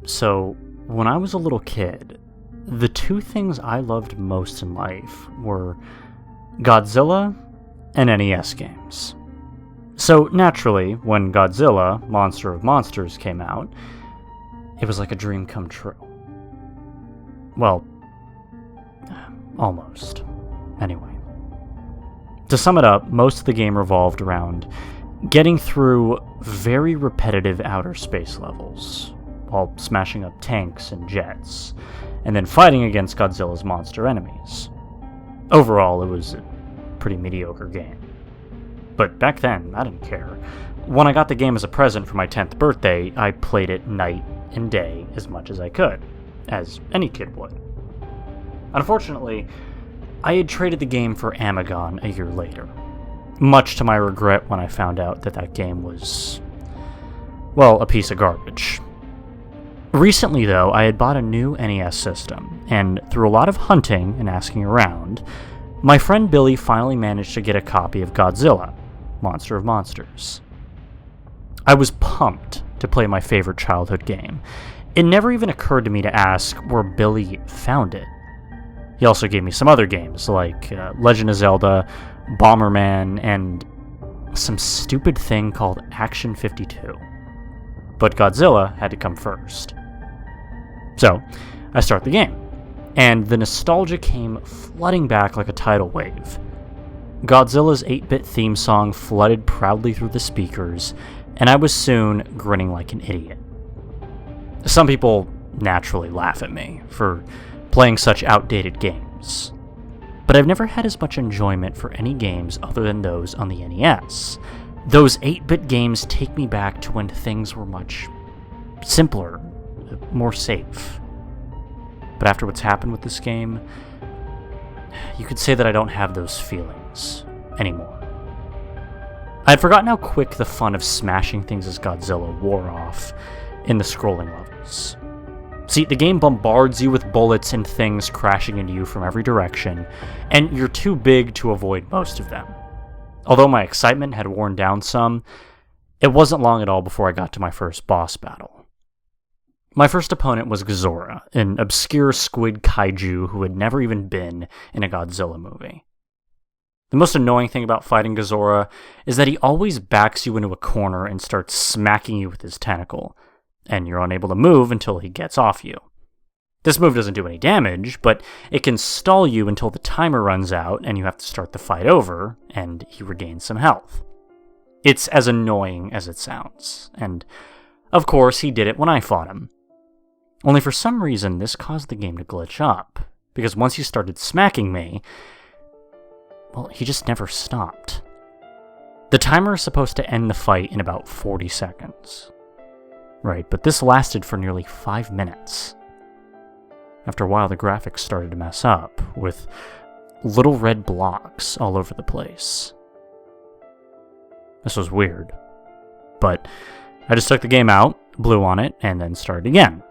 So, when I was a little kid, the two things I loved most in life were Godzilla and NES games. So, naturally, when Godzilla, Monster of Monsters, came out, it was like a dream come true. Well, almost. Anyway. To sum it up, most of the game revolved around getting through very repetitive outer space levels, while smashing up tanks and jets, and then fighting against Godzilla's monster enemies. Overall, it was a pretty mediocre game. But back then, I didn't care. When I got the game as a present for my 10th birthday, I played it night and day as much as I could, as any kid would. Unfortunately, I had traded the game for Amagon a year later, much to my regret when I found out that that game was, well, a piece of garbage. Recently, though, I had bought a new NES system, and through a lot of hunting and asking around, my friend Billy finally managed to get a copy of Godzilla, Monster of Monsters. I was pumped to play my favorite childhood game. It never even occurred to me to ask where Billy found it. He also gave me some other games, like Legend of Zelda, Bomberman, and some stupid thing called Action 52. But Godzilla had to come first. So, I start the game, and the nostalgia came flooding back like a tidal wave. Godzilla's 8-bit theme song flooded proudly through the speakers, and I was soon grinning like an idiot. Some people naturally laugh at me for playing such outdated games, but I've never had as much enjoyment for any games other than those on the NES. Those 8-bit games take me back to when things were much simpler, more safe. But after what's happened with this game, you could say that I don't have those feelings anymore. I had forgotten how quick the fun of smashing things as Godzilla wore off in the scrolling levels. See, the game bombards you with bullets and things crashing into you from every direction, and you're too big to avoid most of them. Although my excitement had worn down some, it wasn't long at all before I got to my first boss battle. My first opponent was Godzilla, an obscure squid kaiju who had never even been in a Godzilla movie. The most annoying thing about fighting Godzilla is that he always backs you into a corner and starts smacking you with his tentacle, and you're unable to move until he gets off you. This move doesn't do any damage, but it can stall you until the timer runs out and you have to start the fight over, and he regains some health. It's as annoying as it sounds, and of course he did it when I fought him. Only for some reason this caused the game to glitch up, because once he started smacking me, well, he just never stopped. The timer is supposed to end the fight in about 40 seconds. Right, but this lasted for nearly 5 minutes. After a while, the graphics started to mess up, with little red blocks all over the place. This was weird, but I just took the game out, blew on it, and then started again.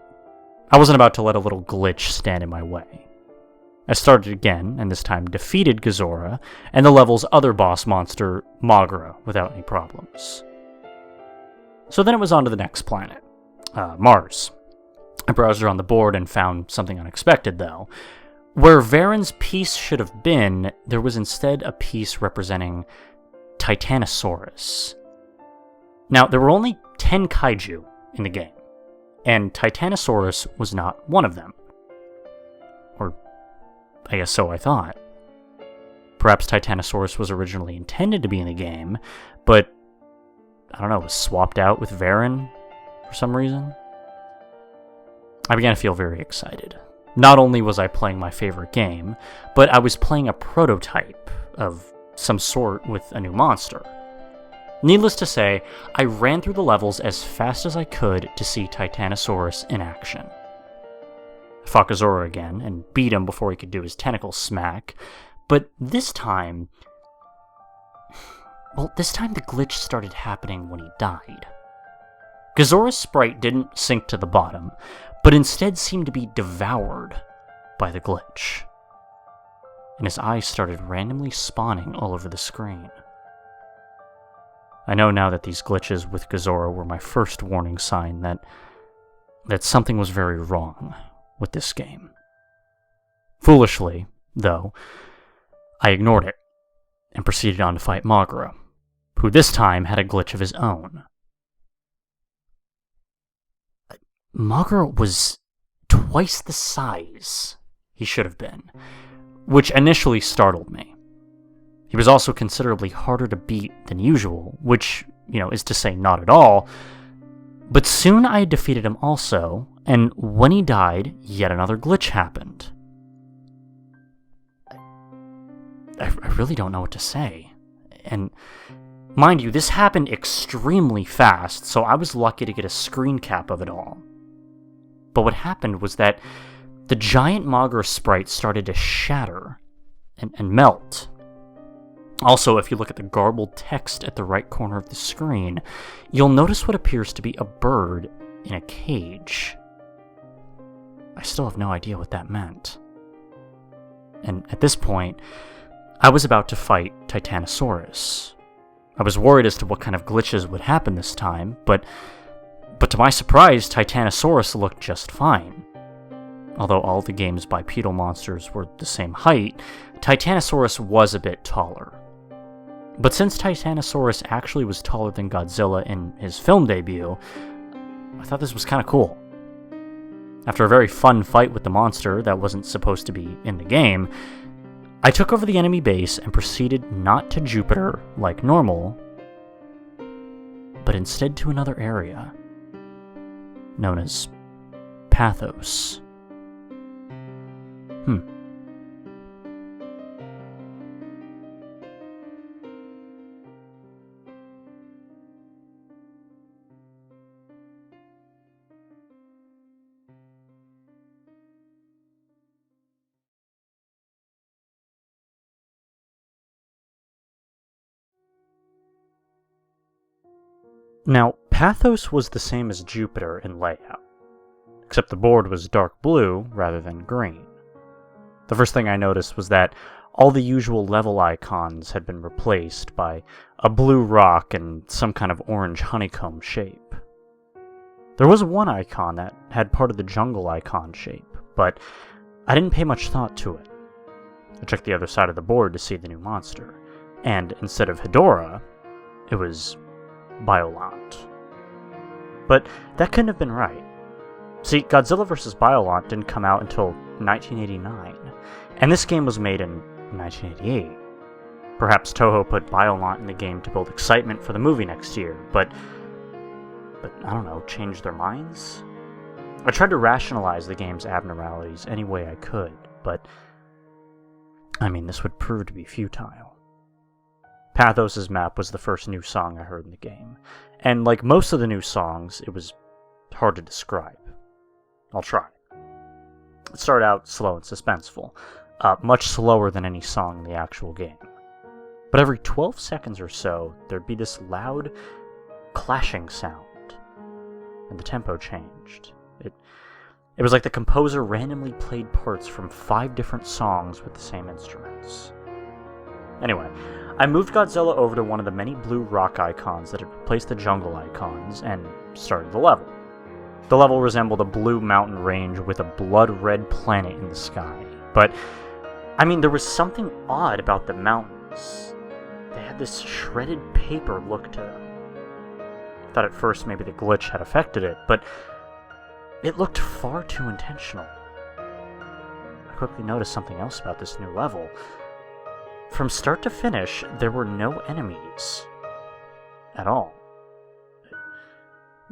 I wasn't about to let a little glitch stand in my way. I started again, and this time defeated Godzilla and the level's other boss monster, Mogra, without any problems. So then it was on to the next planet, Mars. I browsed around the board and found something unexpected, though. Where Varen's piece should have been, there was instead a piece representing Titanosaurus. Now, there were only 10 kaiju in the game, and Titanosaurus was not one of them. Or, I guess so I thought. Perhaps Titanosaurus was originally intended to be in the game, but, I don't know, was swapped out with Varen for some reason? I began to feel very excited. Not only was I playing my favorite game, but I was playing a prototype of some sort with a new monster. Needless to say, I ran through the levels as fast as I could to see Titanosaurus in action. I fought Godzilla again and beat him before he could do his tentacle smack, but this time the glitch started happening when he died. Godzilla's sprite didn't sink to the bottom, but instead seemed to be devoured by the glitch. And his eyes started randomly spawning all over the screen. I know now that these glitches with Godzilla were my first warning sign that that something was very wrong with this game. Foolishly, though, I ignored it and proceeded on to fight Mogra, who this time had a glitch of his own. Mogra was twice the size he should have been, which initially startled me. He was also considerably harder to beat than usual, which, is to say not at all, but soon I had defeated him also, and when he died, yet another glitch happened. I really don't know what to say. And mind you, this happened extremely fast, so I was lucky to get a screen cap of it all. But what happened was that the giant Mogra sprite started to shatter and melt. Also, if you look at the garbled text at the right corner of the screen, you'll notice what appears to be a bird in a cage. I still have no idea what that meant. And at this point, I was about to fight Titanosaurus. I was worried as to what kind of glitches would happen this time, but to my surprise, Titanosaurus looked just fine. Although all the game's bipedal monsters were the same height, Titanosaurus was a bit taller. But since Titanosaurus actually was taller than Godzilla in his film debut, I thought this was kind of cool. After a very fun fight with the monster that wasn't supposed to be in the game, I took over the enemy base and proceeded not to Jupiter like normal, but instead to another area known as Pathos. Now, Pathos was the same as Jupiter in layout, except the board was dark blue rather than green. The first thing I noticed was that all the usual level icons had been replaced by a blue rock and some kind of orange honeycomb shape. There was one icon that had part of the jungle icon shape, but I didn't pay much thought to it. I checked the other side of the board to see the new monster, and instead of Hedorah, it was Biollante. But that couldn't have been right. See, Godzilla vs. Biollante didn't come out until 1989, and this game was made in 1988. Perhaps Toho put Biollante in the game to build excitement for the movie next year, but I don't know, change their minds? I tried to rationalize the game's abnormalities any way I could, but this would prove to be futile. Pathos' map was the first new song I heard in the game, and like most of the new songs, it was hard to describe. I'll try. It started out slow and suspenseful, much slower than any song in the actual game. But every 12 seconds or so, there'd be this loud, clashing sound, and the tempo changed. It was like the composer randomly played parts from 5 different songs with the same instruments. Anyway, I moved Godzilla over to one of the many blue rock icons that had replaced the jungle icons, and started the level. The level resembled a blue mountain range with a blood-red planet in the sky. But, there was something odd about the mountains. They had this shredded paper look to them. I thought at first maybe the glitch had affected it, but it looked far too intentional. I quickly noticed something else about this new level. From start to finish, there were no enemies. At all.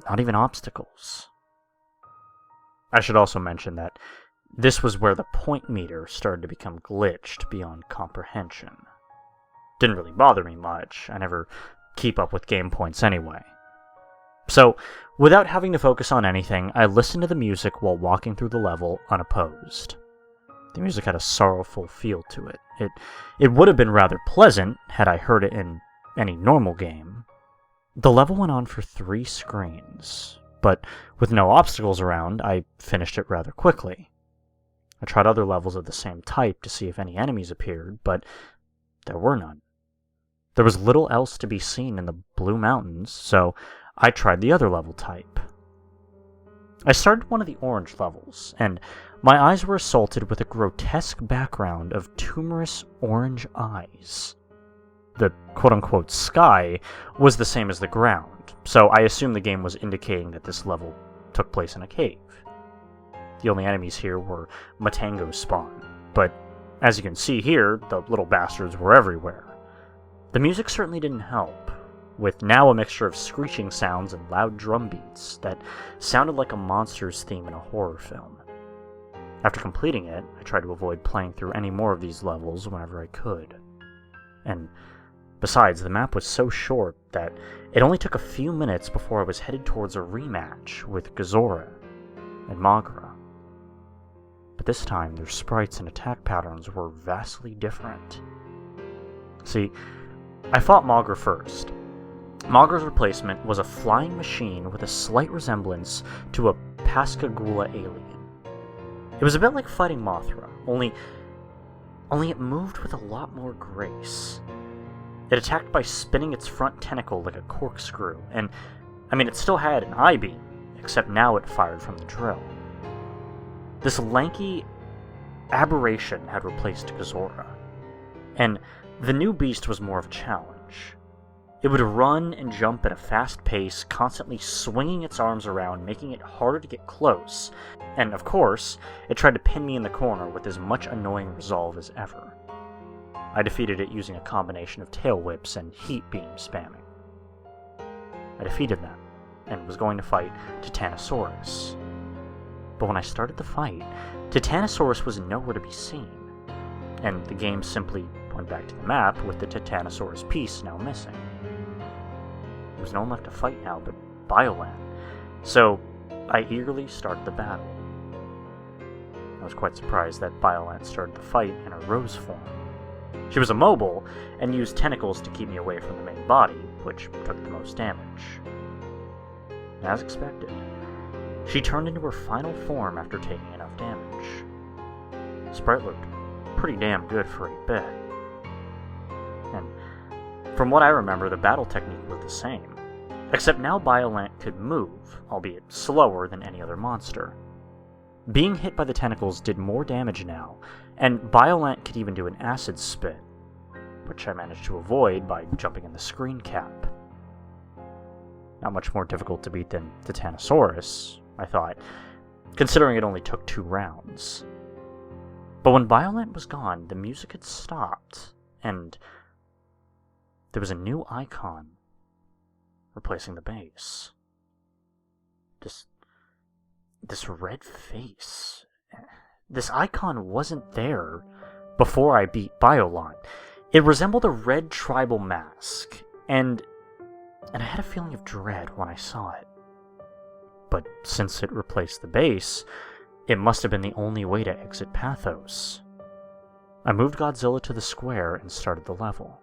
Not even obstacles. I should also mention that this was where the point meter started to become glitched beyond comprehension. Didn't really bother me much. I never keep up with game points anyway. So, without having to focus on anything, I listened to the music while walking through the level unopposed. The music had a sorrowful feel to it. It would have been rather pleasant had I heard it in any normal game. The level went on for 3 screens, but with no obstacles around, I finished it rather quickly. I tried other levels of the same type to see if any enemies appeared, but there were none. There was little else to be seen in the Blue Mountains, so I tried the other level type. I started one of the orange levels, and my eyes were assaulted with a grotesque background of tumorous orange eyes. The quote-unquote sky was the same as the ground, so I assumed the game was indicating that this level took place in a cave. The only enemies here were Matango's spawn, but as you can see here, the little bastards were everywhere. The music certainly didn't help, with now a mixture of screeching sounds and loud drum beats that sounded like a monster's theme in a horror film. After completing it, I tried to avoid playing through any more of these levels whenever I could. And besides, the map was so short that it only took a few minutes before I was headed towards a rematch with Godzilla and Mogra. But this time, their sprites and attack patterns were vastly different. See, I fought Mogra first. Mogra's replacement was a flying machine with a slight resemblance to a Pascagoula alien. It was a bit like fighting Mothra, only it moved with a lot more grace. It attacked by spinning its front tentacle like a corkscrew, and, it still had an eye beam, except now it fired from the drill. This lanky aberration had replaced Godzilla, and the new beast was more of a challenge. It would run and jump at a fast pace, constantly swinging its arms around, making it harder to get close, and of course, it tried to pin me in the corner with as much annoying resolve as ever. I defeated it using a combination of tail whips and heat beam spamming. I defeated them, and was going to fight Titanosaurus. But when I started the fight, Titanosaurus was nowhere to be seen, and the game simply went back to the map with the Titanosaurus piece now missing. There was no one left to fight now but Bioland, so I eagerly started the battle. I was quite surprised that Bioland started the fight in a rose form. She was immobile and used tentacles to keep me away from the main body, which took the most damage. As expected, she turned into her final form after taking enough damage. Sprite looked pretty damn good for a bit. And from what I remember, the battle technique was the same, except now Biolant could move, albeit slower than any other monster. Being hit by the tentacles did more damage now, and Biolant could even do an acid spit, which I managed to avoid by jumping in the screen cap. Not much more difficult to beat than Titanosaurus, I thought, considering it only took 2 rounds. But when Biolant was gone, the music had stopped, and there was a new icon replacing the bass. This red face. This icon wasn't there before I beat Biolant. It resembled a red tribal mask, and I had a feeling of dread when I saw it. But since it replaced the bass, it must have been the only way to exit Pathos. I moved Godzilla to the square and started the level.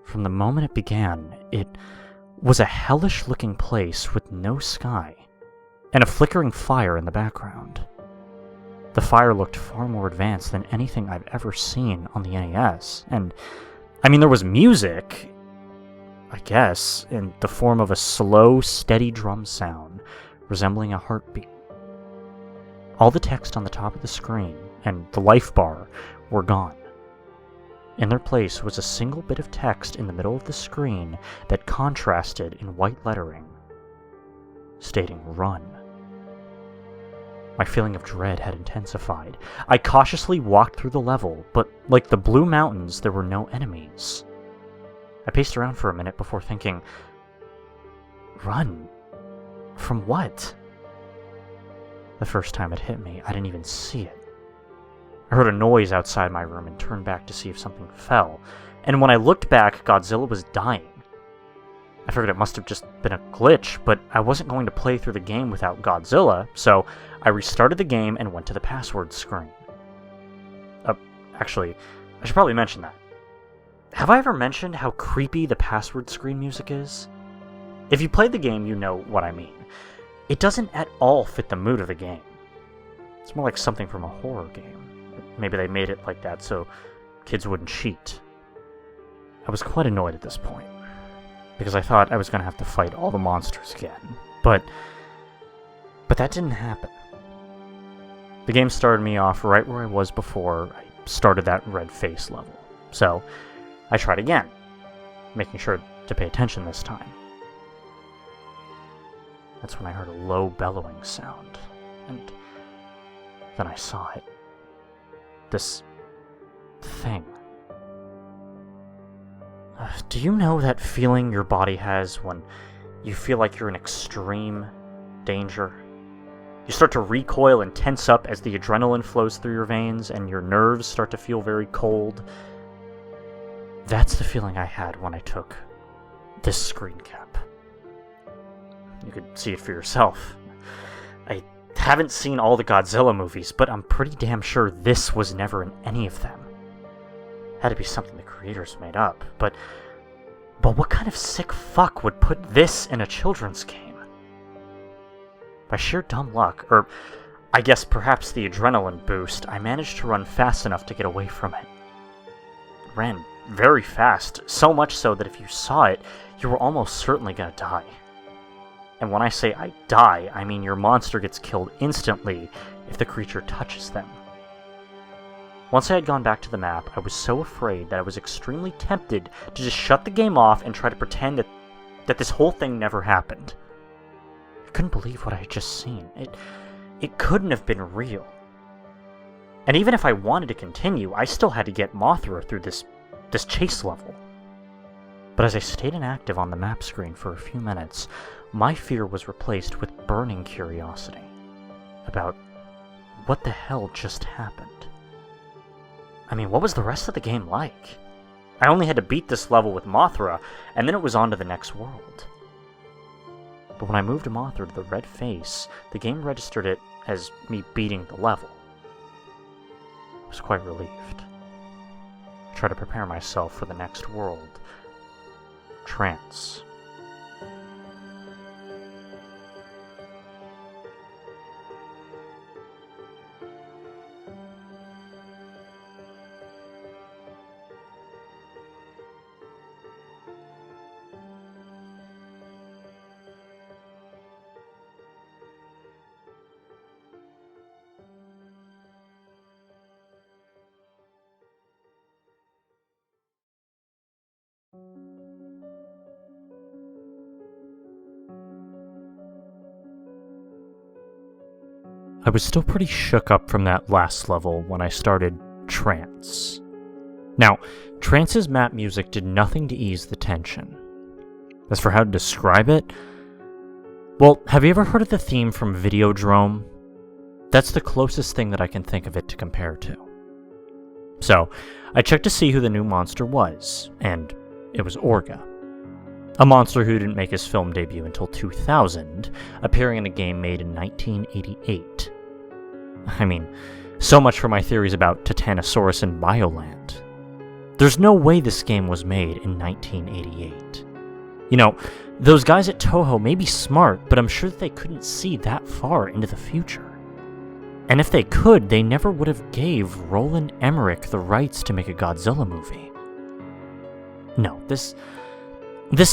From the moment it began, it was a hellish-looking place with no sky, and a flickering fire in the background. The fire looked far more advanced than anything I've ever seen on the NES, and, there was music, I guess, in the form of a slow, steady drum sound, resembling a heartbeat. All the text on the top of the screen, and the life bar, were gone. In their place was a single bit of text in the middle of the screen that contrasted in white lettering, stating "Run." My feeling of dread had intensified. I cautiously walked through the level, but like the Blue Mountains, there were no enemies. I paced around for a minute before thinking, run? From what? The first time it hit me, I didn't even see it. I heard a noise outside my room and turned back to see if something fell, and when I looked back, Godzilla was dying. I figured it must have just been a glitch, but I wasn't going to play through the game without Godzilla, so I restarted the game and went to the password screen. Actually, I should probably mention that. Have I ever mentioned how creepy the password screen music is? If you played the game, you know what I mean. It doesn't at all fit the mood of the game. It's more like something from a horror game. Maybe they made it like that so kids wouldn't cheat. I was quite annoyed at this point, because I thought I was going to have to fight all the monsters again. But But that didn't happen. The game started me off right where I was before I started that red face level. So, I tried again, making sure to pay attention this time. That's when I heard a low bellowing sound, and then I saw it. This thing. Do you know that feeling your body has when you feel like you're in extreme danger? You start to recoil and tense up as the adrenaline flows through your veins and your nerves start to feel very cold. That's the feeling I had when I took this screen cap. You could see it for yourself. I haven't seen all the Godzilla movies, but I'm pretty damn sure this was never in any of them. Had to be something the creators made up, but what kind of sick fuck would put this in a children's game? By sheer dumb luck, or I guess perhaps the adrenaline boost, I managed to run fast enough to get away from it. Ran very fast, so much so that if you saw it, you were almost certainly gonna die. And when I say I die, I mean your monster gets killed instantly if the creature touches them. Once I had gone back to the map, I was so afraid that I was extremely tempted to just shut the game off and try to pretend that this whole thing never happened. I couldn't believe what I had just seen. It couldn't have been real. And even if I wanted to continue, I still had to get Mothra through this chase level. But as I stayed inactive on the map screen for a few minutes, my fear was replaced with burning curiosity about what the hell just happened. I mean, what was the rest of the game like? I only had to beat this level with Mothra, and then it was on to the next world. But when I moved Mothra to the red face, the game registered it as me beating the level. I was quite relieved. I tried to prepare myself for the next world. Trance. I was still pretty shook up from that last level when I started Trance. Now, Trance's map music did nothing to ease the tension. As for how to describe it, well, have you ever heard of the theme from Videodrome? That's the closest thing that I can think of it to compare to. So, I checked to see who the new monster was, and it was Orga. A monster who didn't make his film debut until 2000, appearing in a game made in 1988. I mean, so much for my theories about Titanosaurus and Bioland. There's no way this game was made in 1988. You know, those guys at Toho may be smart, but I'm sure that they couldn't see that far into the future. And if they could, they never would have gave Roland Emmerich the rights to make a Godzilla movie. No, this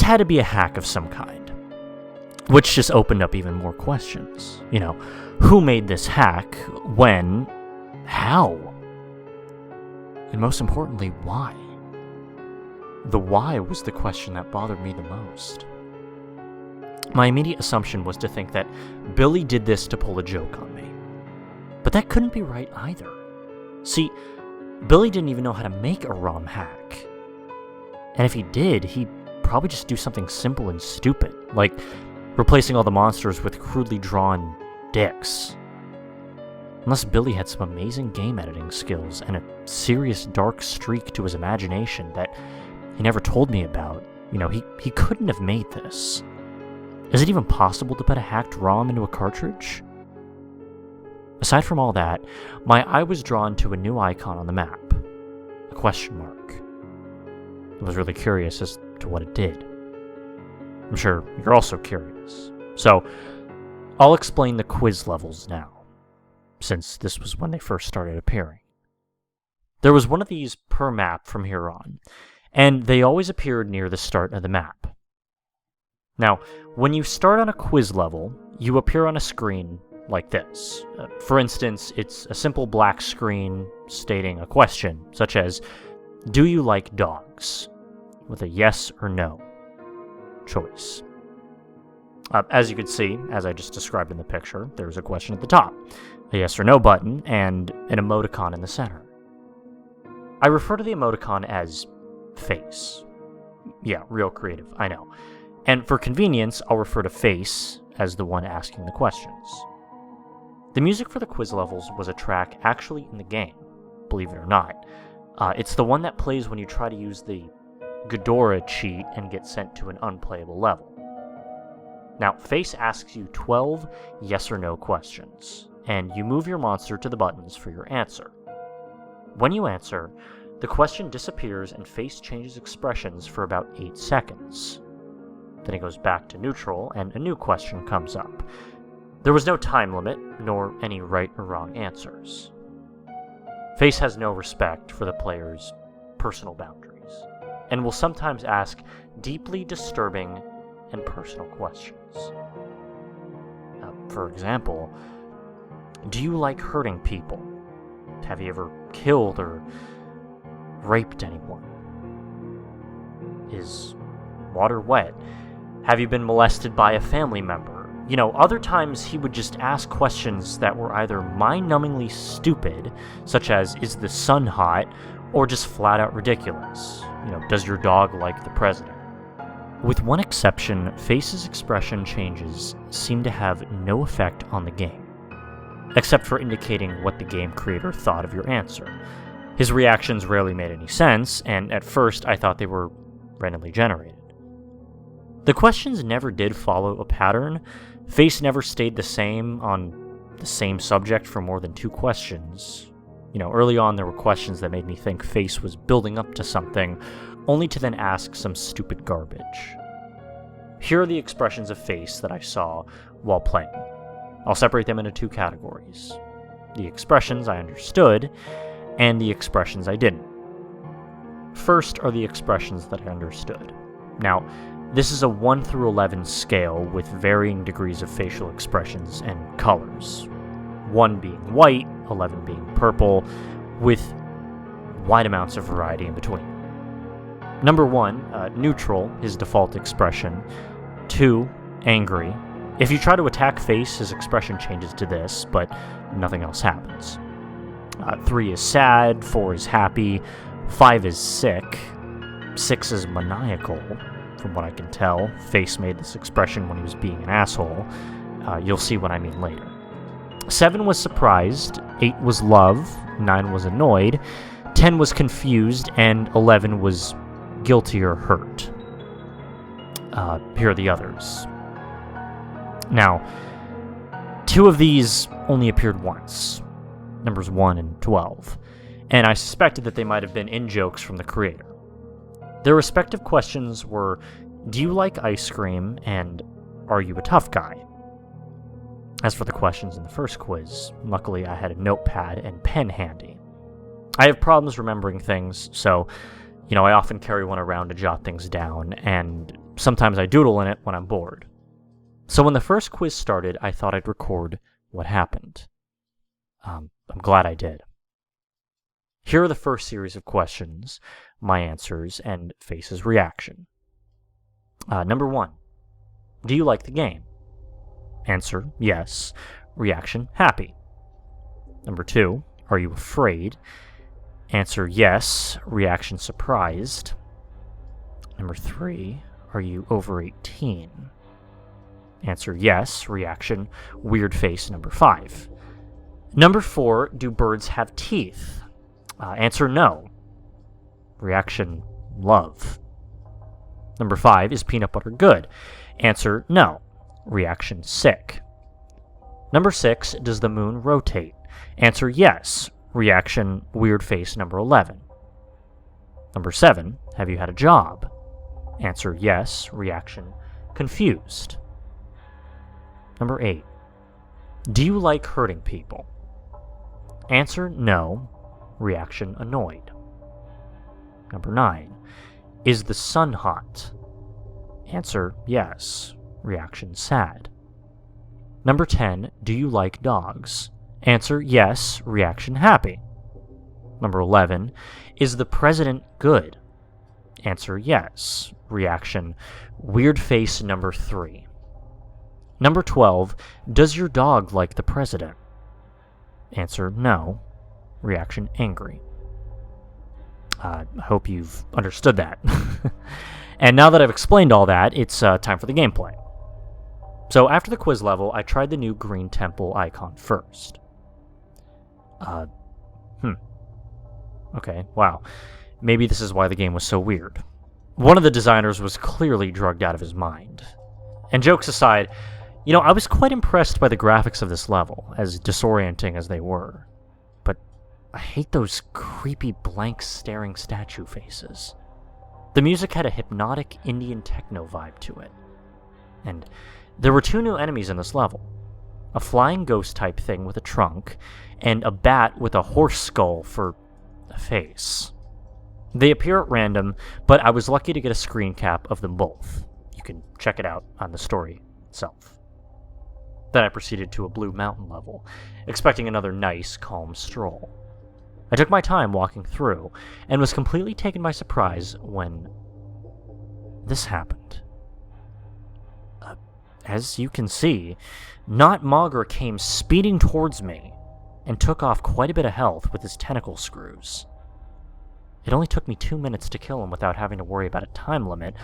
had to be a hack of some kind. Which just opened up even more questions. You know, who made this hack? When? How? And most importantly, why? The why was the question that bothered me the most. My immediate assumption was to think that Billy did this to pull a joke on me. But that couldn't be right either. See, Billy didn't even know how to make a ROM hack. And if he did, he'd probably just do something simple and stupid, like replacing all the monsters with crudely drawn dicks. Unless Billy had some amazing game editing skills and a serious dark streak to his imagination that he never told me about, you know, he couldn't have made this. Is it even possible to put a hacked ROM into a cartridge? Aside from all that, my eye was drawn to a new icon on the map, a question mark. I was really curious as to what it did. I'm sure you're also curious. So, I'll explain the quiz levels now, since this was when they first started appearing. There was one of these per map from here on, and they always appeared near the start of the map. Now, when you start on a quiz level, you appear on a screen like this. For instance, it's a simple black screen stating a question, such as, do you like dogs? With a yes or no choice. As you can see, as I just described in the picture, there's a question at the top, a yes or no button, and an emoticon in the center. I refer to the emoticon as face. Yeah, real creative, I know. And for convenience, I'll refer to face as the one asking the questions. The music for the quiz levels was a track actually in the game, believe it or not. It's the one that plays when you try to use the Ghidorah cheat and get sent to an unplayable level. Now, Face asks you 12 yes or no questions, and you move your monster to the buttons for your answer. When you answer, the question disappears and Face changes expressions for about 8 seconds. Then it goes back to neutral, and a new question comes up. There was no time limit, nor any right or wrong answers. Face has no respect for the player's personal boundaries, and will sometimes ask deeply disturbing and personal questions. For example, do you like hurting people? Have you ever killed or raped anyone? Is water wet? Have you been molested by a family member? Other times he would just ask questions that were either mind-numbingly stupid, such as, is the sun hot, or just flat-out ridiculous. Does your dog like the president? With one exception, Face's expression changes seem to have no effect on the game, except for indicating what the game creator thought of your answer. His reactions rarely made any sense, and at first I thought they were randomly generated. The questions never did follow a pattern. Face never stayed the same on the same subject for more than 2 questions. Early on there were questions that made me think Face was building up to something, only to then ask some stupid garbage. Here are the expressions of Face that I saw while playing. I'll separate them into 2 categories. The expressions I understood, and the expressions I didn't. First are the expressions that I understood. Now, this is a 1 through 11 scale with varying degrees of facial expressions and colors. 1 being white, 11 being purple, with wide amounts of variety in between. Number 1, neutral, his default expression. 2, angry. If you try to attack Face, his expression changes to this, but nothing else happens. 3 is sad, 4 is happy, 5 is sick, 6 is maniacal. From what I can tell, Face made this expression when he was being an asshole. You'll see what I mean later. 7 was surprised, 8 was love, 9 was annoyed, 10 was confused, and 11 was guilty or hurt. Here are the others. Now, 2 of these only appeared once, numbers 1 and 12, and I suspected that they might have been in-jokes from the creator. Their respective questions were, do you like ice cream, and are you a tough guy? As for the questions in the first quiz, luckily I had a notepad and pen handy. I have problems remembering things, so, I often carry one around to jot things down, and sometimes I doodle in it when I'm bored. So when the first quiz started, I thought I'd record what happened. I'm glad I did. Here are the first series of questions, my answers, and Face's reaction. Number 1, do you like the game? Answer, yes. Reaction, happy. Number 2, are you afraid? Answer, yes. Reaction, surprised. Number 3, are you over 18? Answer, yes. Reaction, weird face. Number 5. Number 4, do birds have teeth? Answer, no. Reaction, love. Number 5, is peanut butter good? Answer, no. Reaction, sick. Number 6, does the moon rotate? Answer, yes. Reaction, weird face. Number 11. Number 7, have you had a job? Answer, yes. Reaction, confused. Number 8, do you like hurting people? Answer, no. Reaction, annoyed. Number 9, is the sun hot? Answer, yes. Reaction, sad. Number 10, do you like dogs? Answer, yes. Reaction, happy. Number 11, is the president good? Answer, yes. Reaction, weird face number 3. Number 12, does your dog like the president? Answer, no. Reaction, angry. I hope you've understood that. And now that I've explained all that, it's time for the gameplay. So after the quiz level, I tried the new green temple icon first. Okay, wow. Maybe this is why the game was so weird. One of the designers was clearly drugged out of his mind. And jokes aside, I was quite impressed by the graphics of this level, as disorienting as they were. But I hate those creepy blank staring statue faces. The music had a hypnotic Indian techno vibe to it. And there were 2 new enemies in this level. A flying ghost type thing with a trunk, and a bat with a horse skull for a face. They appear at random, but I was lucky to get a screen cap of them both. You can check it out on the story itself. Then I proceeded to a blue mountain level, expecting another nice, calm stroll. I took my time walking through, and was completely taken by surprise when this happened. As you can see, Not Magra came speeding towards me, and took off quite a bit of health with his tentacle screws. It only took me 2 minutes to kill him without having to worry about a time limit,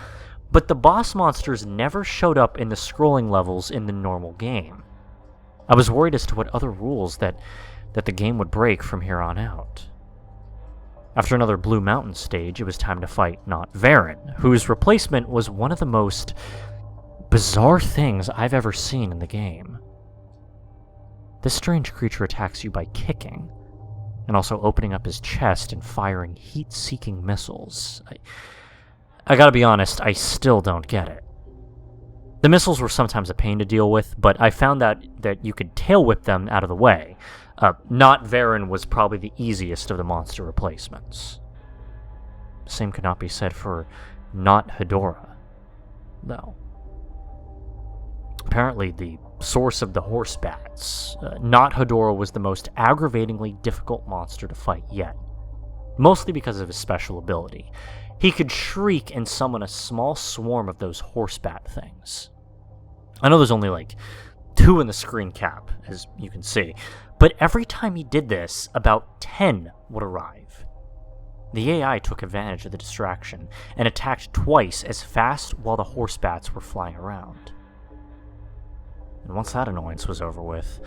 but the boss monsters never showed up in the scrolling levels in the normal game. I was worried as to what other rules that the game would break from here on out. After another Blue Mountain stage, it was time to fight Not Varen, whose replacement was one of the most bizarre things I've ever seen in the game. This strange creature attacks you by kicking, and also opening up his chest and firing heat-seeking missiles. I gotta be honest, I still don't get it. The missiles were sometimes a pain to deal with, but I found that you could tail whip them out of the way. Not Varen was probably the easiest of the monster replacements. Same could not be said for Not Hedorah, though. Apparently, the source of the horse bats, Not Hedorah was the most aggravatingly difficult monster to fight yet, mostly because of his special ability. He could shriek and summon a small swarm of those horse bat things. I know there's only like 2 in the screen cap, as you can see, but every time he did this, about 10 would arrive. The AI took advantage of the distraction and attacked twice as fast while the horse bats were flying around. And once that annoyance was over with,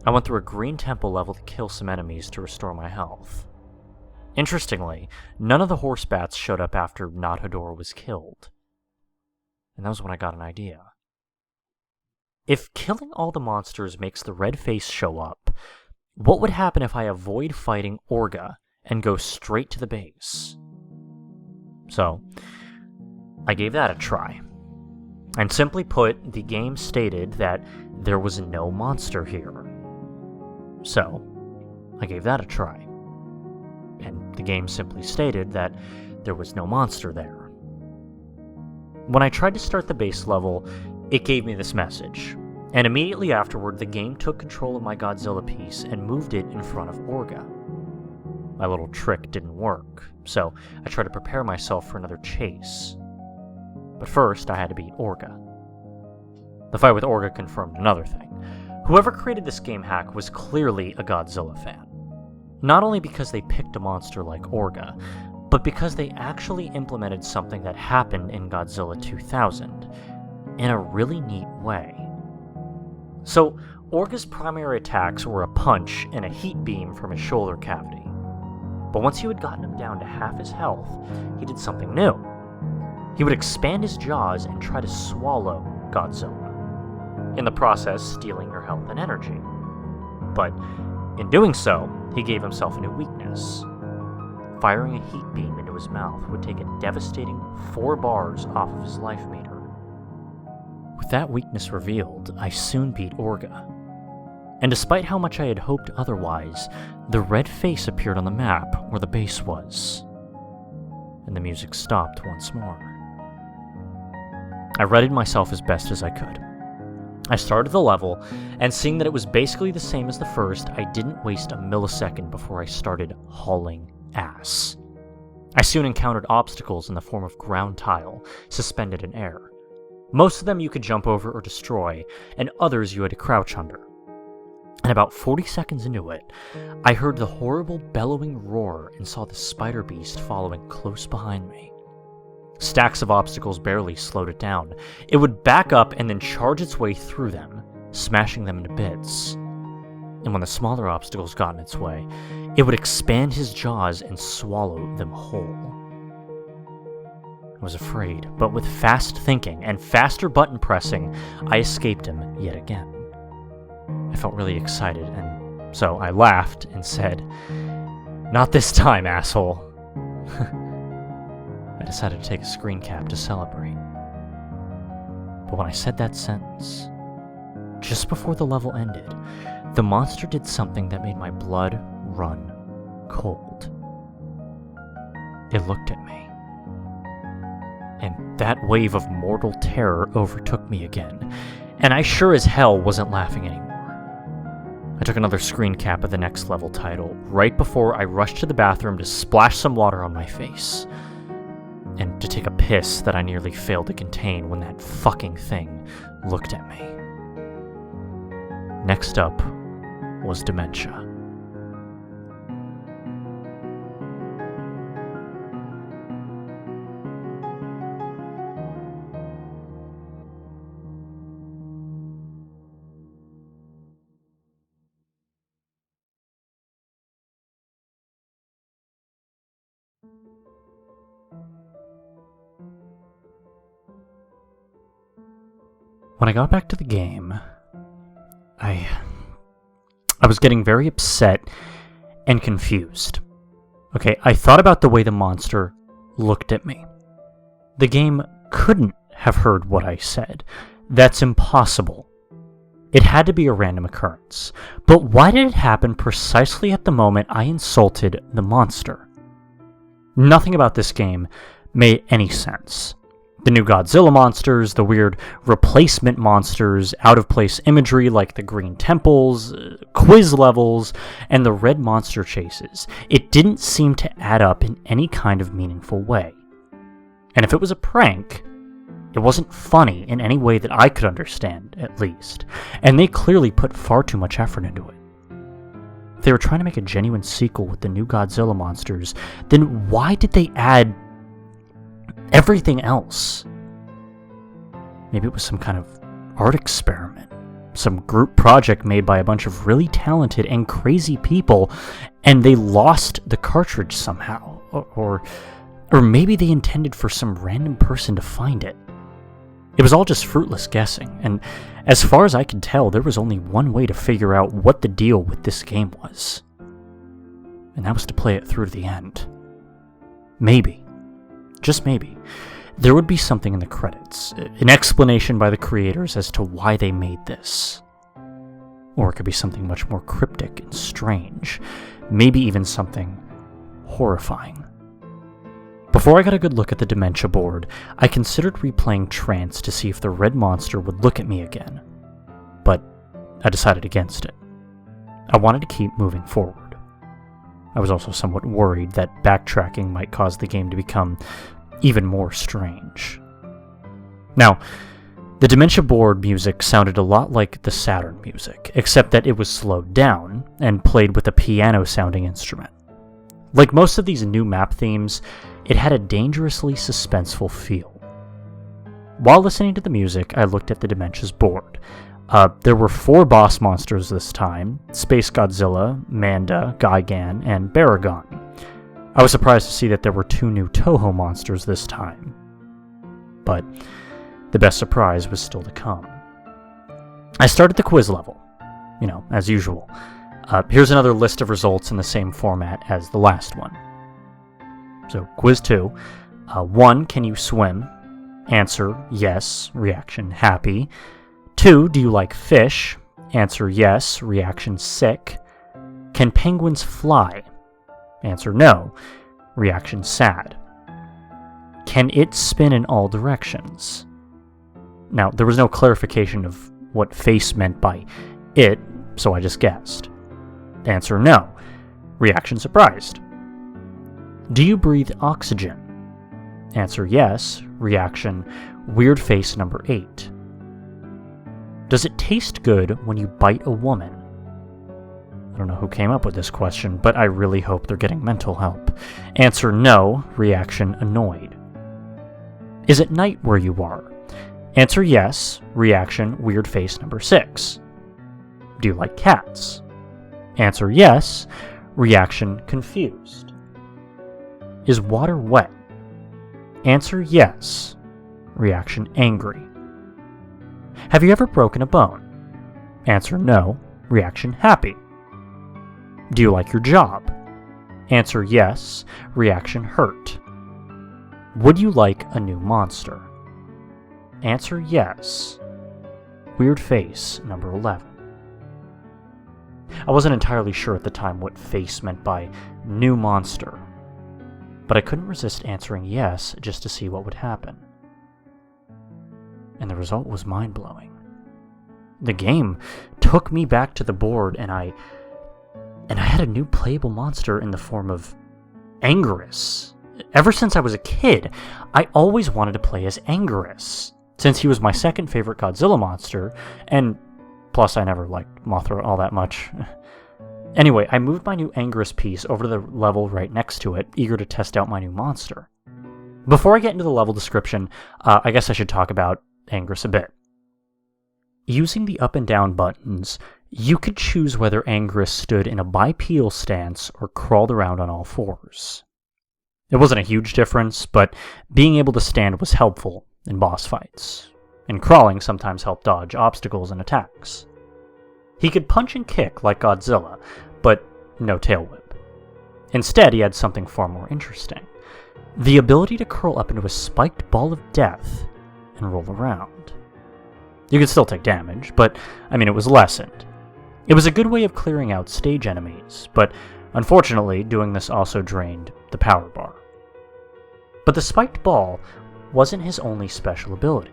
I went through a green temple level to kill some enemies to restore my health. Interestingly, none of the horse bats showed up after Not Hedorah was killed. And that was when I got an idea. If killing all the monsters makes the red face show up, what would happen if I avoid fighting Orga and go straight to the base? So, I gave that a try. And simply put, the game stated that there was no monster here. So, I gave that a try. And the game simply stated that there was no monster there. When I tried to start the base level, it gave me this message, and immediately afterward the game took control of my Godzilla piece and moved it in front of Orga. My little trick didn't work, so I tried to prepare myself for another chase. But first I had to beat Orga. The fight with Orga confirmed another thing. Whoever created this game hack was clearly a Godzilla fan. Not only because they picked a monster like Orga, but because they actually implemented something that happened in Godzilla 2000 in a really neat way. So, Orga's primary attacks were a punch and a heat beam from his shoulder cavity. But once you had gotten him down to half his health, he did something new. He would expand his jaws and try to swallow Godzilla, in the process stealing your health and energy. But in doing so, he gave himself a new weakness. Firing a heat beam into his mouth would take a devastating 4 bars off of his life meter. With that weakness revealed, I soon beat Orga. And despite how much I had hoped otherwise, the red face appeared on the map where the base was. And the music stopped once more. I readied myself as best as I could. I started the level, and seeing that it was basically the same as the first, I didn't waste a millisecond before I started hauling ass. I soon encountered obstacles in the form of ground tile, suspended in air. Most of them you could jump over or destroy, and others you had to crouch under. And about 40 seconds into it, I heard the horrible bellowing roar and saw the spider beast following close behind me. Stacks of obstacles barely slowed it down. It would back up and then charge its way through them, smashing them into bits. And when the smaller obstacles got in its way, it would expand his jaws and swallow them whole. I was afraid, but with fast thinking and faster button pressing, I escaped him yet again. I felt really excited, and so I laughed and said, "Not this time, asshole." I decided to take a screen cap to celebrate. But when I said that sentence, just before the level ended, the monster did something that made my blood run cold. It looked at me. And that wave of mortal terror overtook me again, and I sure as hell wasn't laughing anymore. I took another screen cap of the next level title, right before I rushed to the bathroom to splash some water on my face, and to take a piss that I nearly failed to contain when that fucking thing looked at me. Next up was dementia. When I got back to the game, I was getting very upset and confused. Okay, I thought about the way the monster looked at me. The game couldn't have heard what I said. That's impossible. It had to be a random occurrence. But why did it happen precisely at the moment I insulted the monster? Nothing about this game made any sense. The new Godzilla monsters, the weird replacement monsters, out-of-place imagery like the green temples, quiz levels, and the red monster chases. It didn't seem to add up in any kind of meaningful way. And if it was a prank, it wasn't funny in any way that I could understand, at least. And they clearly put far too much effort into it. If they were trying to make a genuine sequel with the new Godzilla monsters, then why did they add everything else? Maybe it was some kind of art experiment, some group project made by a bunch of really talented and crazy people, and they lost the cartridge somehow, or maybe they intended for some random person to find it. It was all just fruitless guessing, and as far as I could tell, there was only one way to figure out what the deal with this game was, and that was to play it through to the end. Maybe, just maybe, there would be something in the credits, an explanation by the creators as to why they made this. Or it could be something much more cryptic and strange, maybe even something horrifying. Before I got a good look at the dementia board, I considered replaying Trance to see if the red monster would look at me again, but I decided against it. I wanted to keep moving forward. I was also somewhat worried that backtracking might cause the game to become even more strange. Now, the dementia board music sounded a lot like the Saturn music, except that it was slowed down and played with a piano-sounding instrument. Like most of these new map themes, it had a dangerously suspenseful feel. While listening to the music, I looked at the dementia's board. There were 4 boss monsters this time: Space Godzilla, Manda, Gigan, and Baragon. I was surprised to see that there were 2 new Toho monsters this time. But the best surprise was still to come. I started the quiz level, as usual. Here's another list of results in the same format as the last one. So, quiz 2. 1, can you swim? Answer, yes. Reaction, happy. 2, do you like fish? Answer, yes. Reaction, sick. Can penguins fly? Answer, no. Reaction, sad. Can it spin in all directions? Now, there was no clarification of what face meant by it, so I just guessed. Answer no. Reaction surprised. Do you breathe oxygen? Answer yes. Reaction weird face number 8. Does it taste good when you bite a woman? I don't know who came up with this question, but I really hope they're getting mental help. Answer no. Reaction annoyed. Is it night where you are? Answer yes. Reaction weird face number 6. Do you like cats? Answer yes. Reaction confused. Is water wet? Answer yes. Reaction angry. Have you ever broken a bone? Answer no. Reaction happy. Do you like your job? Answer yes. Reaction hurt. Would you like a new monster? Answer yes. Weird face number 11. I wasn't entirely sure at the time what face meant by new monster, but I couldn't resist answering yes just to see what would happen. And the result was mind-blowing. The game took me back to the board, and I had a new playable monster in the form of Anguirus. Ever since I was a kid, I always wanted to play as Anguirus, since he was my second favorite Godzilla monster, and plus I never liked Mothra all that much. Anyway, I moved my new Anguirus piece over to the level right next to it, eager to test out my new monster. Before I get into the level description, I guess I should talk about Anguirus a bit. Using the up and down buttons, you could choose whether Anguirus stood in a bipedal stance or crawled around on all fours. It wasn't a huge difference, but being able to stand was helpful in boss fights, and crawling sometimes helped dodge obstacles and attacks. He could punch and kick like Godzilla, but no tail whip. Instead, he had something far more interesting: the ability to curl up into a spiked ball of death and roll around. You could still take damage, but, it was lessened. It was a good way of clearing out stage enemies, but unfortunately, doing this also drained the power bar. But the spiked ball wasn't his only special ability.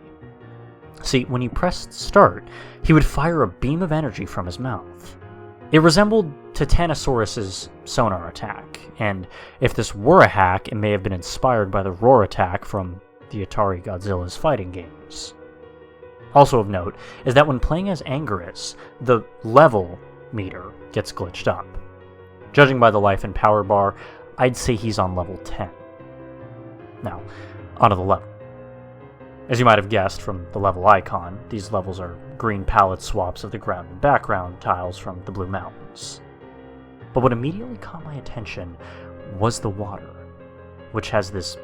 See, when you pressed start, he would fire a beam of energy from his mouth. It resembled Titanosaurus's sonar attack, and if this were a hack, it may have been inspired by the roar attack from the Atari Godzilla's fighting games. Also of note is that when playing as Anguirus, the level meter gets glitched up. Judging by the life and power bar, I'd say he's on level 10. Now, onto the level. As you might have guessed from the level icon, these levels are green palette swaps of the ground and background tiles from the Blue Mountains. But what immediately caught my attention was the water, which has this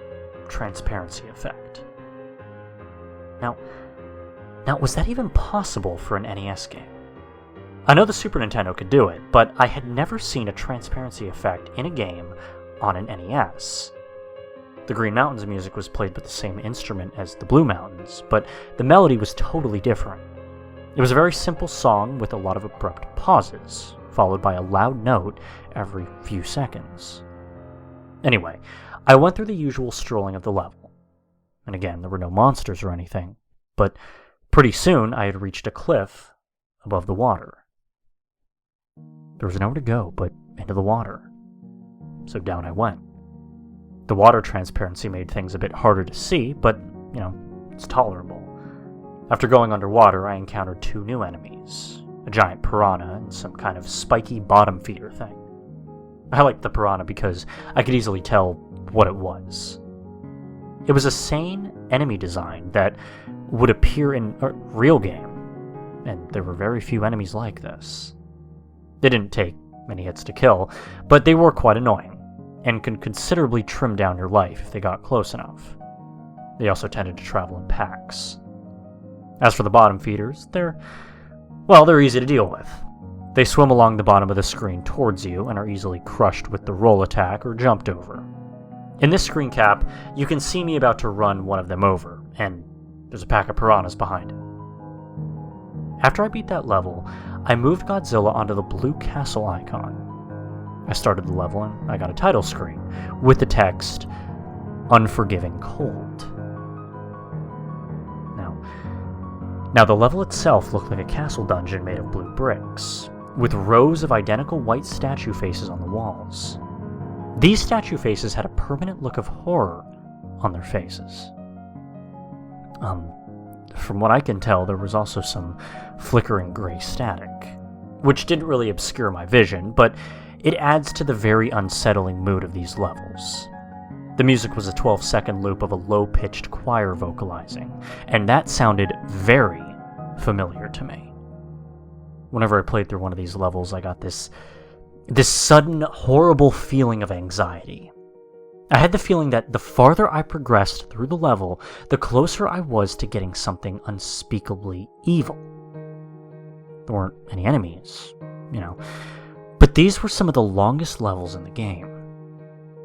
transparency effect. Now, was that even possible for an NES game? I know the Super Nintendo could do it, but I had never seen a transparency effect in a game on an NES. The Green Mountains music was played with the same instrument as the Blue Mountains, but the melody was totally different. It was a very simple song with a lot of abrupt pauses, followed by a loud note every few seconds. Anyway, I went through the usual strolling of the level. And again, there were no monsters or anything, but pretty soon I had reached a cliff above the water. There was nowhere to go but into the water, so down I went. The water transparency made things a bit harder to see, but, it's tolerable. After going underwater, I encountered 2 new enemies, a giant piranha and some kind of spiky bottom feeder thing. I liked the piranha because I could easily tell what it was. It was a sane enemy design that would appear in a real game, and there were very few enemies like this. They didn't take many hits to kill, but they were quite annoying, and could considerably trim down your life if they got close enough. They also tended to travel in packs. As for the bottom feeders, they're easy to deal with. They swim along the bottom of the screen towards you and are easily crushed with the roll attack or jumped over. In this screen cap, you can see me about to run one of them over, and there's a pack of piranhas behind it. After I beat that level, I moved Godzilla onto the blue castle icon. I started the level and I got a title screen with the text, "Unforgiving Cold." Now, Now, the level itself looked like a castle dungeon made of blue bricks, with rows of identical white statue faces on the walls. These statue faces had a permanent look of horror on their faces. From what I can tell, there was also some flickering gray static, which didn't really obscure my vision, but it adds to the very unsettling mood of these levels. The music was a 12-second loop of a low-pitched choir vocalizing, and that sounded very familiar to me. Whenever I played through one of these levels, I got this sudden, horrible feeling of anxiety. I had the feeling that the farther I progressed through the level, the closer I was to getting something unspeakably evil. There weren't any enemies, but these were some of the longest levels in the game.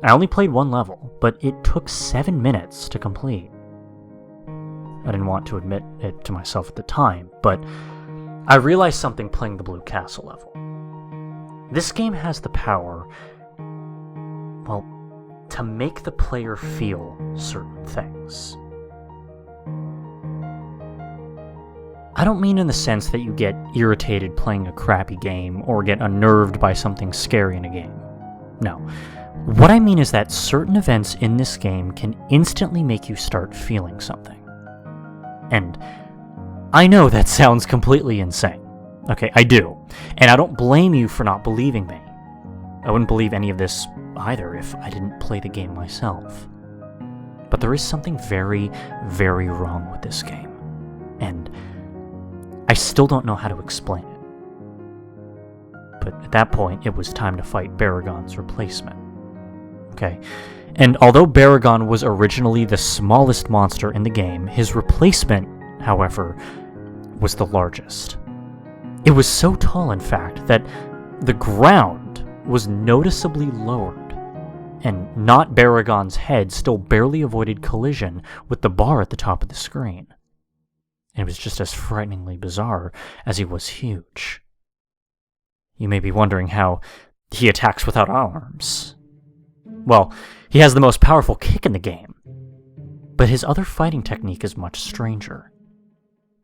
I only played one level, but it took 7 minutes to complete. I didn't want to admit it to myself at the time, but I realized something playing the Blue Castle level. This game has the power, to make the player feel certain things. I don't mean in the sense that you get irritated playing a crappy game or get unnerved by something scary in a game. No. What I mean is that certain events in this game can instantly make you start feeling something. And I know that sounds completely insane. Okay, I do. And I don't blame you for not believing me. I wouldn't believe any of this either if I didn't play the game myself. But there is something very, very wrong with this game. And I still don't know how to explain it. But at that point, it was time to fight Baragon's replacement. Okay, and although Baragon was originally the smallest monster in the game, his replacement, however, was the largest. It was so tall, in fact, that the ground was noticeably lowered, and not Baragon's head still barely avoided collision with the bar at the top of the screen. And it was just as frighteningly bizarre as he was huge. You may be wondering how he attacks without arms. Well, he has the most powerful kick in the game, but his other fighting technique is much stranger.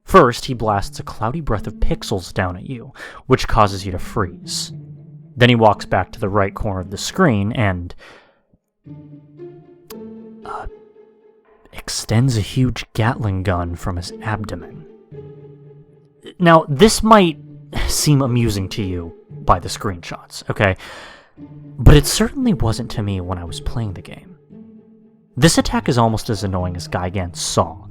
First, he blasts a cloudy breath of pixels down at you, which causes you to freeze. Then he walks back to the right corner of the screen and extends a huge Gatling gun from his abdomen. Now, this might seem amusing to you by the screenshots, okay? But it certainly wasn't to me when I was playing the game. This attack is almost as annoying as Gigan's Saw,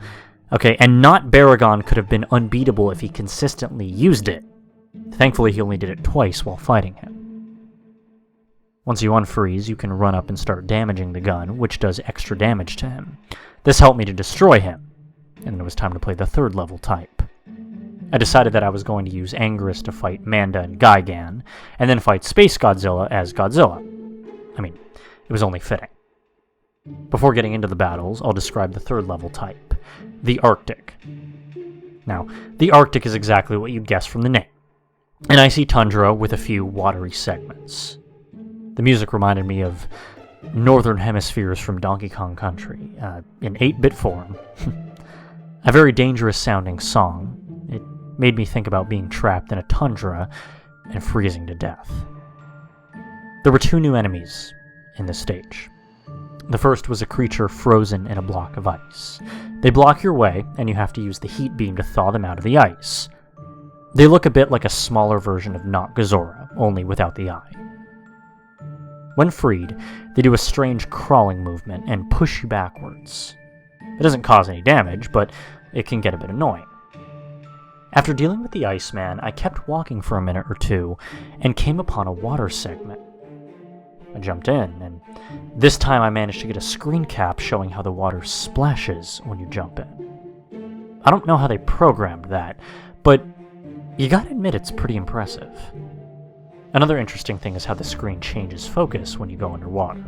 okay? And not Baragon could have been unbeatable if he consistently used it. Thankfully, he only did it twice while fighting him. Once you unfreeze, you can run up and start damaging the gun, which does extra damage to him. This helped me to destroy him, and then it was time to play the third level type. I decided that I was going to use Anguirus to fight Manda and Gigan, and then fight Space Godzilla as Godzilla. I mean, it was only fitting. Before getting into the battles, I'll describe the third level type, the Arctic. Now, the Arctic is exactly what you'd guess from the name. An icy tundra with a few watery segments. The music reminded me of Northern Hemispheres from Donkey Kong Country, in 8-bit form. A very dangerous sounding song. It made me think about being trapped in a tundra and freezing to death. There were 2 new enemies in this stage. The first was a creature frozen in a block of ice. They block your way, and you have to use the heat beam to thaw them out of the ice. They look a bit like a smaller version of Not Gazora, only without the eye. When freed, they do a strange crawling movement and push you backwards. It doesn't cause any damage, but it can get a bit annoying. After dealing with the Iceman, I kept walking for a minute or two and came upon a water segment. I jumped in, and this time I managed to get a screen cap showing how the water splashes when you jump in. I don't know how they programmed that, but you gotta admit it's pretty impressive. Another interesting thing is how the screen changes focus when you go underwater.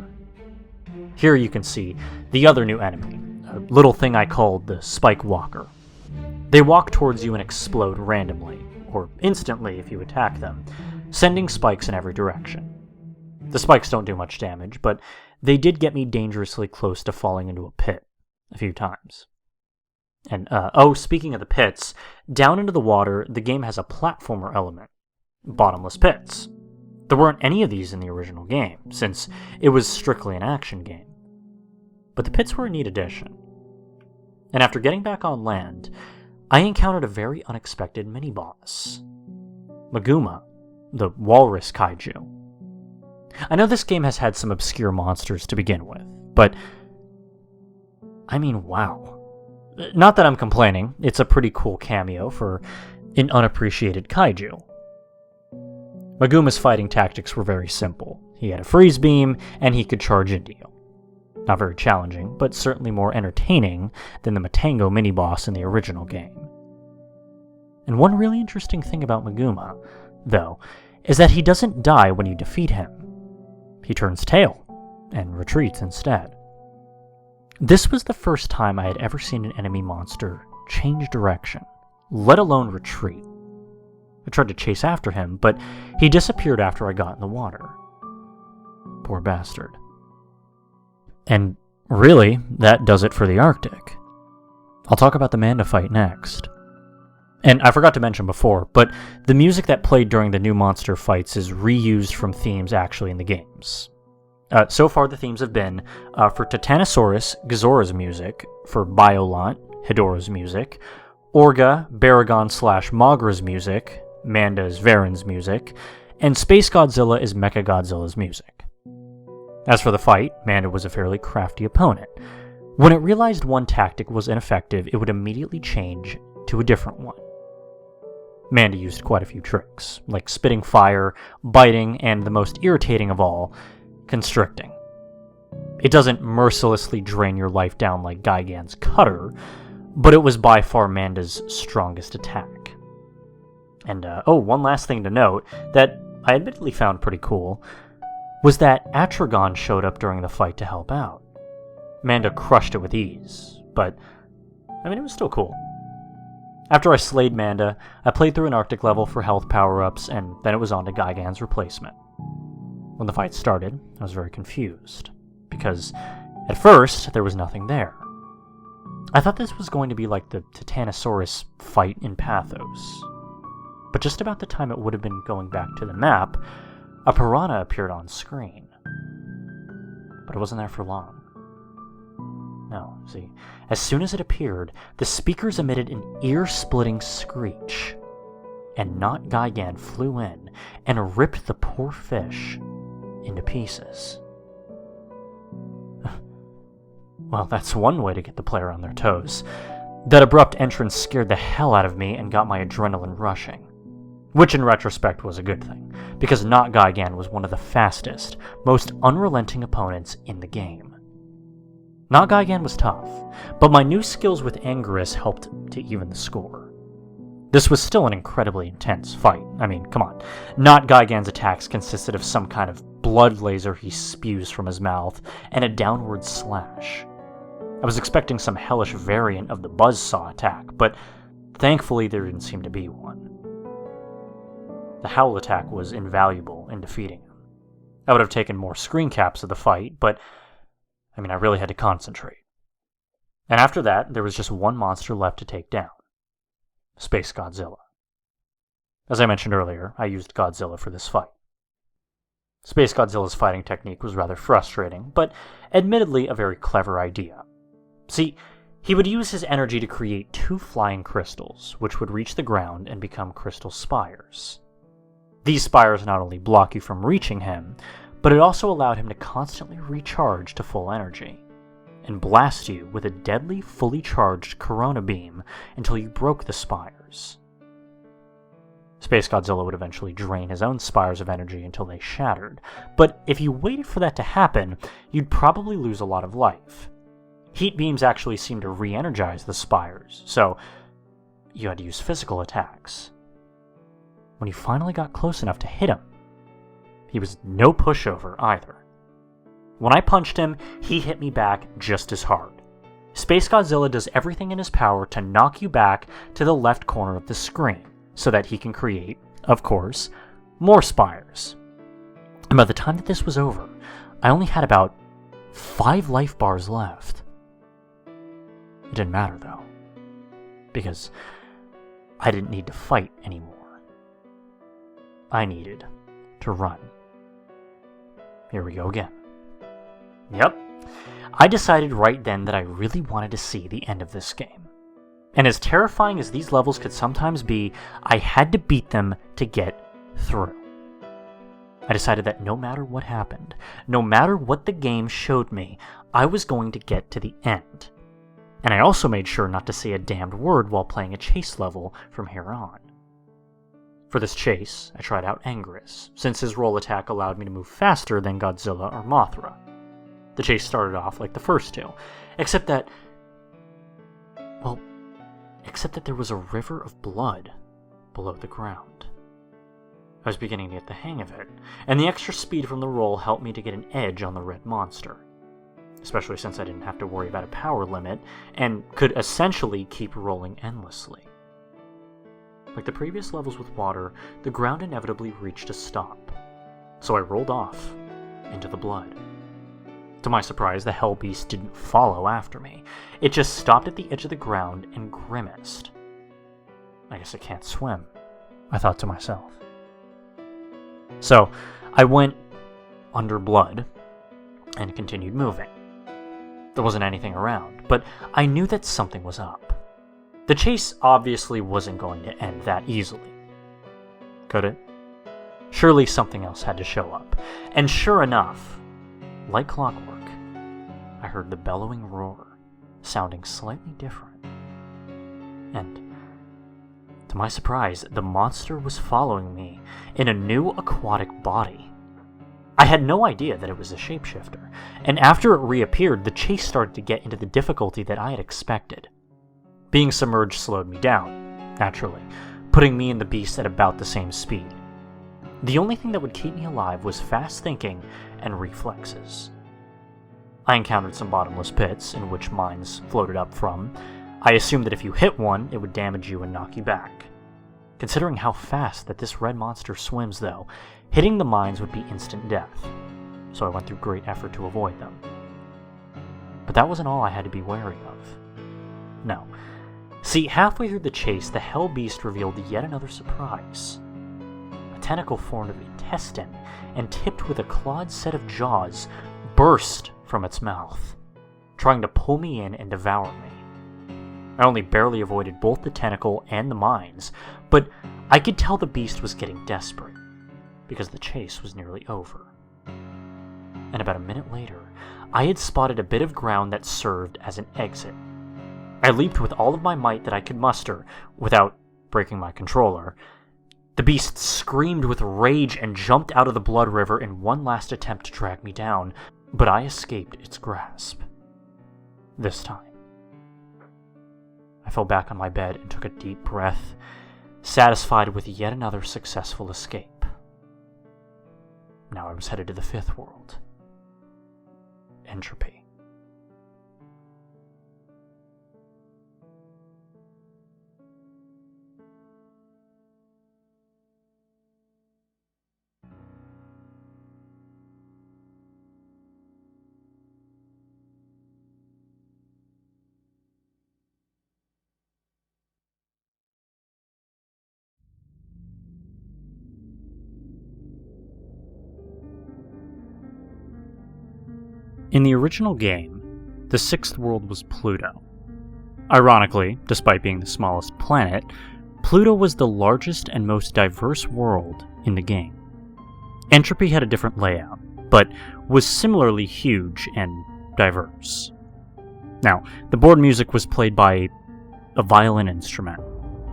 Here you can see the other new enemy, a little thing I called the Spike Walker. They walk towards you and explode randomly, or instantly if you attack them, sending spikes in every direction. The spikes don't do much damage, but they did get me dangerously close to falling into a pit a few times. And, speaking of the pits, down into the water, the game has a platformer element. Bottomless pits. There weren't any of these in the original game, since it was strictly an action game. But the pits were a neat addition. And after getting back on land, I encountered a very unexpected mini-boss. Maguma, the walrus kaiju. I know this game has had some obscure monsters to begin with, but I mean, wow. Not that I'm complaining, it's a pretty cool cameo for an unappreciated kaiju. Maguma's fighting tactics were very simple. He had a freeze beam, and he could charge into you. Not very challenging, but certainly more entertaining than the Matango mini-boss in the original game. And one really interesting thing about Maguma, though, is that he doesn't die when you defeat him. He turns tail, and retreats instead. This was the first time I had ever seen an enemy monster change direction, let alone retreat. I tried to chase after him, but he disappeared after I got in the water. Poor bastard. And really, that does it for the Arctic. I'll talk about the Manda fight next. And I forgot to mention before, but the music that played during the new monster fights is reused from themes actually in the games. So far the themes have been, for Titanosaurus, Gazora's music, for Biolant, Hedorah's music, Orga, Baragon/Mogra's music, Manda's Varen's music, and Space Godzilla is Mechagodzilla's music. As for the fight, Manda was a fairly crafty opponent. When it realized one tactic was ineffective, it would immediately change to a different one. Manda used quite a few tricks, like spitting fire, biting, and the most irritating of all, constricting. It doesn't mercilessly drain your life down like Gigan's cutter, but it was by far Manda's strongest attack. And, one last thing to note, that I admittedly found pretty cool, was that Atragon showed up during the fight to help out. Manda crushed it with ease, but, it was still cool. After I slayed Manda, I played through an Arctic level for health power-ups, and then it was on to Gigan's replacement. When the fight started, I was very confused, because at first, there was nothing there. I thought this was going to be like the Titanosaurus fight in Pathos. But just about the time it would have been going back to the map, a piranha appeared on screen. But it wasn't there for long. No, see, as soon as it appeared, the speakers emitted an ear-splitting screech, and Not Gigan flew in and ripped the poor fish into pieces. Well, that's one way to get the player on their toes. That abrupt entrance scared the hell out of me and got my adrenaline rushing. Which in retrospect was a good thing, because Not Gigan was one of the fastest, most unrelenting opponents in the game. Not Gigan was tough, but my new skills with Anguirus helped to even the score. This was still an incredibly intense fight. Come on. Not Gigan's attacks consisted of some kind of blood laser he spews from his mouth, and a downward slash. I was expecting some hellish variant of the buzzsaw attack, but thankfully there didn't seem to be one. The howl attack was invaluable in defeating him. I would have taken more screen caps of the fight, but I really had to concentrate. And after that, there was just one monster left to take down. Space Godzilla. As I mentioned earlier, I used Godzilla for this fight. Space Godzilla's fighting technique was rather frustrating, but admittedly a very clever idea. See, he would use his energy to create 2 flying crystals, which would reach the ground and become crystal spires. These spires not only block you from reaching him, but it also allowed him to constantly recharge to full energy, and blast you with a deadly, fully charged Corona beam until you broke the spires. Space Godzilla would eventually drain his own spires of energy until they shattered, but if you waited for that to happen, you'd probably lose a lot of life. Heat beams actually seemed to re-energize the spires, so you had to use physical attacks. When you finally got close enough to hit him, he was no pushover either. When I punched him, he hit me back just as hard. Space Godzilla does everything in his power to knock you back to the left corner of the screen, so that he can create, of course, more spires. And by the time that this was over, I only had about 5 life bars left. It didn't matter though. because I didn't need to fight anymore. I needed to run. Here we go again. Yep. I decided right then that I really wanted to see the end of this game. And as terrifying as these levels could sometimes be, I had to beat them to get through. I decided that no matter what happened, no matter what the game showed me, I was going to get to the end. And I also made sure not to say a damned word while playing a chase level from here on. For this chase, I tried out Anguirus, since his roll attack allowed me to move faster than Godzilla or Mothra. The chase started off like the first two, except that there was a river of blood below the ground. I was beginning to get the hang of it, and the extra speed from the roll helped me to get an edge on the red monster, especially since I didn't have to worry about a power limit, and could essentially keep rolling endlessly. Like the previous levels with water, the ground inevitably reached a stop, so I rolled off into the blood. To my surprise, the hell beast didn't follow after me. It just stopped at the edge of the ground and grimaced. I guess it can't swim, I thought to myself. So, I went under blood and continued moving. There wasn't anything around, but I knew that something was up. The chase obviously wasn't going to end that easily. Could it? Surely something else had to show up. And sure enough, like clockwork, I heard the bellowing roar, sounding slightly different. And, to my surprise, the monster was following me in a new aquatic body. I had no idea that it was a shapeshifter, and after it reappeared, the chase started to get into the difficulty that I had expected. Being submerged slowed me down, naturally, putting me and the beast at about the same speed. The only thing that would keep me alive was fast thinking and reflexes. I encountered some bottomless pits in which mines floated up from. I assumed that if you hit one, it would damage you and knock you back. Considering how fast that this red monster swims, though, hitting the mines would be instant death, so I went through great effort to avoid them. But that wasn't all I had to be wary of. No. See, halfway through the chase, the hell beast revealed yet another surprise. A tentacle formed of intestine and tipped with a clawed set of jaws burst from its mouth, trying to pull me in and devour me. I only barely avoided both the tentacle and the mines, but I could tell the beast was getting desperate, because the chase was nearly over. And about a minute later, I had spotted a bit of ground that served as an exit. I leaped with all of my might that I could muster, without breaking my controller. The beast screamed with rage and jumped out of the blood river in one last attempt to drag me down, but I escaped its grasp. This time. I fell back on my bed and took a deep breath, satisfied with yet another successful escape. Now I was headed to the fifth world. Entropy. In the original game, the sixth world was Pluto. Ironically, despite being the smallest planet, Pluto was the largest and most diverse world in the game. Entropy had a different layout, but was similarly huge and diverse. Now, the board music was played by a violin instrument,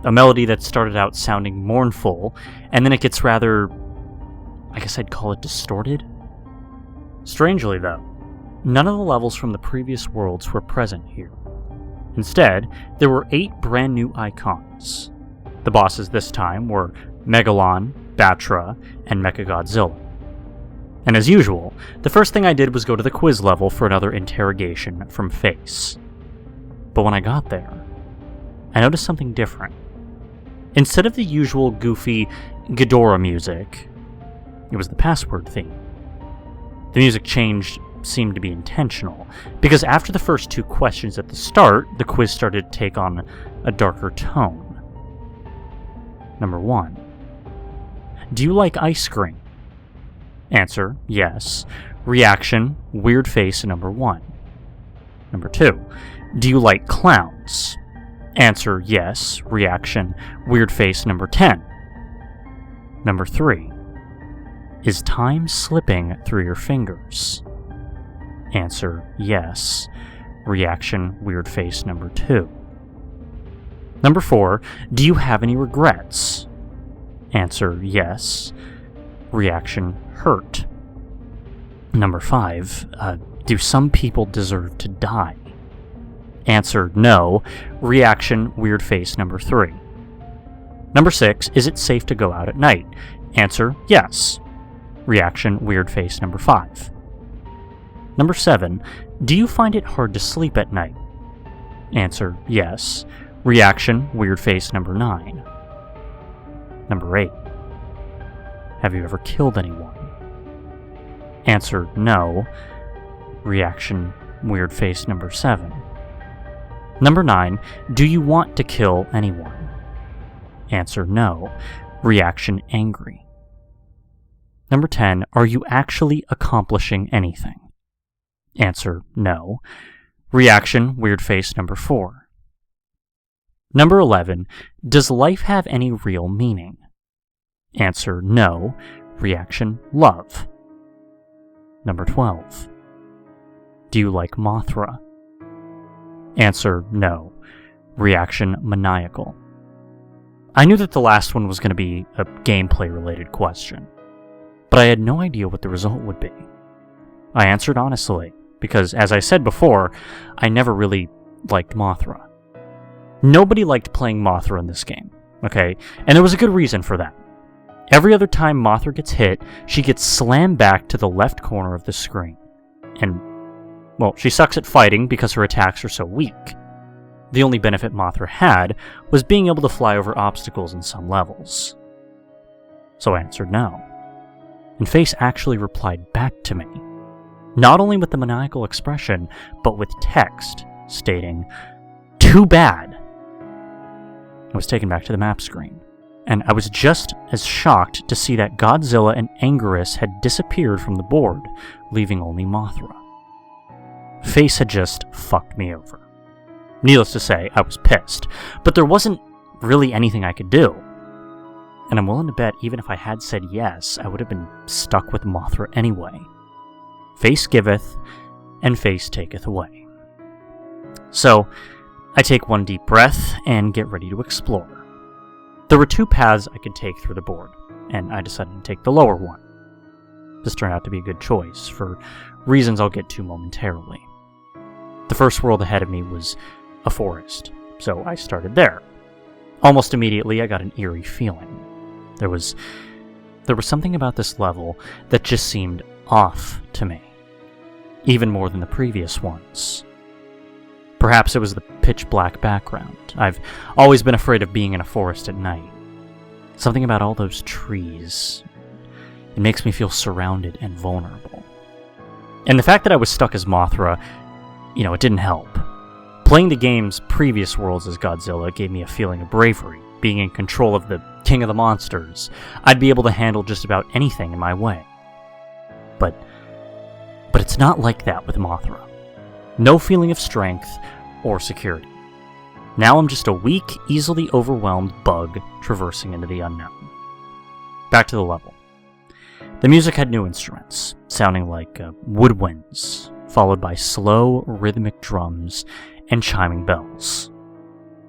a melody that started out sounding mournful, and then it gets rather, I guess I'd call it distorted? Strangely though, none of the levels from the previous worlds were present here. Instead, there were 8 brand new icons. The bosses this time were Megalon, Batra, and Mechagodzilla. And as usual, the first thing I did was go to the quiz level for another interrogation from Face. But when I got there, I noticed something different. Instead of the usual goofy Ghidorah music, it was the password theme. The music change seemed to be intentional, because after the first 2 questions at the start, the quiz started to take on a darker tone. Number 1. Do you like ice cream? Answer, yes. Reaction, weird face number 1. Number 2. Do you like clowns? Answer, yes. Reaction, weird face number 10. Number 3. Is time slipping through your fingers? Answer, yes. Reaction, weird face number 2. Number 4. Do you have any regrets? Answer, yes. Reaction, hurt. Number 5. Do some people deserve to die? Answer, no. Reaction, weird face number 3. Number 6. Is it safe to go out at night? Answer, yes. Reaction, weird face number 5. Number 7. Do you find it hard to sleep at night? Answer, yes. Reaction, weird face number 9. Number 8. Have you ever killed anyone? Answer, no. Reaction, weird face number 7. Number 9. Do you want to kill anyone? Answer, no. Reaction, angry. Number 10. Are you actually accomplishing anything? Answer, no. Reaction, weird face number 4. Number 11. Does life have any real meaning? Answer, no. Reaction, love. Number 12. Do you like Mothra? Answer, no. Reaction, maniacal. I knew that the last one was going to be a gameplay-related question, but I had no idea what the result would be. I answered honestly, because as I said before, I never really liked Mothra. Nobody liked playing Mothra in this game, okay? And there was a good reason for that. Every other time Mothra gets hit, she gets slammed back to the left corner of the screen. And, well, she sucks at fighting because her attacks are so weak. The only benefit Mothra had was being able to fly over obstacles in some levels. So I answered no. And Face actually replied back to me, not only with the maniacal expression, but with text stating, "Too bad." I was taken back to the map screen, and I was just as shocked to see that Godzilla and Anguirus had disappeared from the board, leaving only Mothra. Face had just fucked me over. Needless to say, I was pissed, but there wasn't really anything I could do. And I'm willing to bet even if I had said yes, I would have been stuck with Mothra anyway. Face giveth, and face taketh away. So, I take one deep breath and get ready to explore. There were 2 paths I could take through the board, and I decided to take the lower one. This turned out to be a good choice, for reasons I'll get to momentarily. The first world ahead of me was a forest, so I started there. Almost immediately, I got an eerie feeling. There was something about this level that just seemed off to me, even more than the previous ones. Perhaps it was the pitch-black background. I've always been afraid of being in a forest at night. Something about all those trees. It makes me feel surrounded and vulnerable. And the fact that I was stuck as Mothra, it didn't help. Playing the game's previous worlds as Godzilla gave me a feeling of bravery, being in control of the king of the monsters. I'd be able to handle just about anything in my way. But it's not like that with Mothra. No feeling of strength or security. Now I'm just a weak, easily overwhelmed bug traversing into the unknown. Back to the level. The music had new instruments, sounding like woodwinds, followed by slow, rhythmic drums and chiming bells.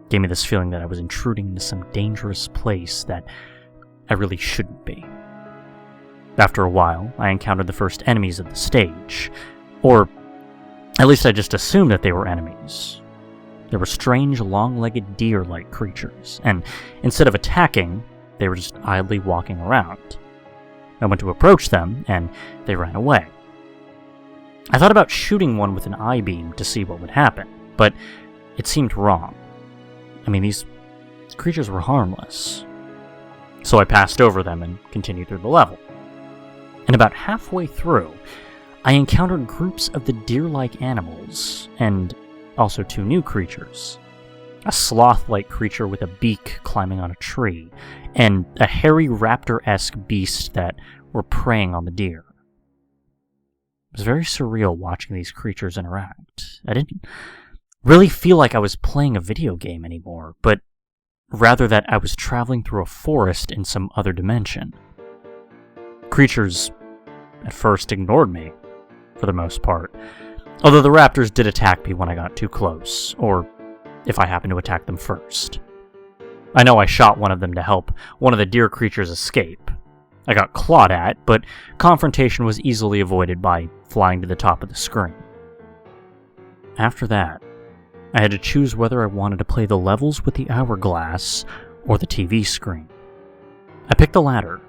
Gave me this feeling that I was intruding into some dangerous place that I really shouldn't be. After a while, I encountered the first enemies of the stage, or at least I just assumed that they were enemies. They were strange, long-legged deer-like creatures, and instead of attacking, they were just idly walking around. I went to approach them, and they ran away. I thought about shooting one with an eye beam to see what would happen, but it seemed wrong. I mean, these creatures were harmless. So I passed over them and continued through the level. And about halfway through, I encountered groups of the deer-like animals, and also 2 new creatures. a sloth-like creature with a beak climbing on a tree, and a hairy raptor-esque beast that were preying on the deer. It was very surreal watching these creatures interact. I didn't really feel like I was playing a video game anymore, but rather that I was traveling through a forest in some other dimension. Creatures at first ignored me, for the most part, although the raptors did attack me when I got too close, or if I happened to attack them first. I know I shot one of them to help one of the deer creatures escape. I got clawed at, but confrontation was easily avoided by flying to the top of the screen. After that, I had to choose whether I wanted to play the levels with the hourglass or the TV screen. I picked the latter,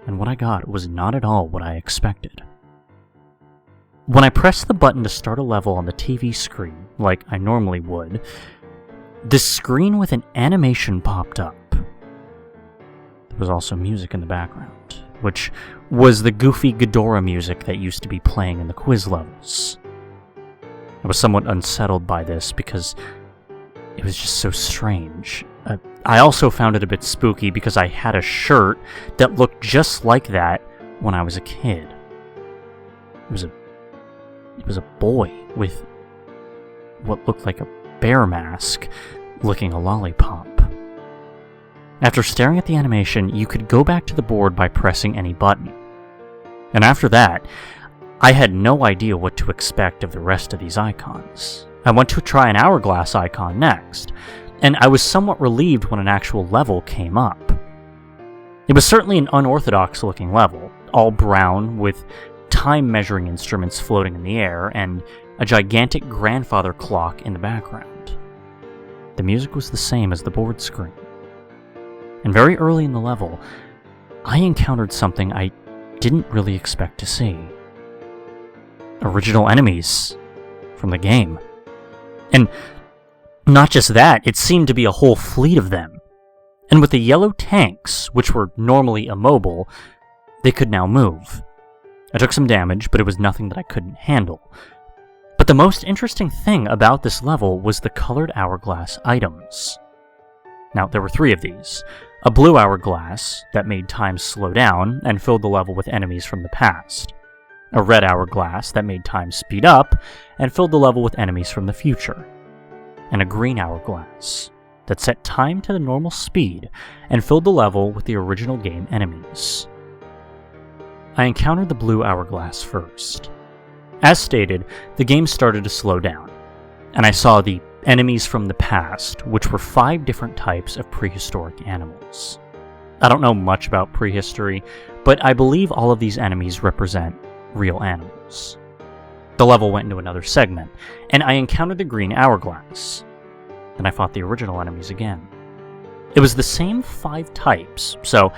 and what I got was not at all what I expected. When I pressed the button to start a level on the TV screen, like I normally would, this screen with an animation popped up. There was also music in the background, which was the goofy Ghidorah music that used to be playing in the quiz levels. I was somewhat unsettled by this because it was just so strange. I also found it a bit spooky because I had a shirt that looked just like that when I was a kid. It was a boy with what looked like a bear mask, licking a lollipop. After staring at the animation, you could go back to the board by pressing any button. And after that, I had no idea what to expect of the rest of these icons. I went to try an hourglass icon next, and I was somewhat relieved when an actual level came up. It was certainly an unorthodox looking level, all brown with time measuring instruments floating in the air and a gigantic grandfather clock in the background. The music was the same as the board screen. And very early in the level, I encountered something I didn't really expect to see. Original enemies from the game. And not just that, it seemed to be a whole fleet of them. And with the yellow tanks, which were normally immobile, they could now move. I took some damage, but it was nothing that I couldn't handle. But the most interesting thing about this level was the colored hourglass items. Now, there were 3 of these. A blue hourglass that made time slow down and filled the level with enemies from the past. A red hourglass that made time speed up and filled the level with enemies from the future. And a green hourglass that set time to the normal speed and filled the level with the original game enemies. I encountered the blue hourglass first. As stated, the game started to slow down, and I saw the enemies from the past, which were 5 different types of prehistoric animals. I don't know much about prehistory, but I believe all of these enemies represent real animals. The level went into another segment, and I encountered the green hourglass. Then I fought the original enemies again. It was the same 5 types, so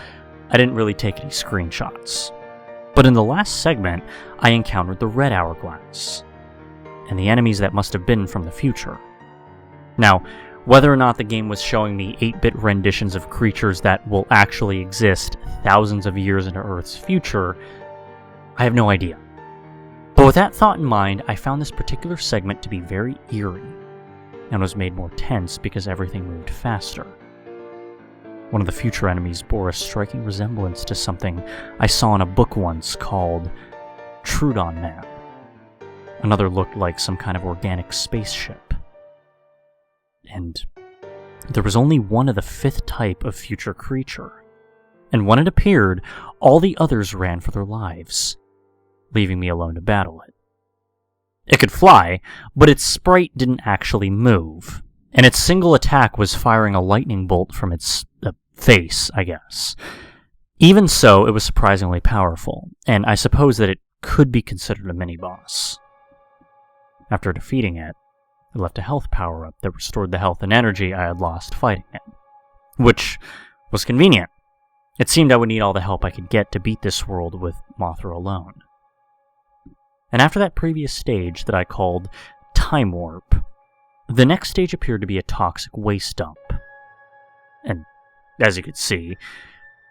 I didn't really take any screenshots. But in the last segment, I encountered the red hourglass, and the enemies that must have been from the future. Now, whether or not the game was showing me 8-bit renditions of creatures that will actually exist thousands of years into Earth's future, I have no idea. But with that thought in mind, I found this particular segment to be very eerie, and was made more tense because everything moved faster. One of the future enemies bore a striking resemblance to something I saw in a book once called Trudon Man. Another looked like some kind of organic spaceship. And there was only one of the 5th type of future creature, and when it appeared, all the others ran for their lives, leaving me alone to battle it. It could fly, but its sprite didn't actually move, and its single attack was firing a lightning bolt from its face, I guess. Even so, it was surprisingly powerful, and I suppose that it could be considered a mini-boss. After defeating it, it left a health power-up that restored the health and energy I had lost fighting it, which was convenient. It seemed I would need all the help I could get to beat this world with Mothra alone. And after that previous stage that I called Time Warp, the next stage appeared to be a toxic waste dump. And as you could see,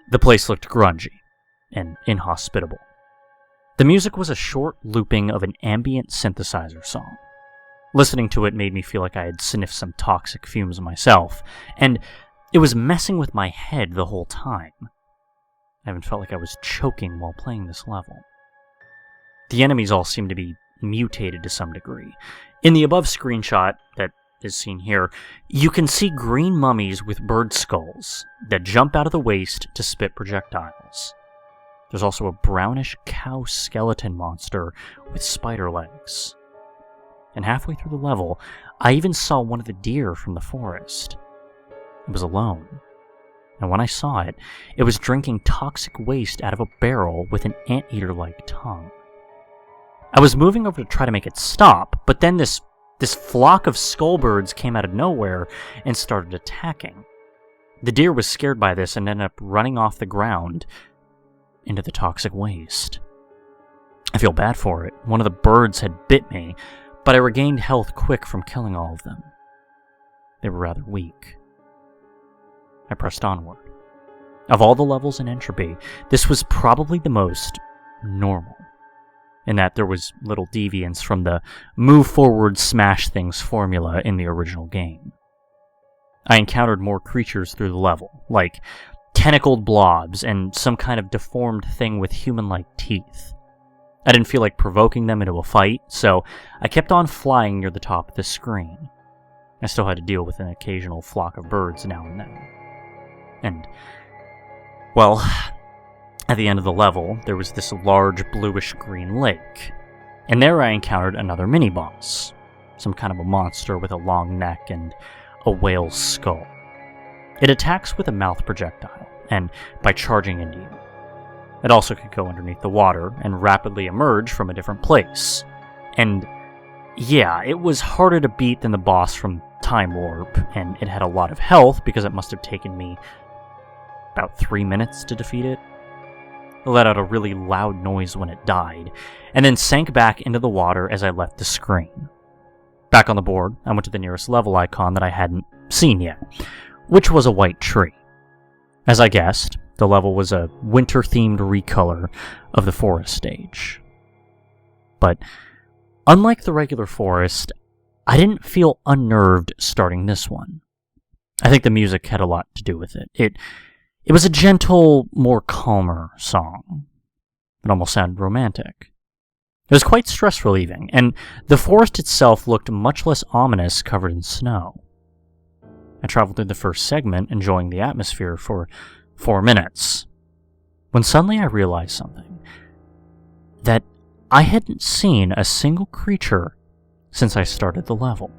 the place looked grungy and inhospitable. The music was a short looping of an ambient synthesizer song. Listening to it made me feel like I had sniffed some toxic fumes myself, and it was messing with my head the whole time. I even felt like I was choking while playing this level. The enemies all seemed to be mutated to some degree. In the above screenshot that is seen here, you can see green mummies with bird skulls that jump out of the waist to spit projectiles. There's also a brownish cow skeleton monster with spider legs. And halfway through the level, I even saw one of the deer from the forest. It was alone. And when I saw it, it was drinking toxic waste out of a barrel with an anteater-like tongue. I was moving over to try to make it stop, but then this flock of skullbirds came out of nowhere and started attacking. The deer was scared by this and ended up running off the ground into the toxic waste. I feel bad for it. One of the birds had bit me, but I regained health quick from killing all of them. They were rather weak. I pressed onward. Of all the levels in Entropy, this was probably the most normal, in that there was little deviance from the move forward, smash things formula in the original game. I encountered more creatures through the level, like tentacled blobs and some kind of deformed thing with human-like teeth. I didn't feel like provoking them into a fight, so I kept on flying near the top of the screen. I still had to deal with an occasional flock of birds now and then. And, well, at the end of the level, there was this large bluish-green lake, and there I encountered another mini-boss, some kind of a monster with a long neck and a whale's skull. It attacks with a mouth projectile, and by charging into you. It also could go underneath the water and rapidly emerge from a different place. And yeah, it was harder to beat than the boss from Time Warp, and it had a lot of health because it must have taken me about 3 minutes to defeat it. It let out a really loud noise when it died, and then sank back into the water as I left the screen. Back on the board, I went to the nearest level icon that I hadn't seen yet, which was a white tree. As I guessed, the level was a winter-themed recolor of the forest stage. But unlike the regular forest, I didn't feel unnerved starting this one. I think the music had a lot to do with it. It was a gentle, more calmer song. It almost sounded romantic. It was quite stress-relieving, and the forest itself looked much less ominous covered in snow. I traveled through the first segment, enjoying the atmosphere for 4 minutes, when suddenly I realized something. That I hadn't seen a single creature since I started the level.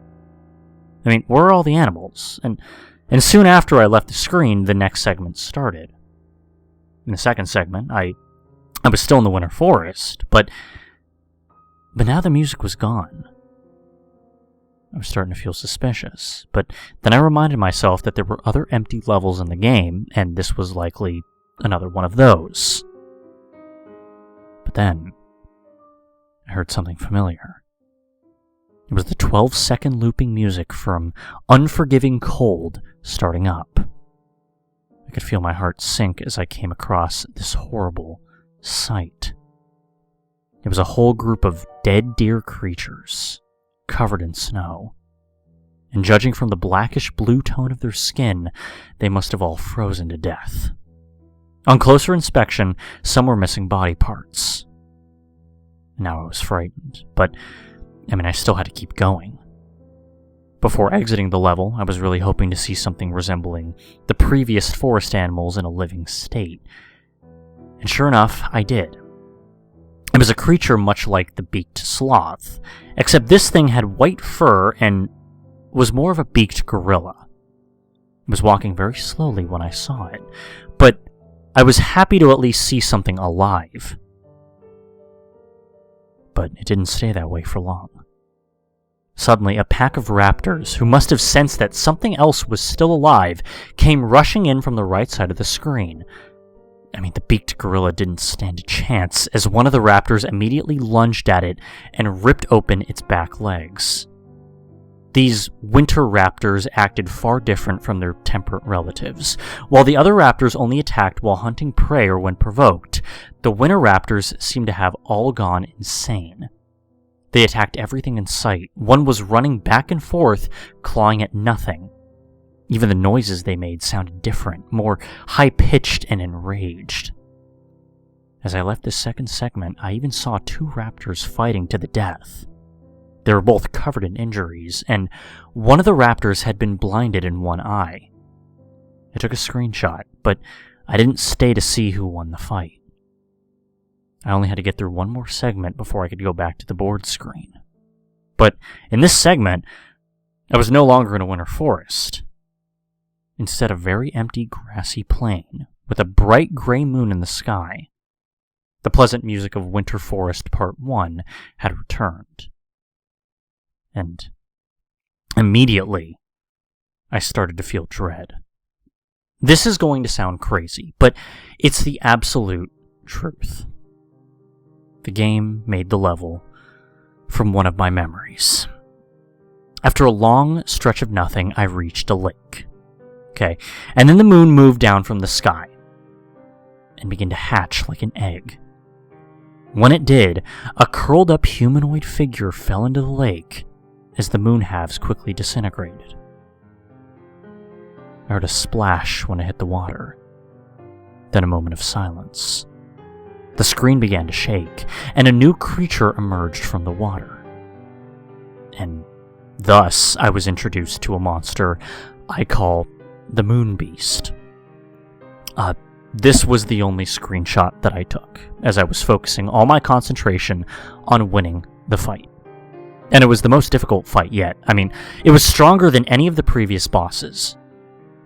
I mean, where are all the animals? And soon after I left the screen, the next segment started. In the second segment, I was still in the winter forest, but now the music was gone. I was starting to feel suspicious, but then I reminded myself that there were other empty levels in the game, and this was likely another one of those. But then, I heard something familiar. It was the 12-second looping music from Unforgiving Cold starting up. I could feel my heart sink as I came across this horrible sight. It was a whole group of dead deer creatures, covered in snow. And judging from the blackish blue tone of their skin, they must have all frozen to death. On closer inspection, some were missing body parts. Now I was frightened, but I still had to keep going. Before exiting the level, I was really hoping to see something resembling the previous forest animals in a living state. And sure enough, I did. It was a creature much like the beaked sloth, except this thing had white fur and was more of a beaked gorilla. It was walking very slowly when I saw it, but I was happy to at least see something alive. But it didn't stay that way for long. Suddenly, a pack of raptors, who must have sensed that something else was still alive, came rushing in from the right side of the screen. The beaked gorilla didn't stand a chance, as one of the raptors immediately lunged at it and ripped open its back legs. These winter raptors acted far different from their temperate relatives. While the other raptors only attacked while hunting prey or when provoked, the winter raptors seemed to have all gone insane. They attacked everything in sight. One was running back and forth, clawing at nothing. Even the noises they made sounded different, more high-pitched and enraged. As I left this second segment, I even saw two raptors fighting to the death. They were both covered in injuries, and one of the raptors had been blinded in one eye. I took a screenshot, but I didn't stay to see who won the fight. I only had to get through one more segment before I could go back to the board screen. But in this segment, I was no longer in a winter forest. Instead, a very empty, grassy plain with a bright gray moon in the sky. The pleasant music of Winter Forest Part 1 had returned. And immediately, I started to feel dread. This is going to sound crazy, but it's the absolute truth. The game made the level from one of my memories. After a long stretch of nothing, I reached a lake. Okay, and then the moon moved down from the sky and began to hatch like an egg. When it did, a curled up humanoid figure fell into the lake as the moon halves quickly disintegrated. I heard a splash when it hit the water, then a moment of silence. The screen began to shake, and a new creature emerged from the water. And thus, I was introduced to a monster I call the Moon Beast. This was the only screenshot that I took, as I was focusing all my concentration on winning the fight. And it was the most difficult fight yet. I mean, it was stronger than any of the previous bosses.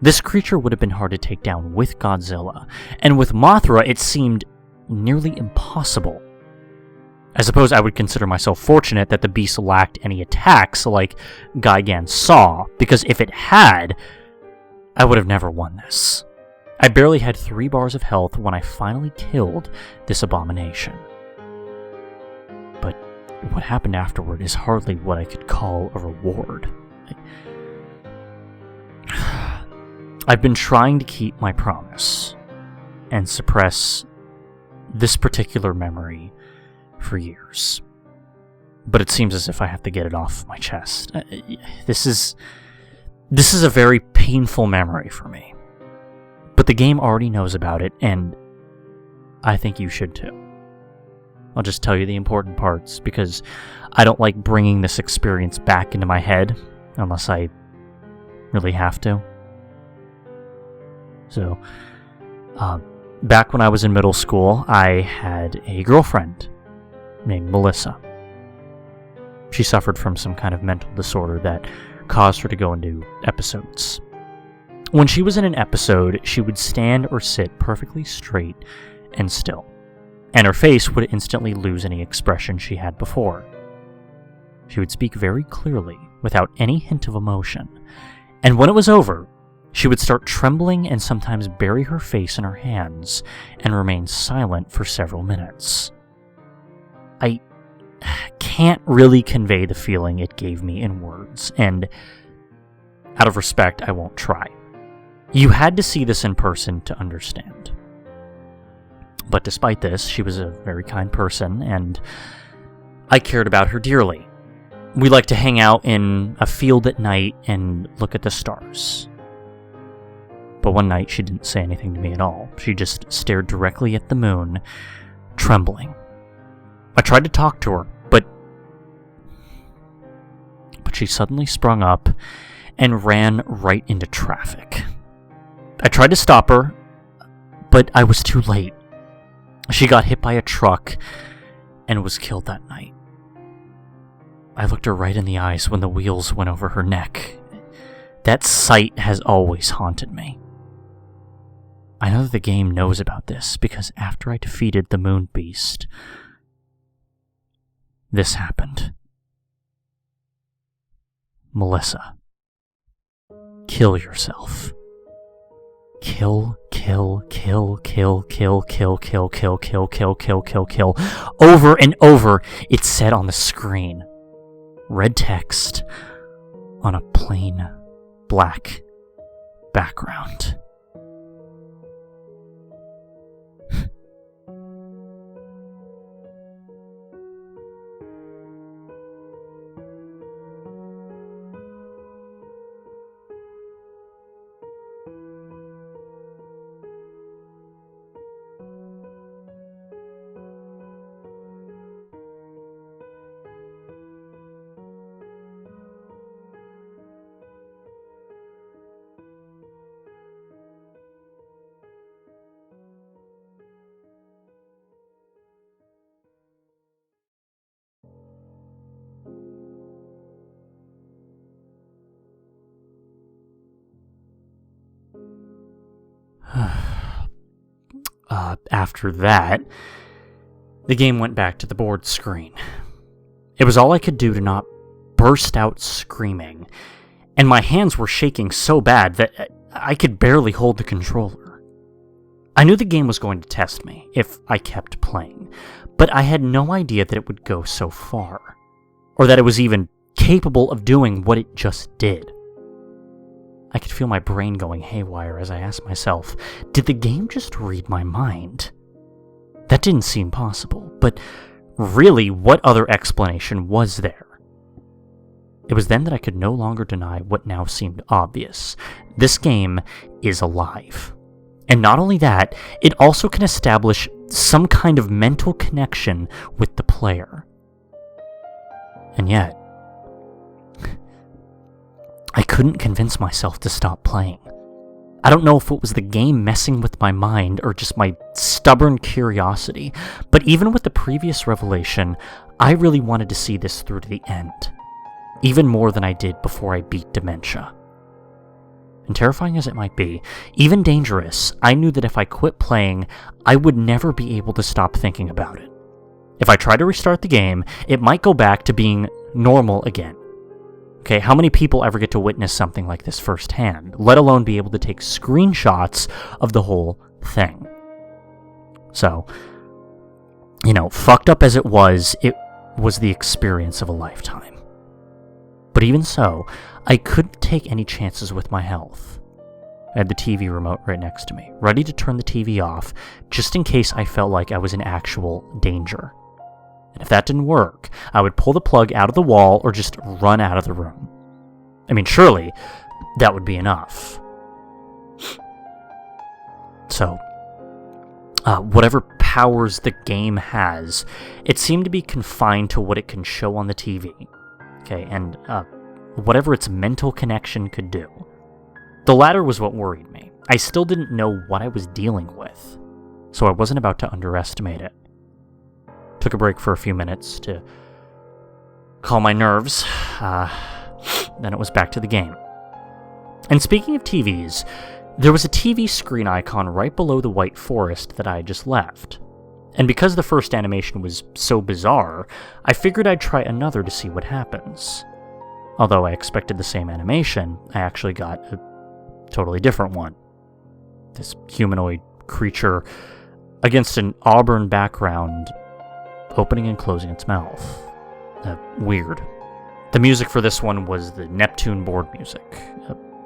This creature would have been hard to take down with Godzilla, and with Mothra it seemed nearly impossible. I suppose I would consider myself fortunate that the beast lacked any attacks like Gigan Saw, because if it had, I would have never won this. I barely had 3 bars of health when I finally killed this abomination. But what happened afterward is hardly what I could call a reward. I've been trying to keep my promise and suppress this particular memory for years. But it seems as if I have to get it off my chest. This is a very painful memory for me. But the game already knows about it, and I think you should too. I'll just tell you the important parts, because I don't like bringing this experience back into my head, unless I really have to. So, back when I was in middle school, I had a girlfriend named Melissa. She suffered from some kind of mental disorder that caused her to go into episodes. When she was in an episode, she would stand or sit perfectly straight and still, and her face would instantly lose any expression she had before. She would speak very clearly, without any hint of emotion, and when it was over, she would start trembling and sometimes bury her face in her hands and remain silent for several minutes. I can't really convey the feeling it gave me in words, and out of respect, I won't try. You had to see this in person to understand. But despite this, she was a very kind person, and I cared about her dearly. We liked to hang out in a field at night and look at the stars. But one night she didn't say anything to me at all. She just stared directly at the moon, trembling. I tried to talk to her, but she suddenly sprung up and ran right into traffic. I tried to stop her, but I was too late. She got hit by a truck and was killed that night. I looked her right in the eyes when the wheels went over her neck. That sight has always haunted me. I know that the game knows about this because after I defeated the Moon Beast, this happened. Melissa, kill yourself. Kill, kill, kill, kill, kill, kill, kill, kill, kill, kill, kill, kill, kill. Over and over, it said on the screen. Red text on a plain black background. After that, the game went back to the board screen. It was all I could do to not burst out screaming, and my hands were shaking so bad that I could barely hold the controller. I knew the game was going to test me if I kept playing, but I had no idea that it would go so far, or that it was even capable of doing what it just did. I could feel my brain going haywire as I asked myself, did the game just read my mind? That didn't seem possible, but really, what other explanation was there? It was then that I could no longer deny what now seemed obvious. This game is alive. And not only that, it also can establish some kind of mental connection with the player. And yet, I couldn't convince myself to stop playing. I don't know if it was the game messing with my mind or just my stubborn curiosity, but even with the previous revelation, I really wanted to see this through to the end. Even more than I did before I beat dementia. And terrifying as it might be, even dangerous, I knew that if I quit playing, I would never be able to stop thinking about it. If I tried to restart the game, it might go back to being normal again. Okay, how many people ever get to witness something like this firsthand, let alone be able to take screenshots of the whole thing? So, fucked up as it was the experience of a lifetime. But even so, I couldn't take any chances with my health. I had the TV remote right next to me, ready to turn the TV off, just in case I felt like I was in actual danger. And if that didn't work, I would pull the plug out of the wall or just run out of the room. I mean, surely that would be enough. So, whatever powers the game has, it seemed to be confined to what it can show on the TV. Okay, and whatever its mental connection could do. The latter was what worried me. I still didn't know what I was dealing with, so I wasn't about to underestimate it. Took a break for a few minutes to calm my nerves. Then it was back to the game. And speaking of TVs, there was a TV screen icon right below the white forest that I had just left. And because the first animation was so bizarre, I figured I'd try another to see what happens. Although I expected the same animation, I actually got a totally different one. This humanoid creature against an auburn background, opening and closing its mouth. Weird. The music for this one was the Neptune board music.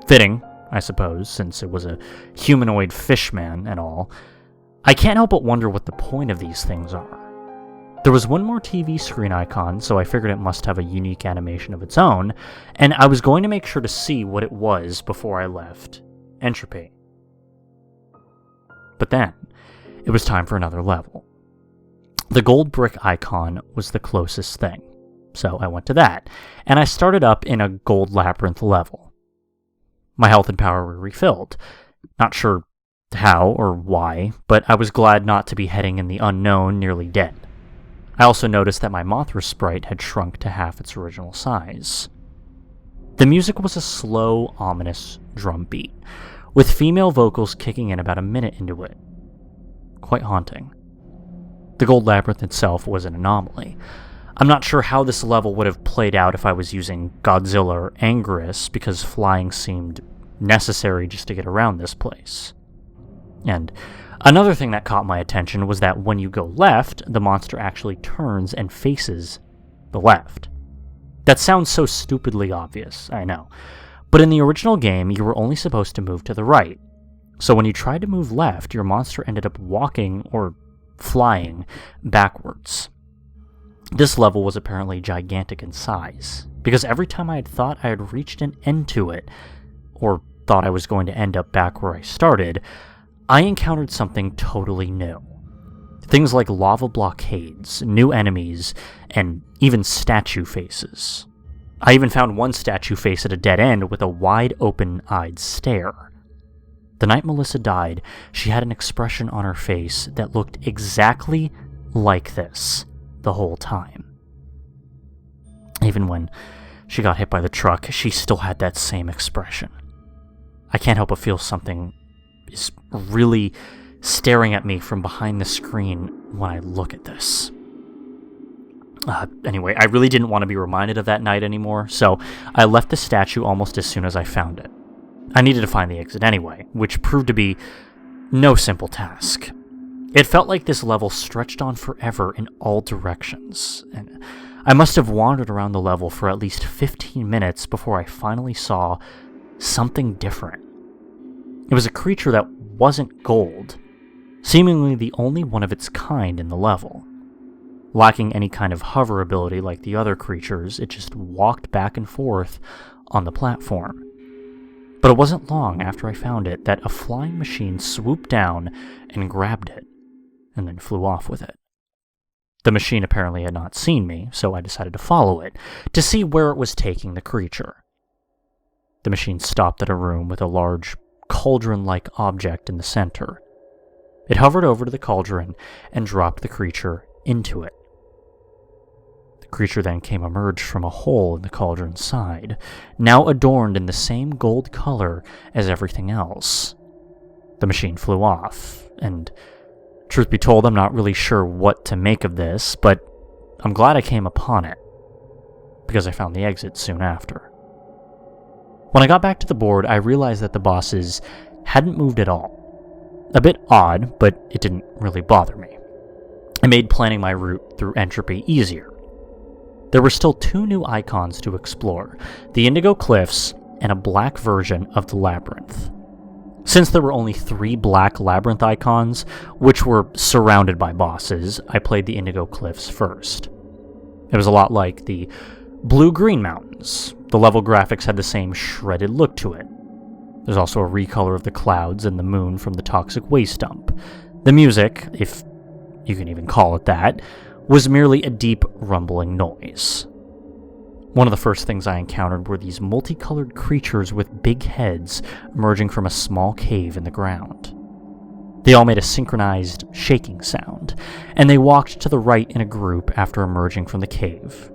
Fitting, I suppose, since it was a humanoid fishman and all. I can't help but wonder what the point of these things are. There was one more TV screen icon, so I figured it must have a unique animation of its own, and I was going to make sure to see what it was before I left Entropy. But then, it was time for another level. The gold brick icon was the closest thing, so I went to that, and I started up in a gold labyrinth level. My health and power were refilled. Not sure how or why, but I was glad not to be heading in the unknown nearly dead. I also noticed that my Mothra sprite had shrunk to half its original size. The music was a slow, ominous drum beat, with female vocals kicking in about a minute into it. Quite haunting. The gold labyrinth itself was an anomaly. I'm not sure how this level would have played out if I was using Godzilla or Anguirus, because flying seemed necessary just to get around this place. And another thing that caught my attention was that when you go left, the monster actually turns and faces the left. That sounds so stupidly obvious, I know. But in the original game, you were only supposed to move to the right. So when you tried to move left, your monster ended up walking or flying backwards. This level was apparently gigantic in size, because every time I had thought I had reached an end to it, or thought I was going to end up back where I started, I encountered something totally new. Things like lava blockades, new enemies, and even statue faces. I even found one statue face at a dead end with a wide open-eyed stare. The night Melissa died, she had an expression on her face that looked exactly like this the whole time. Even when she got hit by the truck, she still had that same expression. I can't help but feel something is really staring at me from behind the screen when I look at this. Anyway, I really didn't want to be reminded of that night anymore, so I left the statue almost as soon as I found it. I needed to find the exit anyway, which proved to be no simple task. It felt like this level stretched on forever in all directions, and I must have wandered around the level for at least 15 minutes before I finally saw something different. It was a creature that wasn't gold, seemingly the only one of its kind in the level. Lacking any kind of hover ability like the other creatures, it just walked back and forth on the platform. But it wasn't long after I found it that a flying machine swooped down and grabbed it, and then flew off with it. The machine apparently had not seen me, so I decided to follow it, to see where it was taking the creature. The machine stopped at a room with a large cauldron-like object in the center. It hovered over to the cauldron and dropped the creature into it. The creature then came emerged from a hole in the cauldron's side, now adorned in the same gold color as everything else. The machine flew off, and truth be told, I'm not really sure what to make of this, but I'm glad I came upon it, because I found the exit soon after. When I got back to the board, I realized that the bosses hadn't moved at all. A bit odd, but it didn't really bother me. It made planning my route through Entropy easier. There were still 2 new icons to explore, the Indigo Cliffs and a black version of the Labyrinth. Since there were only 3 black Labyrinth icons, which were surrounded by bosses, I played the Indigo Cliffs first. It was a lot like the Blue-Green Mountains. The level graphics had the same shredded look to it. There's also a recolor of the clouds and the moon from the toxic waste dump. The music, if you can even call it that, was merely a deep rumbling noise. One of the first things I encountered were these multicolored creatures with big heads emerging from a small cave in the ground. They all made a synchronized shaking sound, and they walked to the right in a group after emerging from the cave,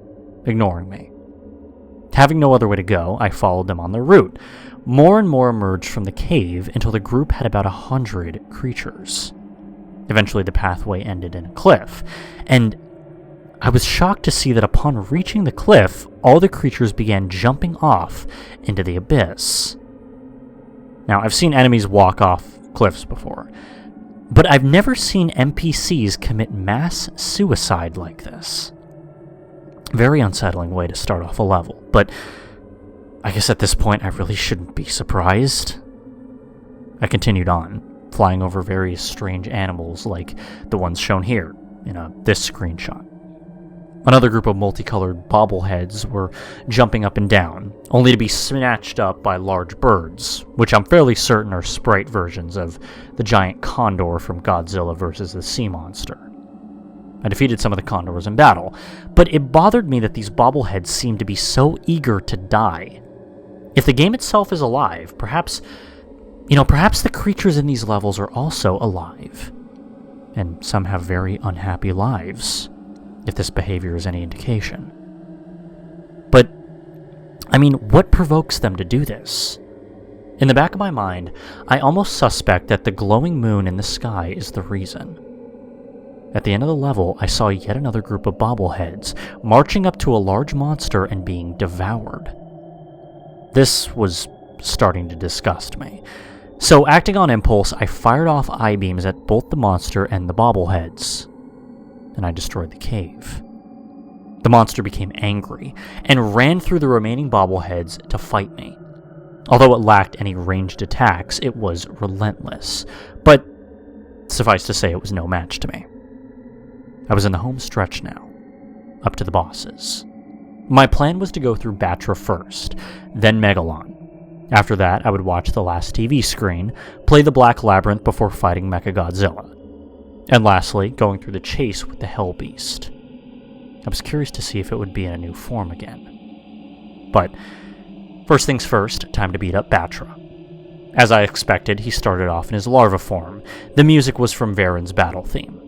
ignoring me. Having no other way to go, I followed them on their route. More and more emerged from the cave until the group had about 100 creatures. Eventually the pathway ended in a cliff, and I was shocked to see that upon reaching the cliff, all the creatures began jumping off into the abyss. Now, I've seen enemies walk off cliffs before, but I've never seen NPCs commit mass suicide like this. Very unsettling way to start off a level, but I guess at this point I really shouldn't be surprised. I continued on, flying over various strange animals like the ones shown here in this screenshot. Another group of multicolored bobbleheads were jumping up and down, only to be snatched up by large birds, which I'm fairly certain are sprite versions of the giant condor from Godzilla vs. the Sea Monster. I defeated some of the condors in battle, but it bothered me that these bobbleheads seemed to be so eager to die. If the game itself is alive, perhaps the creatures in these levels are also alive, and some have very unhappy lives, if this behavior is any indication. But, what provokes them to do this? In the back of my mind, I almost suspect that the glowing moon in the sky is the reason. At the end of the level, I saw yet another group of bobbleheads marching up to a large monster and being devoured. This was starting to disgust me. So, acting on impulse, I fired off eye-beams at both the monster and the bobbleheads, and I destroyed the cave. The monster became angry and ran through the remaining bobbleheads to fight me. Although it lacked any ranged attacks, it was relentless, but suffice to say it was no match to me. I was in the home stretch now, up to the bosses. My plan was to go through Batra first, then Megalon. After that, I would watch the last TV screen, play the Black Labyrinth before fighting Mechagodzilla. And lastly, going through the chase with the Hell Beast. I was curious to see if it would be in a new form again. But, first things first, time to beat up Batra. As I expected, he started off in his larva form. The music was from Varen's battle theme.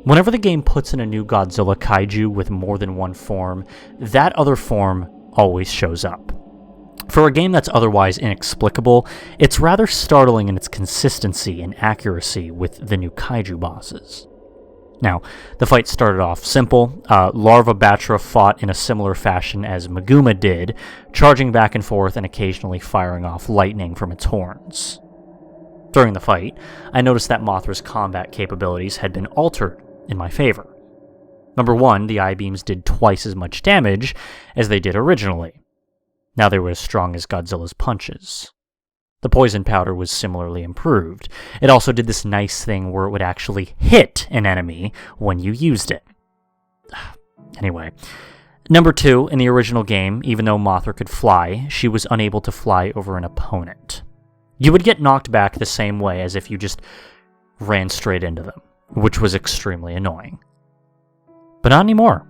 Whenever the game puts in a new Godzilla kaiju with more than one form, that other form always shows up. For a game that's otherwise inexplicable, it's rather startling in its consistency and accuracy with the new kaiju bosses. Now, the fight started off simple. Larva Batra fought in a similar fashion as Maguma did, charging back and forth and occasionally firing off lightning from its horns. During the fight, I noticed that Mothra's combat capabilities had been altered in my favor. Number one, the I-beams did twice as much damage as they did originally. Now they were as strong as Godzilla's punches. The poison powder was similarly improved. It also did this nice thing where it would actually hit an enemy when you used it. Anyway, number two, in the original game, even though Mothra could fly, she was unable to fly over an opponent. You would get knocked back the same way as if you just ran straight into them, which was extremely annoying. But not anymore.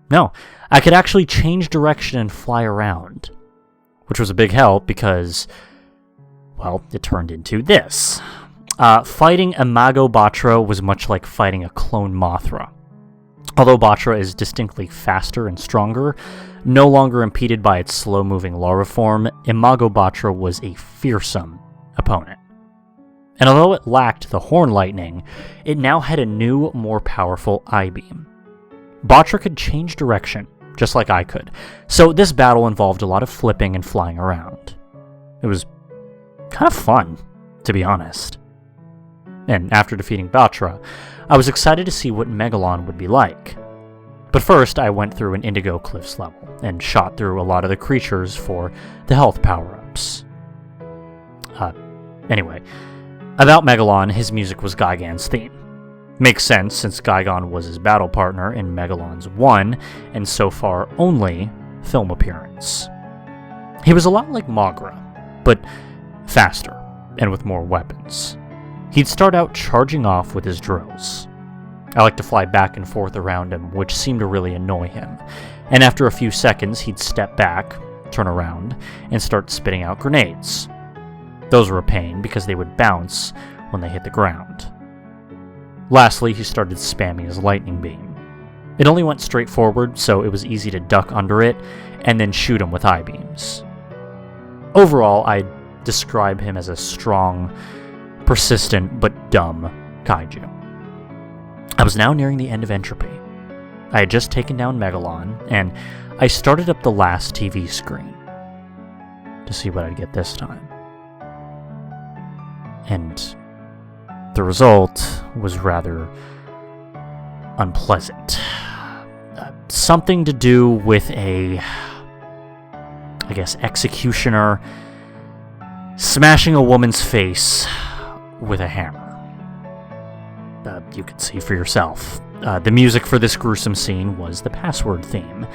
No, I could actually change direction and fly around, which was a big help because, well, it turned into this. Fighting Imago Batra was much like fighting a clone Mothra. Although Batra is distinctly faster and stronger, no longer impeded by its slow-moving larva form, Imago Batra was a fearsome opponent. And although it lacked the horn lightning, it now had a new, more powerful I-beam. Batra could change direction, just like I could, so this battle involved a lot of flipping and flying around. It was kind of fun, to be honest. And after defeating Batra, I was excited to see what Megalon would be like. But first, I went through an Indigo Cliffs level, and shot through a lot of the creatures for the health power-ups. Anyway, about Megalon, his music was Gigan's theme. Makes sense, since Gigan was his battle partner in Megalon's one, and so far only, film appearance. He was a lot like Mogra, but faster, and with more weapons. He'd start out charging off with his drills. I liked to fly back and forth around him, which seemed to really annoy him, and after a few seconds he'd step back, turn around, and start spitting out grenades. Those were a pain because they would bounce when they hit the ground. Lastly, he started spamming his lightning beam. It only went straight forward, so it was easy to duck under it, and then shoot him with I-beams. Overall, I'd describe him as a strong, persistent, but dumb kaiju. I was now nearing the end of Entropy. I had just taken down Megalon, and I started up the last TV screen to see what I'd get this time. And the result was rather unpleasant. Something to do with a, I guess, executioner smashing a woman's face with a hammer. You can see for yourself. The music for this gruesome scene was the password theme.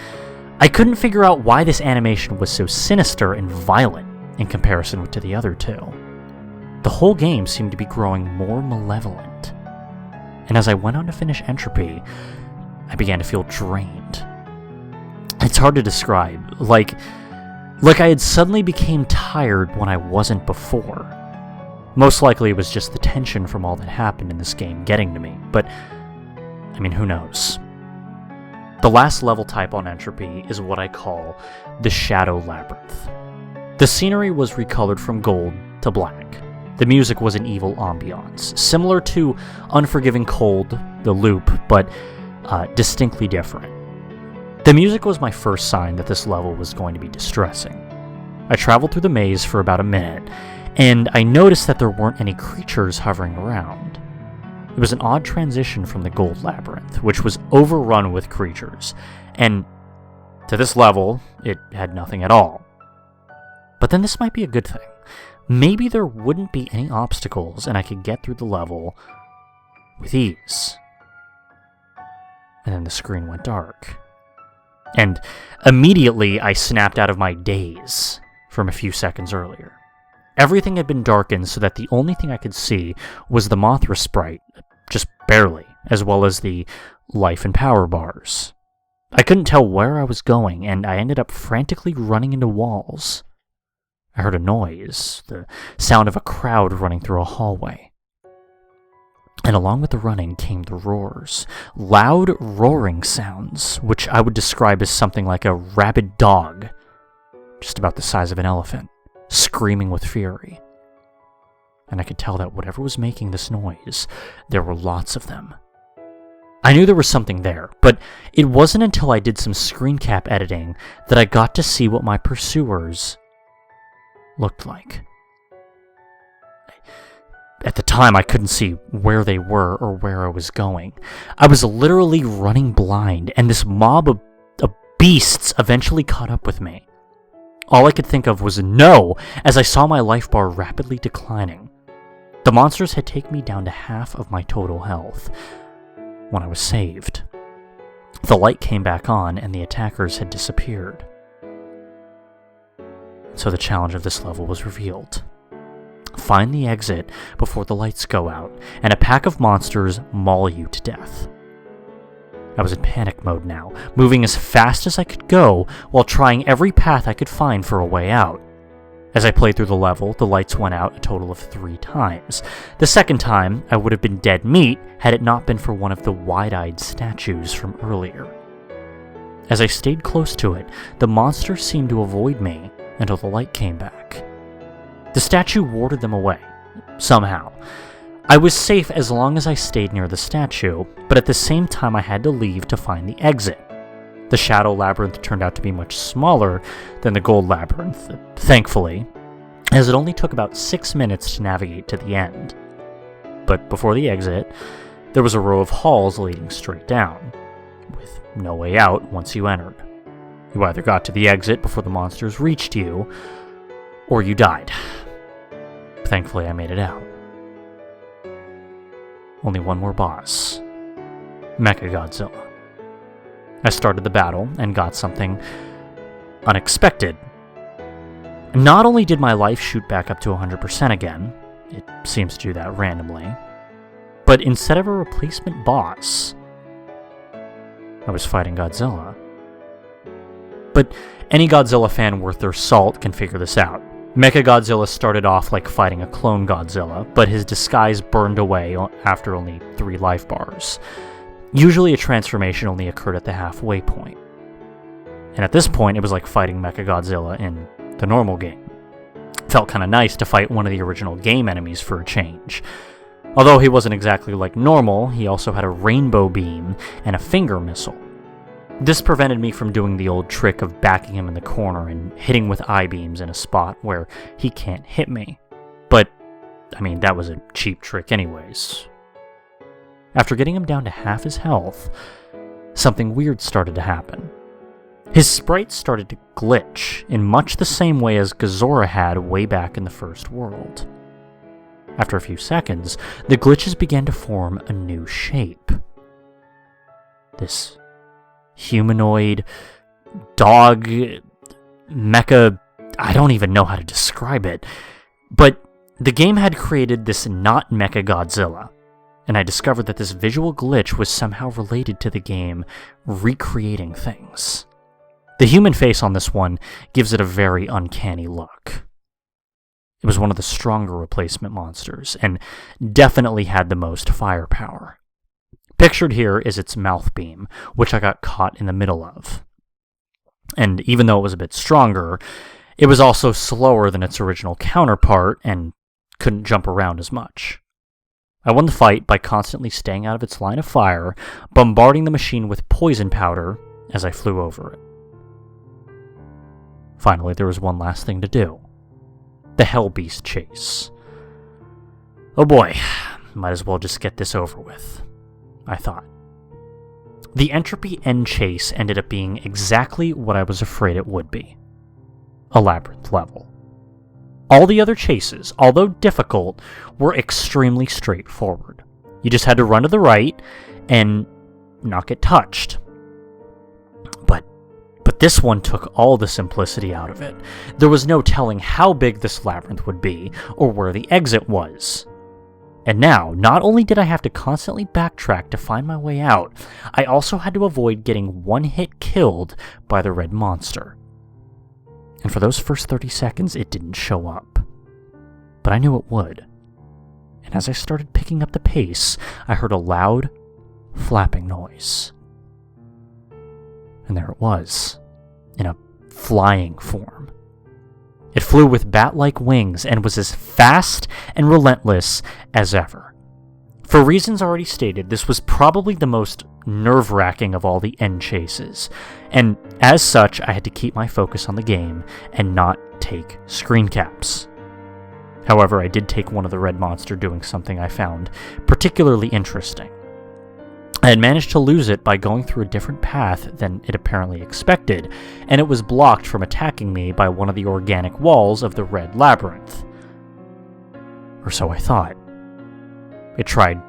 I couldn't figure out why this animation was so sinister and violent in comparison to the other two. The whole game seemed to be growing more malevolent. And as I went on to finish Entropy, I began to feel drained. It's hard to describe, like I had suddenly became tired when I wasn't before. Most likely it was just the tension from all that happened in this game getting to me, but, I mean, who knows? The last level type on Entropy is what I call the Shadow Labyrinth. The scenery was recolored from gold to black. The music was an evil ambiance, similar to Unforgiving Cold, The Loop, but distinctly different. The music was my first sign that this level was going to be distressing. I traveled through the maze for about a minute, and I noticed that there weren't any creatures hovering around. It was an odd transition from the Gold Labyrinth, which was overrun with creatures, and to this level, it had nothing at all. But then this might be a good thing. Maybe there wouldn't be any obstacles and I could get through the level with ease. And then the screen went dark. And immediately I snapped out of my daze from a few seconds earlier. Everything had been darkened so that the only thing I could see was the Mothra sprite, just barely, as well as the life and power bars. I couldn't tell where I was going, and I ended up frantically running into walls. I heard a noise, the sound of a crowd running through a hallway. And along with the running came the roars, loud roaring sounds, which I would describe as something like a rabid dog just about the size of an elephant, screaming with fury. And I could tell that whatever was making this noise, there were lots of them. I knew there was something there, but it wasn't until I did some screen cap editing that I got to see what my pursuers looked like. At the time, I couldn't see where they were or where I was going. I was literally running blind, and this mob of beasts eventually caught up with me. All I could think of was no, as I saw my life bar rapidly declining. The monsters had taken me down to half of my total health when I was saved. The light came back on, and the attackers had disappeared. So the challenge of this level was revealed. Find the exit before the lights go out, and a pack of monsters maul you to death. I was in panic mode now, moving as fast as I could go while trying every path I could find for a way out. As I played through the level, the lights went out a total of 3 times. The second time, I would have been dead meat had it not been for one of the wide-eyed statues from earlier. As I stayed close to it, the monster seemed to avoid me until the light came back. The statue warded them away, somehow. I was safe as long as I stayed near the statue, but at the same time I had to leave to find the exit. The Shadow Labyrinth turned out to be much smaller than the Gold Labyrinth, thankfully, as it only took about 6 minutes to navigate to the end. But before the exit, there was a row of halls leading straight down, with no way out once you entered. You either got to the exit before the monsters reached you, or you died. Thankfully, I made it out. Only one more boss. Mechagodzilla. I started the battle and got something unexpected. Not only did my life shoot back up to 100% again, it seems to do that randomly, but instead of a replacement boss, I was fighting Godzilla. But any Godzilla fan worth their salt can figure this out. Mechagodzilla started off like fighting a clone Godzilla, but his disguise burned away after only 3 life bars. Usually a transformation only occurred at the halfway point. And at this point, it was like fighting Mechagodzilla in the normal game. Felt kinda nice to fight one of the original game enemies for a change. Although he wasn't exactly like normal, he also had a rainbow beam and a finger missile. This prevented me from doing the old trick of backing him in the corner and hitting with I-beams in a spot where he can't hit me. But, I mean, that was a cheap trick anyways. After getting him down to half his health, something weird started to happen. His sprite started to glitch in much the same way as Godzilla had way back in the first world. After a few seconds, the glitches began to form a new shape. This humanoid, dog, mecha, I don't even know how to describe it, but the game had created this not Mechagodzilla, and I discovered that this visual glitch was somehow related to the game recreating things. The human face on this one gives it a very uncanny look. It was one of the stronger replacement monsters, and definitely had the most firepower. Pictured here is its mouth beam, which I got caught in the middle of. And even though it was a bit stronger, it was also slower than its original counterpart and couldn't jump around as much. I won the fight by constantly staying out of its line of fire, bombarding the machine with poison powder as I flew over it. Finally, there was one last thing to do. The Hell Beast chase. Oh boy, might as well just get this over with, I thought. The Entropy End chase ended up being exactly what I was afraid it would be. A labyrinth level. All the other chases, although difficult, were extremely straightforward. You just had to run to the right and not get touched. But this one took all the simplicity out of it. There was no telling how big this labyrinth would be, or where the exit was. And now, not only did I have to constantly backtrack to find my way out, I also had to avoid getting one hit killed by the red monster. And for those first 30 seconds, it didn't show up. But I knew it would. And as I started picking up the pace, I heard a loud, flapping noise. And there it was, in a flying form. It flew with bat-like wings and was as fast and relentless as ever. For reasons already stated, this was probably the most nerve-wracking of all the end chases, and as such, I had to keep my focus on the game and not take screen caps. However, I did take one of the red monster doing something I found particularly interesting. I had managed to lose it by going through a different path than it apparently expected, and it was blocked from attacking me by one of the organic walls of the red labyrinth. Or so I thought. It tried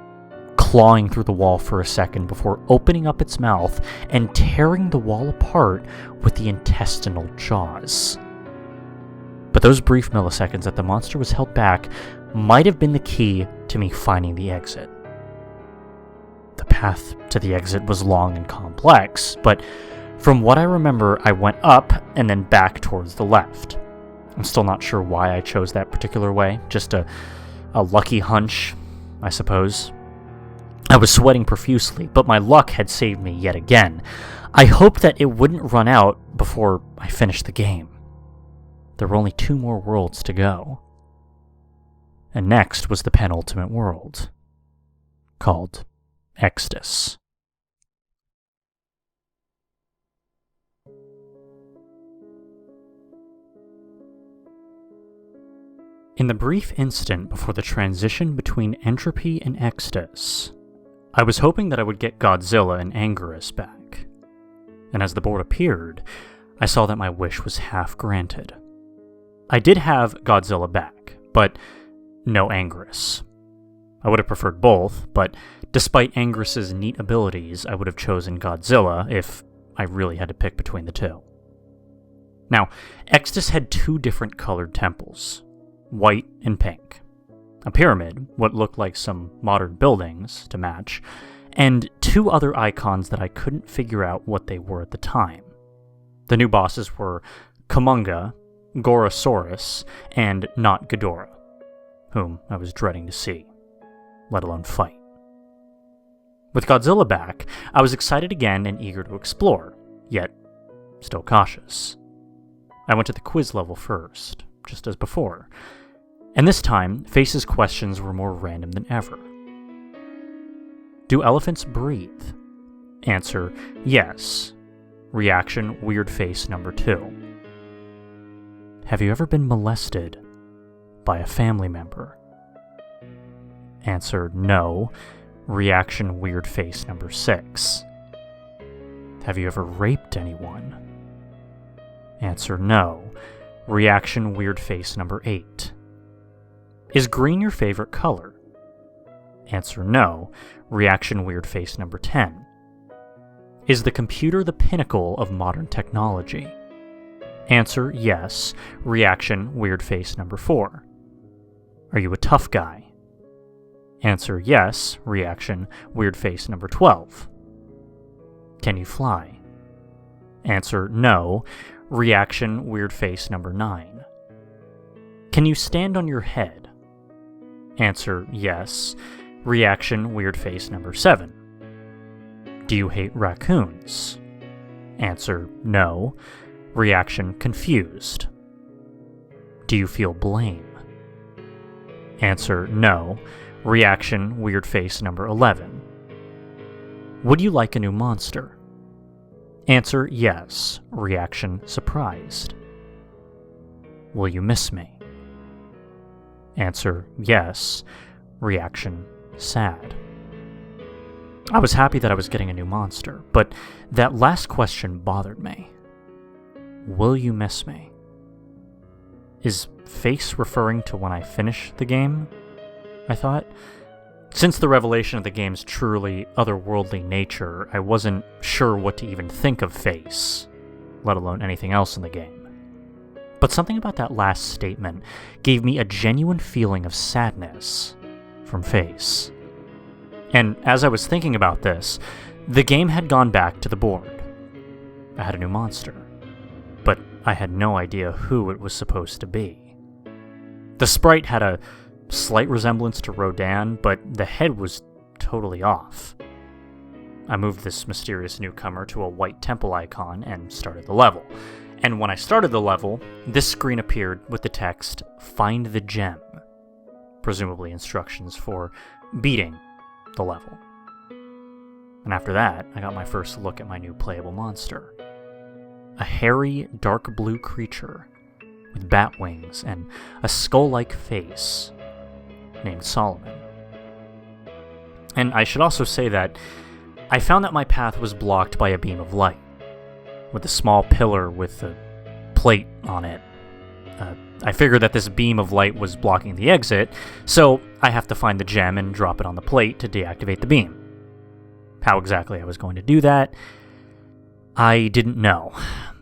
clawing through the wall for a second before opening up its mouth and tearing the wall apart with the intestinal jaws. But those brief milliseconds that the monster was held back might have been the key to me finding the exit. The path to the exit was long and complex, but from what I remember, I went up and then back towards the left. I'm still not sure why I chose that particular way, just a lucky hunch, I suppose. I was sweating profusely, but my luck had saved me yet again. I hoped that it wouldn't run out before I finished the game. There were only 2 more worlds to go. And next was the penultimate world, called Exodus. In the brief instant before the transition between Entropy and Exodus, I was hoping that I would get Godzilla and Anguirus back. And as the board appeared, I saw that my wish was half granted. I did have Godzilla back, but no Anguirus. I would have preferred both, but despite Anguirus' neat abilities, I would have chosen Godzilla if I really had to pick between the two. Now, Exodus had 2 different colored temples, white and pink, a pyramid, what looked like some modern buildings to match, and 2 other icons that I couldn't figure out what they were at the time. The new bosses were Kumonga, Gorosaurus, and not Ghidorah, whom I was dreading to see, let alone fight. With Godzilla back, I was excited again and eager to explore, yet still cautious. I went to the quiz level first, just as before, and this time, Face's questions were more random than ever. Do elephants breathe? Answer, yes. Reaction, weird face number 2. Have you ever been molested by a family member? Answer, no. Reaction, weird face number 6. Have you ever raped anyone? Answer, no. Reaction, weird face number 8. Is green your favorite color? Answer, no. Reaction, weird face number 10. Is the computer the pinnacle of modern technology? Answer, yes. Reaction, weird face number 4. Are you a tough guy? Answer, yes. Reaction, weird face number 12. Can you fly? Answer, no. Reaction, weird face number 9. Can you stand on your head? Answer, yes. Reaction, weird face number 7. Do you hate raccoons? Answer, no. Reaction, confused. Do you feel blame? Answer, no. Reaction, weird face number 11. Would you like a new monster? Answer, yes. Reaction, surprised. Will you miss me? Answer, yes. Reaction, sad. I was happy that I was getting a new monster, but that last question bothered me. Will you miss me? Is Face referring to when I finish the game? I thought. Since the revelation of the game's truly otherworldly nature, I wasn't sure what to even think of Face, let alone anything else in the game. But something about that last statement gave me a genuine feeling of sadness from Face. And as I was thinking about this, the game had gone back to the board. I had a new monster, but I had no idea who it was supposed to be. The sprite had a slight resemblance to Rodan, but the head was totally off. I moved this mysterious newcomer to a white temple icon and started the level, And when I started the level, this screen appeared with the text, "Find the gem," presumably instructions for beating the level. And after that, I got my first look at my new playable monster. A hairy, dark blue creature with bat wings and a skull-like face named Solomon. And I should also say that I found that my path was blocked by a beam of light, with a small pillar with a plate on it. I figured that this beam of light was blocking the exit, so I have to find the gem and drop it on the plate to deactivate the beam. How exactly I was going to do that, I didn't know.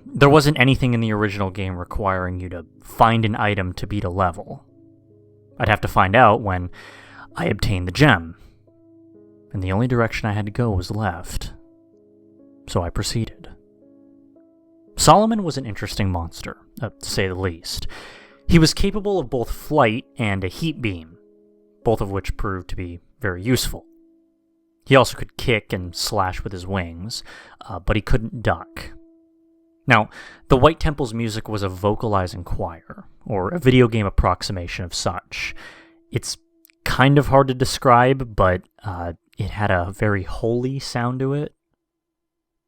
There wasn't anything in the original game requiring you to find an item to beat a level. I'd have to find out when I obtained the gem, and the only direction I had to go was left. So I proceeded. Solomon was an interesting monster, to say the least. He was capable of both flight and a heat beam, both of which proved to be very useful. He also could kick and slash with his wings, but he couldn't duck. Now, the White Temple's music was a vocalizing choir, or a video game approximation of such. It's kind of hard to describe, but it had a very holy sound to it.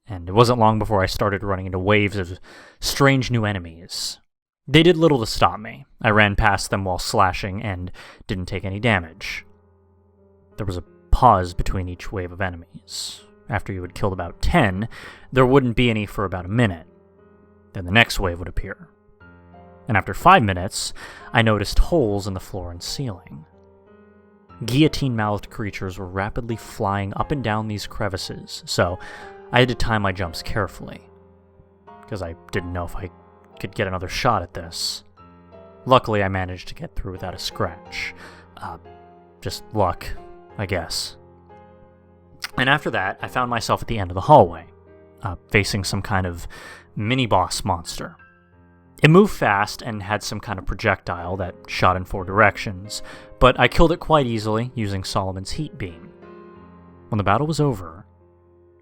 And it wasn't long before I started running into waves of strange new enemies. They did little to stop me. I ran past them while slashing and didn't take any damage. There was a pause between each wave of enemies. After you had killed about 10, there wouldn't be any for about a minute. Then the next wave would appear. And after 5 minutes, I noticed holes in the floor and ceiling. Guillotine-mouthed creatures were rapidly flying up and down these crevices, so I had to time my jumps carefully, because I didn't know if I could get another shot at this. Luckily, I managed to get through without a scratch. Just luck, I guess. And after that, I found myself at the end of the hallway, facing some kind of mini-boss monster. It moved fast and had some kind of projectile that shot in 4 directions, but I killed it quite easily using Solomon's heat beam. When the battle was over,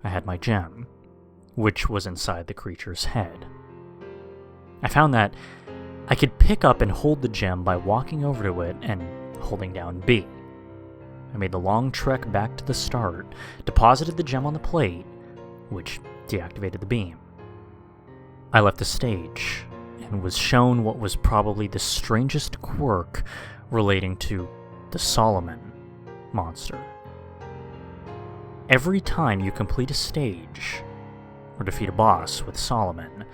I had my gem, which was inside the creature's head. I found that I could pick up and hold the gem by walking over to it and holding down B. I made the long trek back to the start, deposited the gem on the plate, which deactivated the beam. I left the stage, and was shown what was probably the strangest quirk relating to the Solomon monster. Every time you complete a stage, or defeat a boss with Solomon,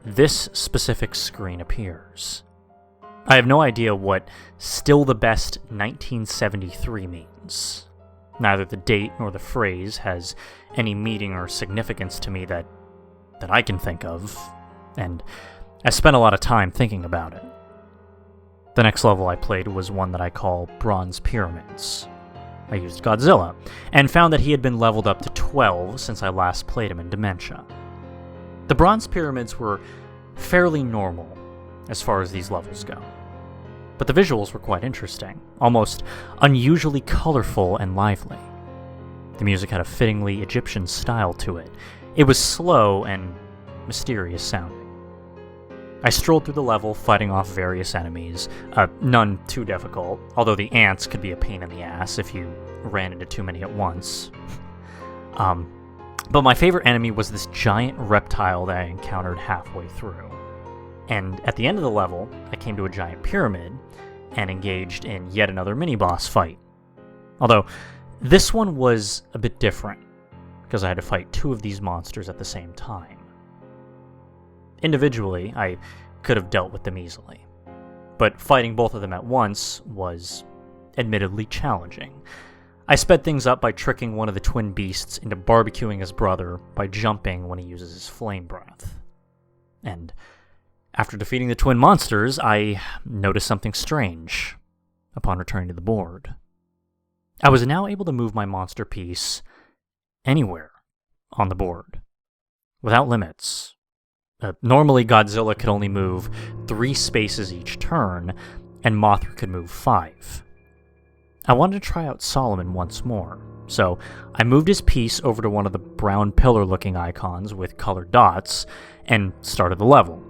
this specific screen appears. I have no idea what "still the best 1973" means. Neither the date nor the phrase has any meaning or significance to me that I can think of, and I spent a lot of time thinking about it. The next level I played was one that I call Bronze Pyramids. I used Godzilla, and found that he had been leveled up to 12 since I last played him in Dementia. The Bronze Pyramids were fairly normal as far as these levels go, but the visuals were quite interesting, almost unusually colorful and lively. The music had a fittingly Egyptian style to it. It was slow and mysterious sounding. I strolled through the level, fighting off various enemies, none too difficult, although the ants could be a pain in the ass if you ran into too many at once. But my favorite enemy was this giant reptile that I encountered halfway through. And at the end of the level, I came to a giant pyramid, and engaged in yet another mini-boss fight. Although, this one was a bit different, because I had to fight 2 of these monsters at the same time. Individually, I could have dealt with them easily, but fighting both of them at once was admittedly challenging. I sped things up by tricking one of the twin beasts into barbecuing his brother by jumping when he uses his flame breath. And after defeating the twin monsters, I noticed something strange upon returning to the board. I was now able to move my monster piece anywhere on the board, without limits. Normally, Godzilla could only move 3 spaces each turn, and Mothra could move 5. I wanted to try out Solomon once more, so I moved his piece over to one of the brown pillar-looking icons with colored dots and started the level.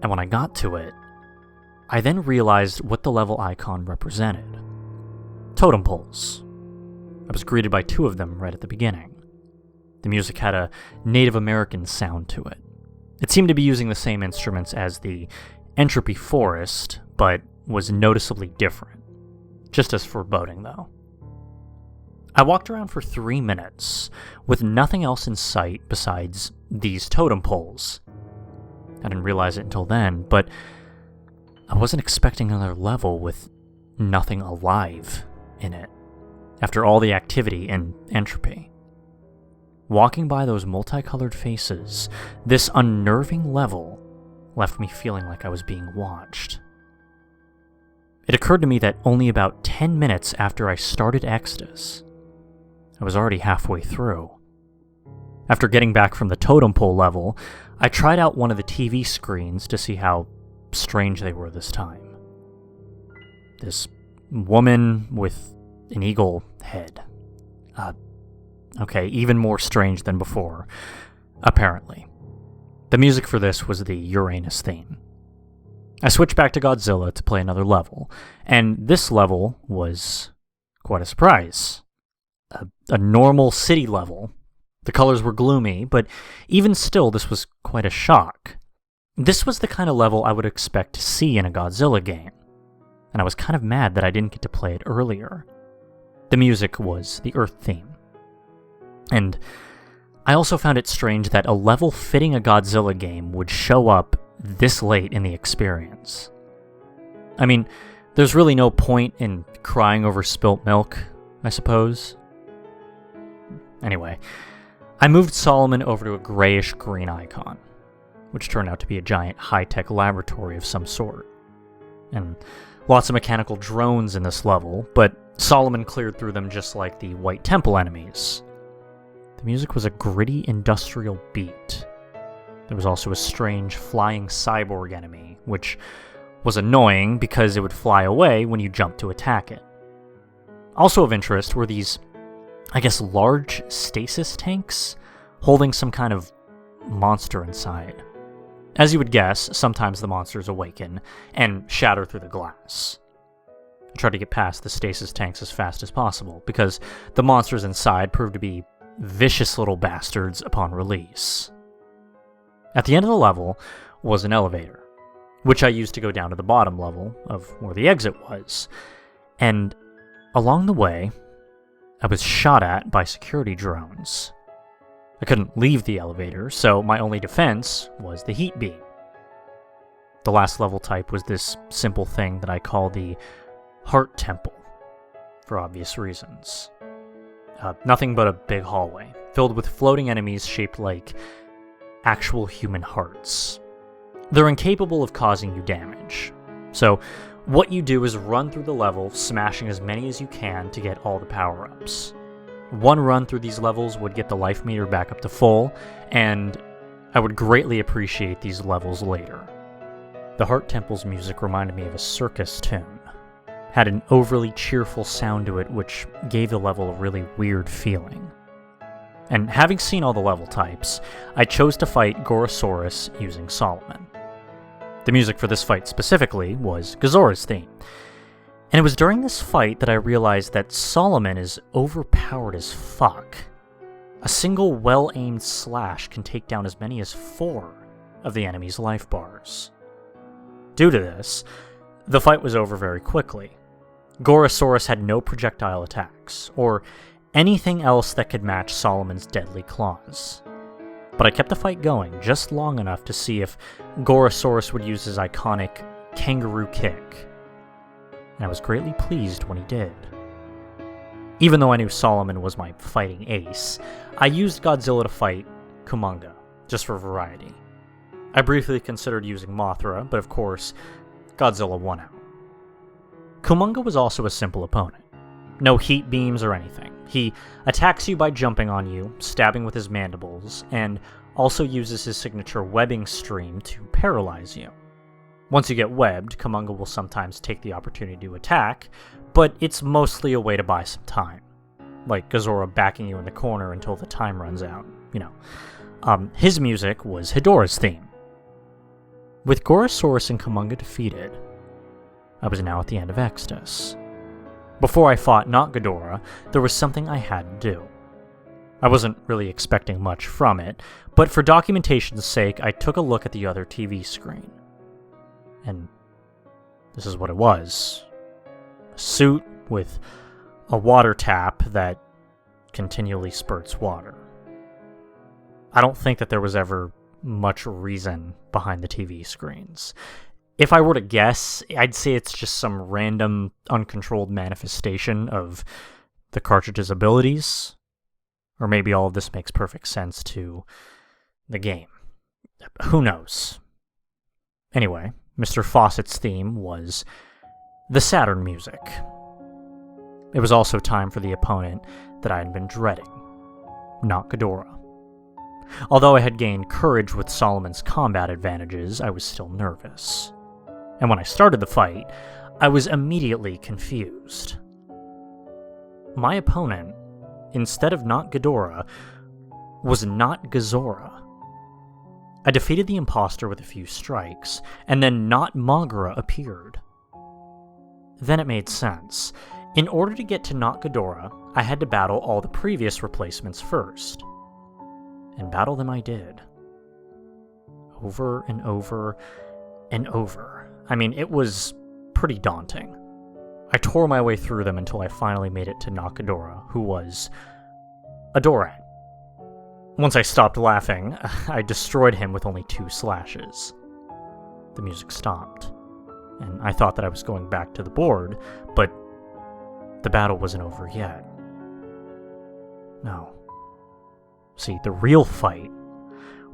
And when I got to it, I then realized what the level icon represented. Totem poles. I was greeted by 2 of them right at the beginning. The music had a Native American sound to it. It seemed to be using the same instruments as the Entropy Forest, but was noticeably different. Just as foreboding, though. I walked around for 3 minutes, with nothing else in sight besides these totem poles. I didn't realize it until then, but I wasn't expecting another level with nothing alive in it, after all the activity in Entropy. Walking by those multicolored faces, this unnerving level left me feeling like I was being watched. It occurred to me that only about 10 minutes after I started Exodus, I was already halfway through. After getting back from the totem pole level, I tried out one of the TV screens to see how strange they were this time. This woman with an eagle head. Okay, even more strange than before, apparently. The music for this was the Uranus theme. I switched back to Godzilla to play another level, and this level was quite a surprise. A normal city level. The colors were gloomy, but even still, this was quite a shock. This was the kind of level I would expect to see in a Godzilla game, and I was kind of mad that I didn't get to play it earlier. The music was the Earth theme. And I also found it strange that a level fitting a Godzilla game would show up this late in the experience. I mean, there's really no point in crying over spilt milk, I suppose. Anyway, I moved Solomon over to a grayish-green icon, which turned out to be a giant high-tech laboratory of some sort. And lots of mechanical drones in this level, but Solomon cleared through them just like the White Temple enemies. The music was a gritty industrial beat. There was also a strange flying cyborg enemy, which was annoying because it would fly away when you jumped to attack it. Also of interest were these, I guess, large stasis tanks holding some kind of monster inside. As you would guess, sometimes the monsters awaken and shatter through the glass. I tried to get past the stasis tanks as fast as possible, because the monsters inside proved to be vicious little bastards upon release. At the end of the level was an elevator, which I used to go down to the bottom level of where the exit was, and along the way, I was shot at by security drones. I couldn't leave the elevator, so my only defense was the heat beam. The last level type was this simple thing that I call the Heart Temple, for obvious reasons. Nothing but a big hallway, filled with floating enemies shaped like actual human hearts. They're incapable of causing you damage, so what you do is run through the level, smashing as many as you can to get all the power-ups. One run through these levels would get the life meter back up to full, and I would greatly appreciate these levels later. The Heart Temple's music reminded me of a circus tune. Had an overly cheerful sound to it, which gave the level a really weird feeling. And having seen all the level types, I chose to fight Gorosaurus using Solomon. The music for this fight specifically was Gazora's theme. And it was during this fight that I realized that Solomon is overpowered as fuck. A single well-aimed slash can take down as many as 4 of the enemy's life bars. Due to this, the fight was over very quickly. Gorosaurus had no projectile attacks, or anything else that could match Solomon's deadly claws. But I kept the fight going just long enough to see if Gorosaurus would use his iconic kangaroo kick. And I was greatly pleased when he did. Even though I knew Solomon was my fighting ace, I used Godzilla to fight Kumonga, just for variety. I briefly considered using Mothra, but of course, Godzilla won out. Kumonga was also a simple opponent. No heat beams or anything. He attacks you by jumping on you, stabbing with his mandibles, and also uses his signature webbing stream to paralyze you. Once you get webbed, Kumonga will sometimes take the opportunity to attack, but it's mostly a way to buy some time. like Godzilla backing you in the corner until the time runs out, His music was Hidora's theme. With Gorosaurus and Kumonga defeated, I was now at the end of Exodus. Before I fought not Ghidorah, there was something I had to do. I wasn't really expecting much from it, but for documentation's sake, I took a look at the other TV screen. And this is what it was. A suit with a water tap that continually spurts water. I don't think that there was ever much reason behind the TV screens. If I were to guess, I'd say it's just some random, uncontrolled manifestation of the cartridge's abilities. Or maybe all of this makes perfect sense to the game. Who knows? Anyway, Mr. Fawcett's theme was the Saturn music. It was also time for the opponent that I had been dreading, not Ghidorah. Although I had gained courage with Solomon's combat advantages, I was still nervous. And when I started the fight, I was immediately confused. My opponent, instead of not Ghidorah, was not Gazora. I defeated the imposter with a few strikes, and then not Mogra appeared. Then it made sense. In order to get to not Ghidorah, I had to battle all the previous replacements first. And battle them I did. Over and over and over. I mean, it was pretty daunting. I tore my way through them until I finally made it to not Ghidorah, who was a Doran. Once I stopped laughing, I destroyed him with only 2 slashes. The music stopped, and I thought that I was going back to the board, but the battle wasn't over yet. No. See, the real fight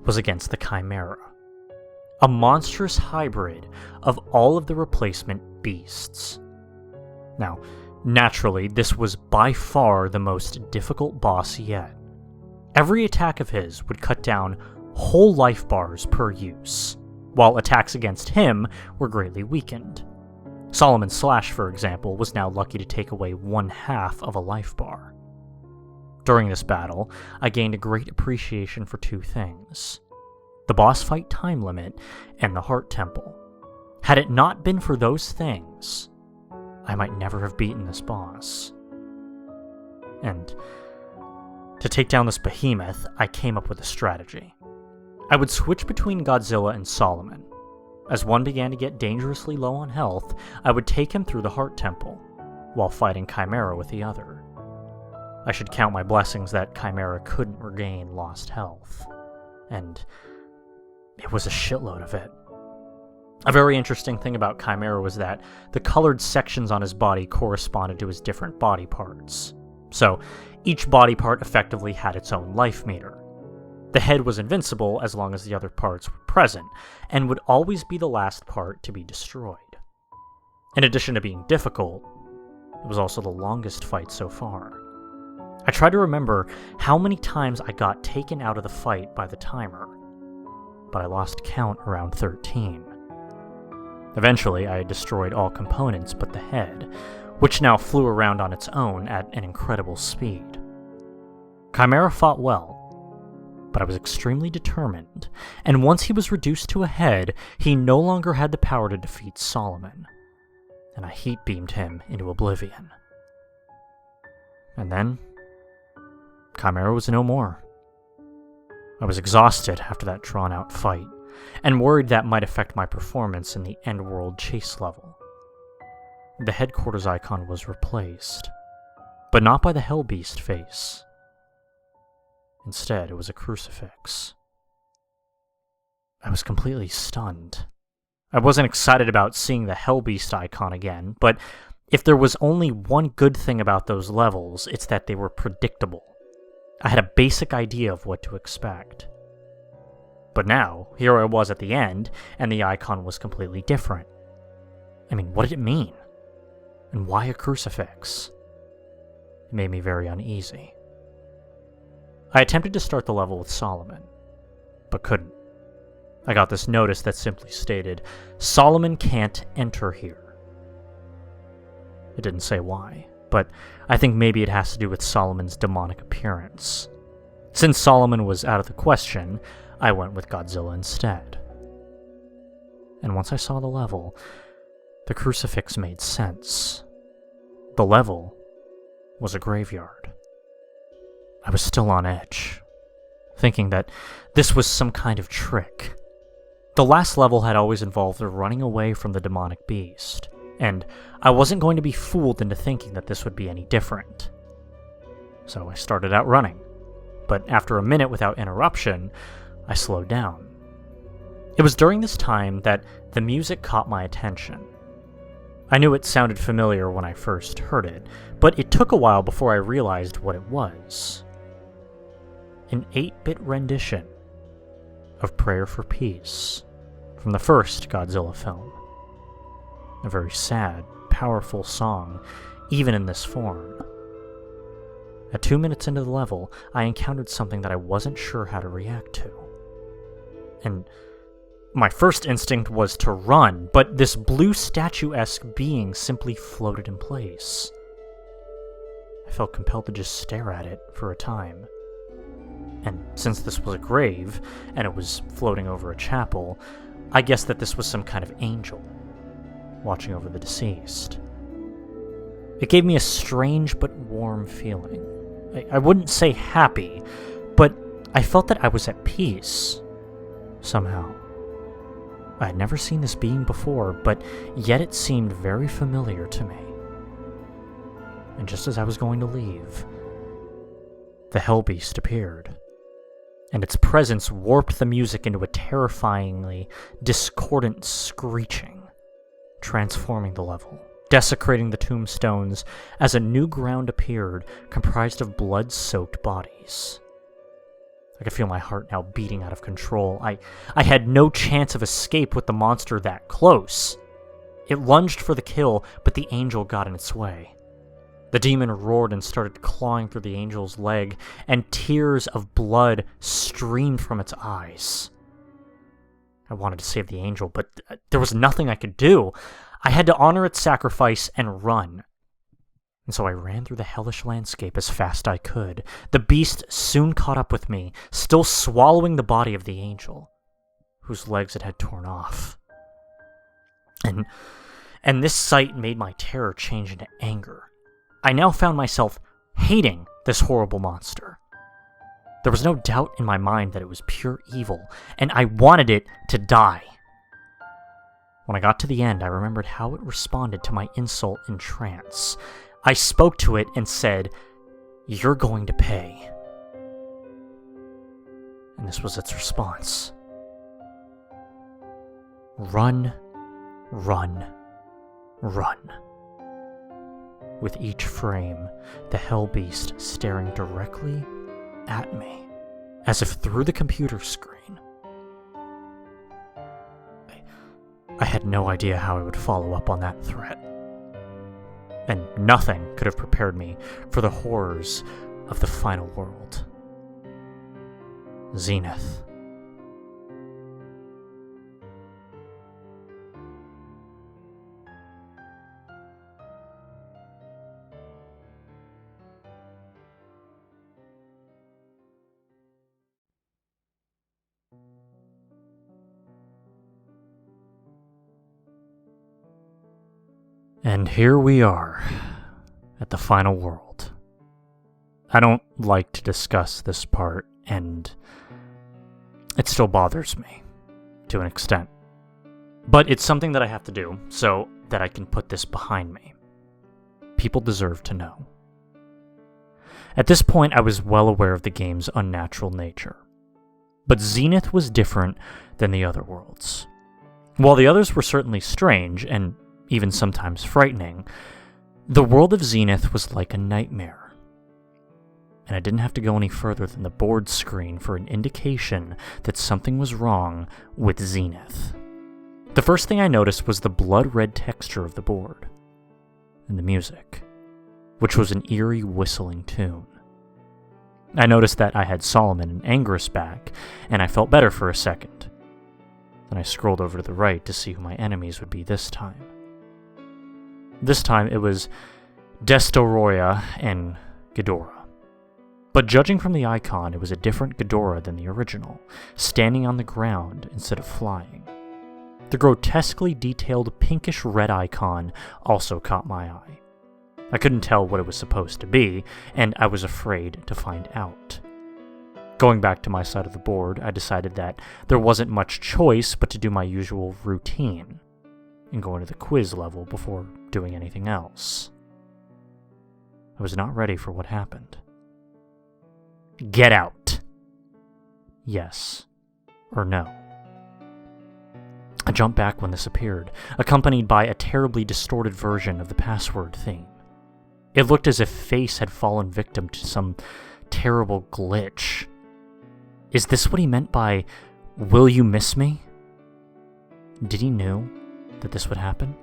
was against the Chimera, a monstrous hybrid of all of the replacement beasts. Now, naturally, this was by far the most difficult boss yet. Every attack of his would cut down whole life bars per use, while attacks against him were greatly weakened. Solomon's Slash, for example, was now lucky to take away 1/2 of a life bar. During this battle, I gained a great appreciation for 2 things: the boss fight time limit and the Heart Temple. Had it not been for those things, I might never have beaten this boss. And to take down this behemoth, I came up with a strategy. I would switch between Godzilla and Solomon. As one began to get dangerously low on health, I would take him through the Heart Temple, while fighting Chimera with the other. I should count my blessings that Chimera couldn't regain lost health. And it was a shitload of it. A very interesting thing about Chimera was that the colored sections on his body corresponded to his different body parts. So, each body part effectively had its own life meter. The head was invincible as long as the other parts were present, and would always be the last part to be destroyed. In addition to being difficult, it was also the longest fight so far. I tried to remember how many times I got taken out of the fight by the timer, but I lost count around 13. Eventually, I had destroyed all components but the head, which now flew around on its own at an incredible speed. Chimera fought well, but I was extremely determined, and once he was reduced to a head, he no longer had the power to defeat Solomon, and I heat beamed him into oblivion. And then, Chimera was no more. I was exhausted after that drawn-out fight, and worried that might affect my performance in the End-World chase level. The headquarters icon was replaced, but not by the Hellbeast face. Instead, it was a crucifix. I was completely stunned. I wasn't excited about seeing the Hellbeast icon again, but if there was only one good thing about those levels, it's that they were predictable. I had a basic idea of what to expect. But now, here I was at the end, and the icon was completely different. I mean, what did it mean? And why a crucifix? It made me very uneasy. I attempted to start the level with Solomon, but couldn't. I got this notice that simply stated, "Solomon can't enter here." It didn't say why, but I think maybe it has to do with Solomon's demonic appearance. Since Solomon was out of the question, I went with Godzilla instead. And once I saw the level, the crucifix made sense. The level was a graveyard. I was still on edge, thinking that this was some kind of trick. The last level had always involved running away from the demonic beast, and I wasn't going to be fooled into thinking that this would be any different. So I started out running, but after a minute without interruption, I slowed down. It was during this time that the music caught my attention. I knew it sounded familiar when I first heard it, but it took a while before I realized what it was. An 8-bit rendition of Prayer for Peace from the first Godzilla film. A very sad, powerful song, even in this form. At 2 minutes into the level, I encountered something that I wasn't sure how to react to. And my first instinct was to run, but this blue statue-esque being simply floated in place. I felt compelled to just stare at it for a time. And since this was a grave, and it was floating over a chapel, I guessed that this was some kind of angel, watching over the deceased. It gave me a strange but warm feeling. I wouldn't say happy, but I felt that I was at peace, somehow. I had never seen this being before, but yet it seemed very familiar to me. And just as I was going to leave, the Hellbeast appeared, and its presence warped the music into a terrifyingly discordant screeching, transforming the level, desecrating the tombstones as a new ground appeared comprised of blood-soaked bodies. I could feel my heart now beating out of control. I had no chance of escape with the monster that close. It lunged for the kill, but the angel got in its way. The demon roared and started clawing through the angel's leg, and tears of blood streamed from its eyes. I wanted to save the angel, but there was nothing I could do. I had to honor its sacrifice and run. And so I ran through the hellish landscape as fast I could. The beast soon caught up with me, still swallowing the body of the angel, whose legs it had torn off. And this sight made my terror change into anger. I now found myself hating this horrible monster. There was no doubt in my mind that it was pure evil, and I wanted it to die. When I got to the end, I remembered how it responded to my insult in trance. I spoke to it and said, "You're going to pay." And this was its response. Run, run, run. With each frame, the Hellbeast staring directly at me, as if through the computer screen. I had no idea how I would follow up on that threat. And nothing could have prepared me for the horrors of the final world. Zenith. And here we are, at the final world. I don't like to discuss this part, and it still bothers me, to an extent. But it's something that I have to do, so that I can put this behind me. People deserve to know. At this point, I was well aware of the game's unnatural nature. But Zenith was different than the other worlds. While the others were certainly strange, and even sometimes frightening, the world of Zenith was like a nightmare. And I didn't have to go any further than the board screen for an indication that something was wrong with Zenith. The first thing I noticed was the blood-red texture of the board, and the music, which was an eerie whistling tune. I noticed that I had Solomon and Angerus back, and I felt better for a second. Then I scrolled over to the right to see who my enemies would be this time. This time it was Destoroyah and Ghidorah. But judging from the icon, it was a different Ghidorah than the original, standing on the ground instead of flying. The grotesquely detailed pinkish red icon also caught my eye. I couldn't tell what it was supposed to be, and I was afraid to find out. Going back to my side of the board, I decided that there wasn't much choice but to do my usual routine and go into the quiz level before doing anything else. I was not ready for what happened. Get out. Yes or no. I jumped back when this appeared, accompanied by a terribly distorted version of the password theme. It looked as if Face had fallen victim to some terrible glitch. Is this what he meant by, "Will you miss me"? Did he know that this would happen?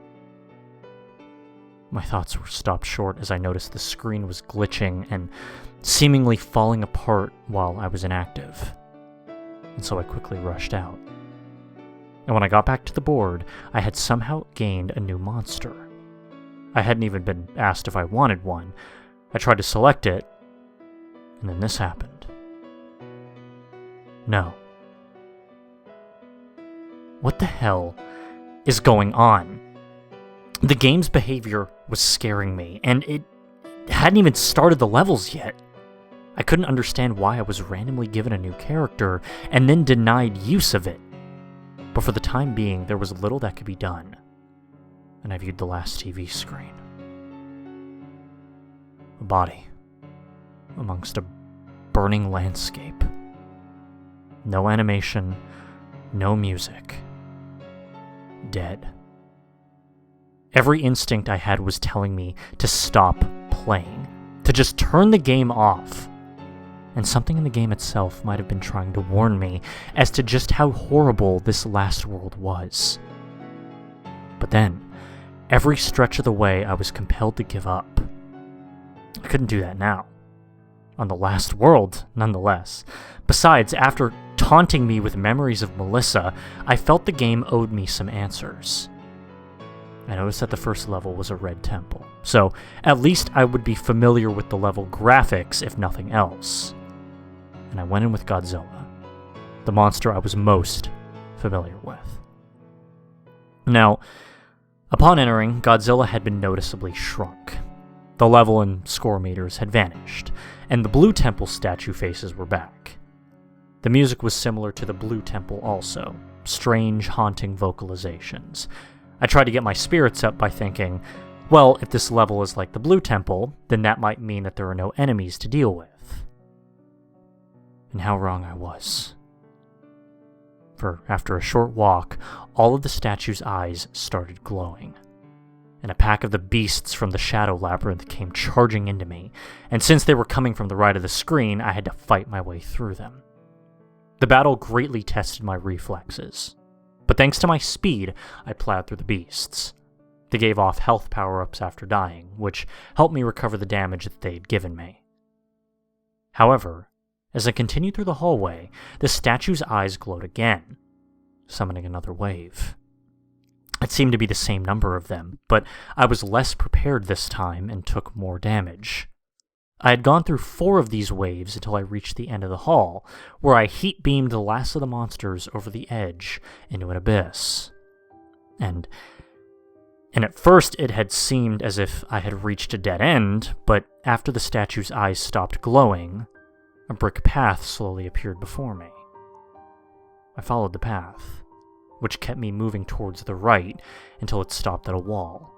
My thoughts were stopped short as I noticed the screen was glitching and seemingly falling apart while I was inactive, and so I quickly rushed out. And when I got back to the board, I had somehow gained a new monster. I hadn't even been asked if I wanted one. I tried to select it, and then this happened. No. What the hell is going on? The game's behavior was scaring me, and it hadn't even started the levels yet. I couldn't understand why I was randomly given a new character and then denied use of it. But for the time being, there was little that could be done, and I viewed the last TV screen. A body amongst a burning landscape. No animation, no music. Dead. Every instinct I had was telling me to stop playing, to just turn the game off. And something in the game itself might have been trying to warn me as to just how horrible this last world was. But then, every stretch of the way, I was compelled to give up. I couldn't do that now. On the last world, nonetheless. Besides, after taunting me with memories of Melissa, I felt the game owed me some answers. I noticed that the first level was a red temple, so at least I would be familiar with the level graphics, if nothing else. And I went in with Godzilla, the monster I was most familiar with. Now, upon entering, Godzilla had been noticeably shrunk. The level and score meters had vanished, and the Blue Temple statue faces were back. The music was similar to the Blue Temple also, strange, haunting vocalizations. I tried to get my spirits up by thinking, well, if this level is like the Blue Temple, then that might mean that there are no enemies to deal with. And how wrong I was. For after a short walk, all of the statue's eyes started glowing, and a pack of the beasts from the Shadow Labyrinth came charging into me, and since they were coming from the right of the screen, I had to fight my way through them. The battle greatly tested my reflexes, but thanks to my speed, I plowed through the beasts. They gave off health power-ups after dying, which helped me recover the damage that they had given me. However, as I continued through the hallway, the statue's eyes glowed again, summoning another wave. It seemed to be the same number of them, but I was less prepared this time and took more damage. I had gone through 4 of these waves until I reached the end of the hall, where I heat-beamed the last of the monsters over the edge into an abyss. And at first it had seemed as if I had reached a dead end, but after the statue's eyes stopped glowing, a brick path slowly appeared before me. I followed the path, which kept me moving towards the right until it stopped at a wall,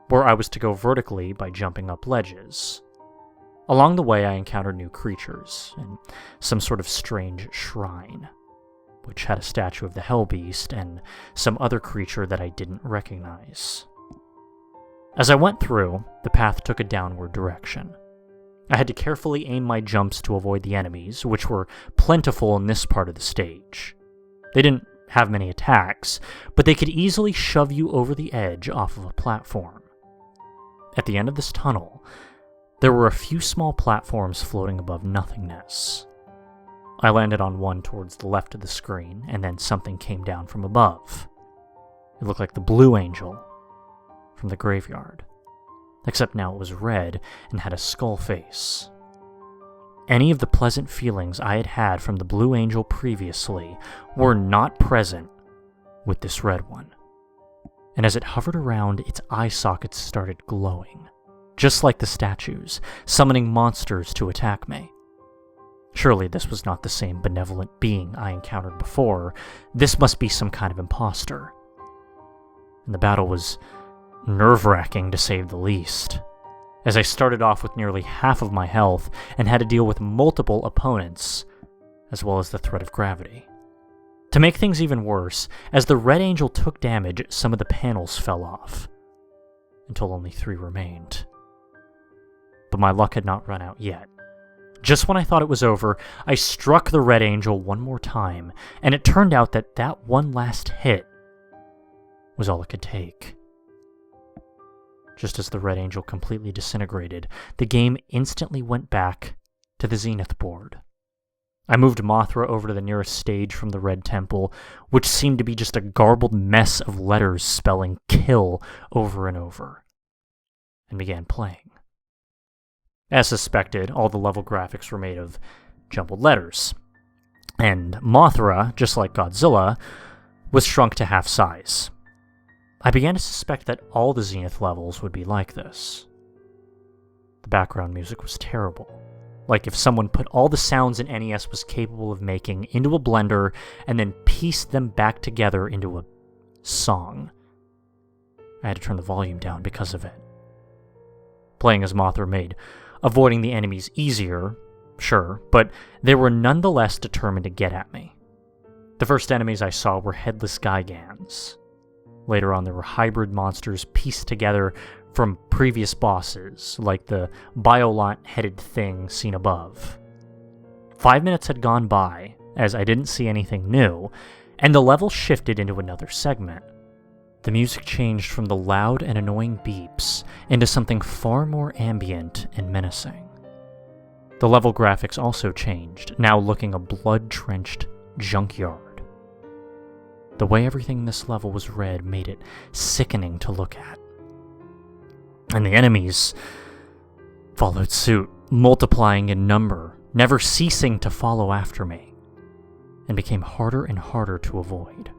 where I was to go vertically by jumping up ledges. Along the way, I encountered new creatures, and some sort of strange shrine, which had a statue of the Hell Beast and some other creature that I didn't recognize. As I went through, the path took a downward direction. I had to carefully aim my jumps to avoid the enemies, which were plentiful in this part of the stage. They didn't have many attacks, but they could easily shove you over the edge off of a platform. At the end of this tunnel, there were a few small platforms floating above nothingness. I landed on one towards the left of the screen, and then something came down from above. It looked like the Blue Angel from the graveyard. except now it was red and had a skull face. Any of the pleasant feelings I had had from the Blue Angel previously were not present with this red one. And as it hovered around, its eye sockets started glowing, just like the statues, summoning monsters to attack me. Surely this was not the same benevolent being I encountered before. This must be some kind of imposter. And the battle was nerve-wracking, to say the least, as I started off with nearly half of my health and had to deal with multiple opponents, as well as the threat of gravity. To make things even worse, as the Red Angel took damage, some of the panels fell off, until only 3 remained. But my luck had not run out yet. Just when I thought it was over, I struck the Red Angel one more time, and it turned out that that one last hit was all it could take. Just as the Red Angel completely disintegrated, the game instantly went back to the Zenith board. I moved Mothra over to the nearest stage from the Red Temple, which seemed to be just a garbled mess of letters spelling kill over and over, and began playing. As suspected, all the level graphics were made of jumbled letters, and Mothra, just like Godzilla, was shrunk to half size. I began to suspect that all the Zenith levels would be like this. The background music was terrible, like if someone put all the sounds an NES was capable of making into a blender and then pieced them back together into a song. I had to turn the volume down because of it. Playing as Mothra made avoiding the enemies easier, sure, but they were nonetheless determined to get at me. The first enemies I saw were headless Gigans. Later on, there were hybrid monsters pieced together from previous bosses, like the Biolant-headed thing seen above. 5 minutes had gone by, as I didn't see anything new, and the level shifted into another segment. The music changed from the loud and annoying beeps into something far more ambient and menacing. The level graphics also changed, now looking a blood-drenched junkyard. The way everything in this level was red made it sickening to look at. And the enemies followed suit, multiplying in number, never ceasing to follow after me, and became harder and harder to avoid.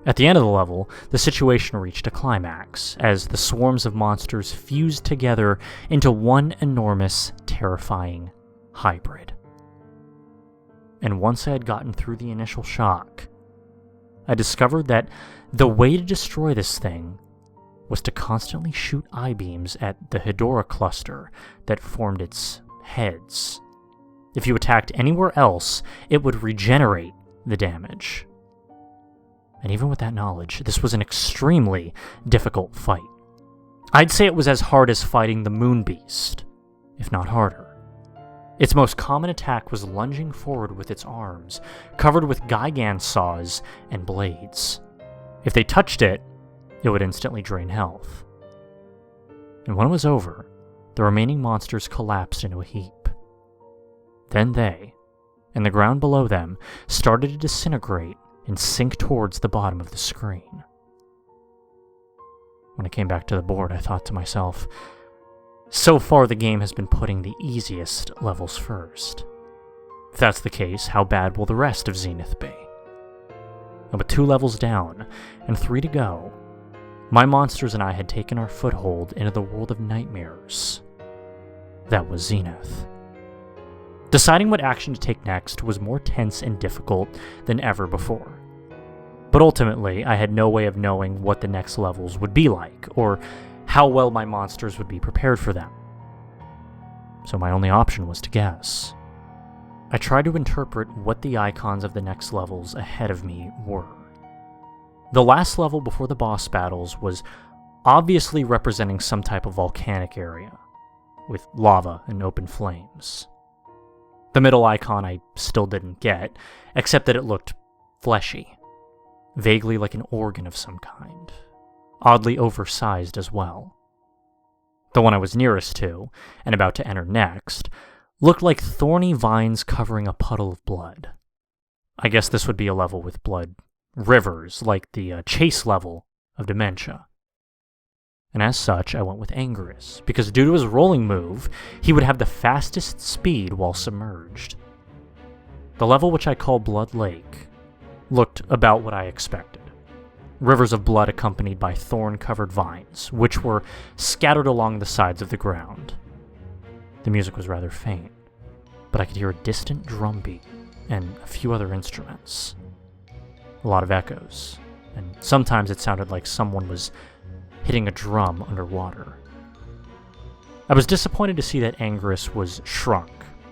At the end of the level, the situation reached a climax, as the swarms of monsters fused together into one enormous, terrifying hybrid. And once I had gotten through the initial shock, I discovered that the way to destroy this thing was to constantly shoot I-beams at the Hedorah cluster that formed its heads. If you attacked anywhere else, it would regenerate the damage. And even with that knowledge, this was an extremely difficult fight. I'd say it was as hard as fighting the Moon Beast, if not harder. Its most common attack was lunging forward with its arms, covered with Gigan saws and blades. If they touched it, it would instantly drain health. And when it was over, the remaining monsters collapsed into a heap. Then they, and the ground below them, started to disintegrate and sink towards the bottom of the screen. When I came back to the board, I thought to myself, so far the game has been putting the easiest levels first. If that's the case, how bad will the rest of Zenith be? And with 2 levels down, and 3 to go, my monsters and I had taken our foothold into the world of nightmares. That was Zenith. Deciding what action to take next was more tense and difficult than ever before. But ultimately, I had no way of knowing what the next levels would be like, or how well my monsters would be prepared for them. So my only option was to guess. I tried to interpret what the icons of the next levels ahead of me were. The last level before the boss battles was obviously representing some type of volcanic area, with lava and open flames. The middle icon I still didn't get, except that it looked fleshy, vaguely like an organ of some kind, oddly oversized as well. The one I was nearest to, and about to enter next, looked like thorny vines covering a puddle of blood. I guess this would be a level with blood rivers, like the chase level of Dementia. and as such, I went with Angerus, because due to his rolling move, he would have the fastest speed while submerged. The level, which I call Blood Lake, looked about what I expected. Rivers of blood accompanied by thorn-covered vines, which were scattered along the sides of the ground. The music was rather faint, but I could hear a distant drum beat and a few other instruments. A lot of echoes, and sometimes it sounded like someone was hitting a drum underwater. I was disappointed to see that Angerus was shrunk,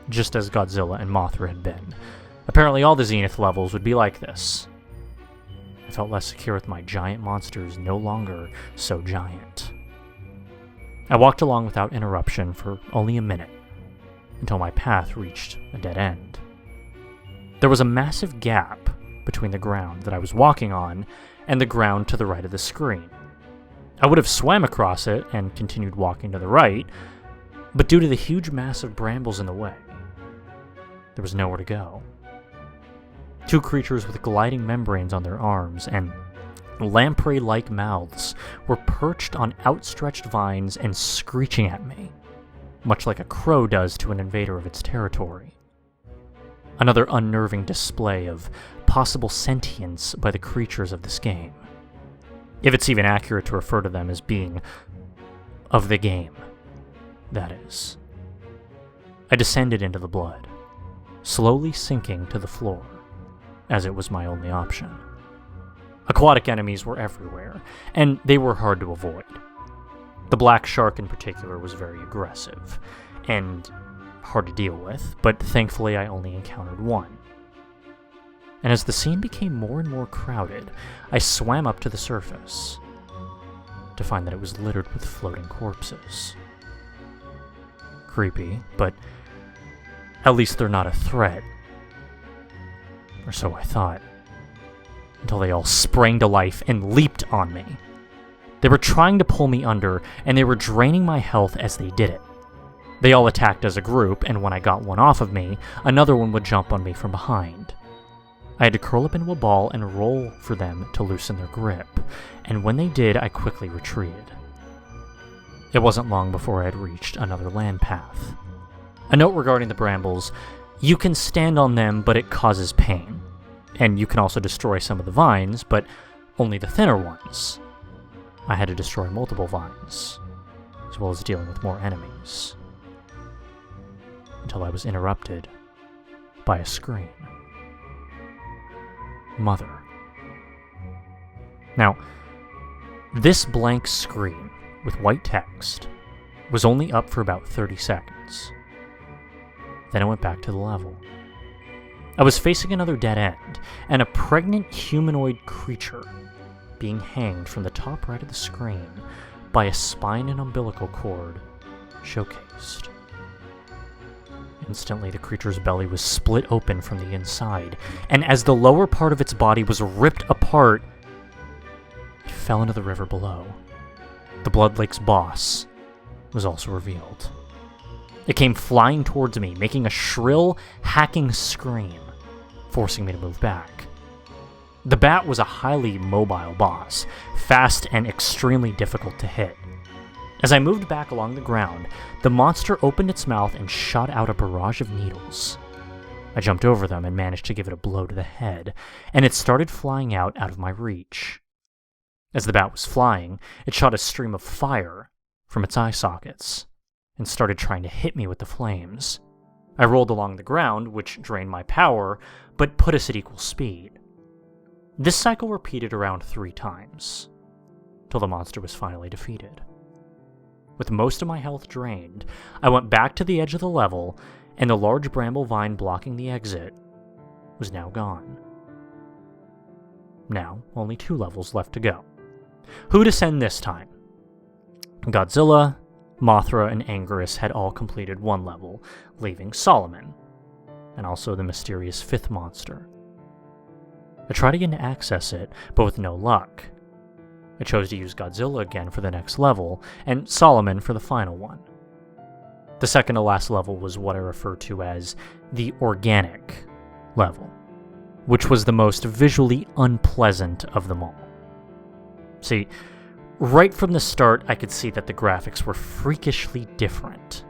just as Godzilla and Mothra had been. Apparently all the Zenith levels would be like this. I felt less secure with my giant monsters no longer so giant. I walked along without interruption for only a minute, until my path reached a dead end. There was a massive gap between the ground that I was walking on and the ground to the right of the screen. I would have swam across it and continued walking to the right, but due to the huge mass of brambles in the way, there was nowhere to go. Two creatures with gliding membranes on their arms and lamprey-like mouths were perched on outstretched vines and screeching at me, much like a crow does to an invader of its territory. Another unnerving display of possible sentience by the creatures of this game. If it's even accurate to refer to them as being of the game, that is. I descended into the blood, slowly sinking to the floor, as it was my only option. Aquatic enemies were everywhere, and they were hard to avoid. The black shark in particular was very aggressive, and hard to deal with, but thankfully I only encountered one. And as the scene became more and more crowded, I swam up to the surface, to find that it was littered with floating corpses. Creepy, but at least they're not a threat. Or so I thought, until they all sprang to life and leaped on me. They were trying to pull me under, and they were draining my health as they did it. They all attacked as a group, and when I got one off of me, another one would jump on me from behind. I had to curl up into a ball and roll for them to loosen their grip, and when they did, I quickly retreated. It wasn't long before I had reached another land path. A note regarding the brambles: you can stand on them, but it causes pain. And you can also destroy some of the vines, but only the thinner ones. I had to destroy multiple vines, as well as dealing with more enemies. Until I was interrupted by a scream. Mother. Now, this blank screen with white text was only up for about 30 seconds. Then I went back to the level. I was facing another dead end, and a pregnant humanoid creature being hanged from the top right of the screen by a spine and umbilical cord showcased. Instantly, the creature's belly was split open from the inside, and as the lower part of its body was ripped apart, it fell into the river below. The Blood Lake's boss was also revealed. It came flying towards me, making a shrill, hacking scream, forcing me to move back. The bat was a highly mobile boss, fast and extremely difficult to hit. As I moved back along the ground, the monster opened its mouth and shot out a barrage of needles. I jumped over them and managed to give it a blow to the head, and it started flying out of my reach. As the bat was flying, it shot a stream of fire from its eye sockets, and started trying to hit me with the flames. I rolled along the ground, which drained my power, but put us at equal speed. This cycle repeated around 3 times, till the monster was finally defeated. With most of my health drained, I went back to the edge of the level, and the large bramble vine blocking the exit was now gone. Now, only 2 levels left to go. Who to send this time? Godzilla, Mothra, and Angerus had all completed 1 level, leaving Solomon, and also the mysterious 5th monster. I tried again to access it, but with no luck. I chose to use Godzilla again for the next level, and Solomon for the final one. The second to last level was what I refer to as the organic level, which was the most visually unpleasant of them all. See, Right from the start, I could see that the graphics were freakishly different.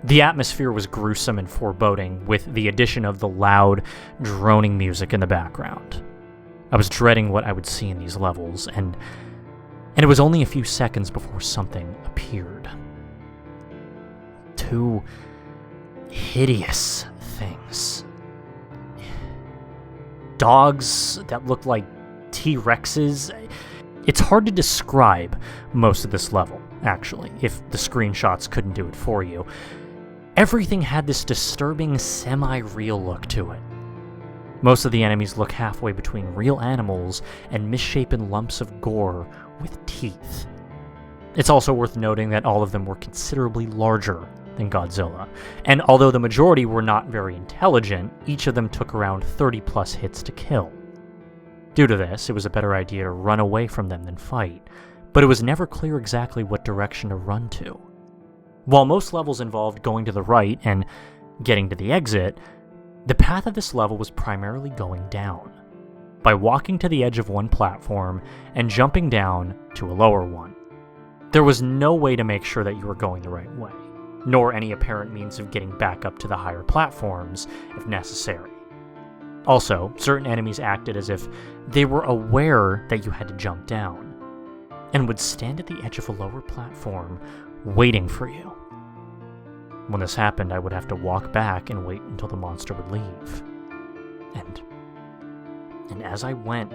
The atmosphere was gruesome and foreboding, with the addition of the loud, droning music in the background. I was dreading what I would see in these levels, and it was only a few seconds before something appeared. Two hideous things. Dogs that looked like T-Rexes. It's hard to describe most of this level, actually, if the screenshots couldn't do it for you. Everything had this disturbing, semi-real look to it. Most of the enemies look halfway between real animals and misshapen lumps of gore with teeth. It's also worth noting that all of them were considerably larger than Godzilla, and although the majority were not very intelligent, each of them took around 30 plus hits to kill. Due to this, it was a better idea to run away from them than fight, but it was never clear exactly what direction to run to. While most levels involved going to the right and getting to the exit, the path of this level was primarily going down, by walking to the edge of one platform and jumping down to a lower one. There was no way to make sure that you were going the right way, nor any apparent means of getting back up to the higher platforms if necessary. Also, certain enemies acted as if they were aware that you had to jump down, and would stand at the edge of a lower platform, waiting for you. When this happened, I would have to walk back and wait until the monster would leave. And as I went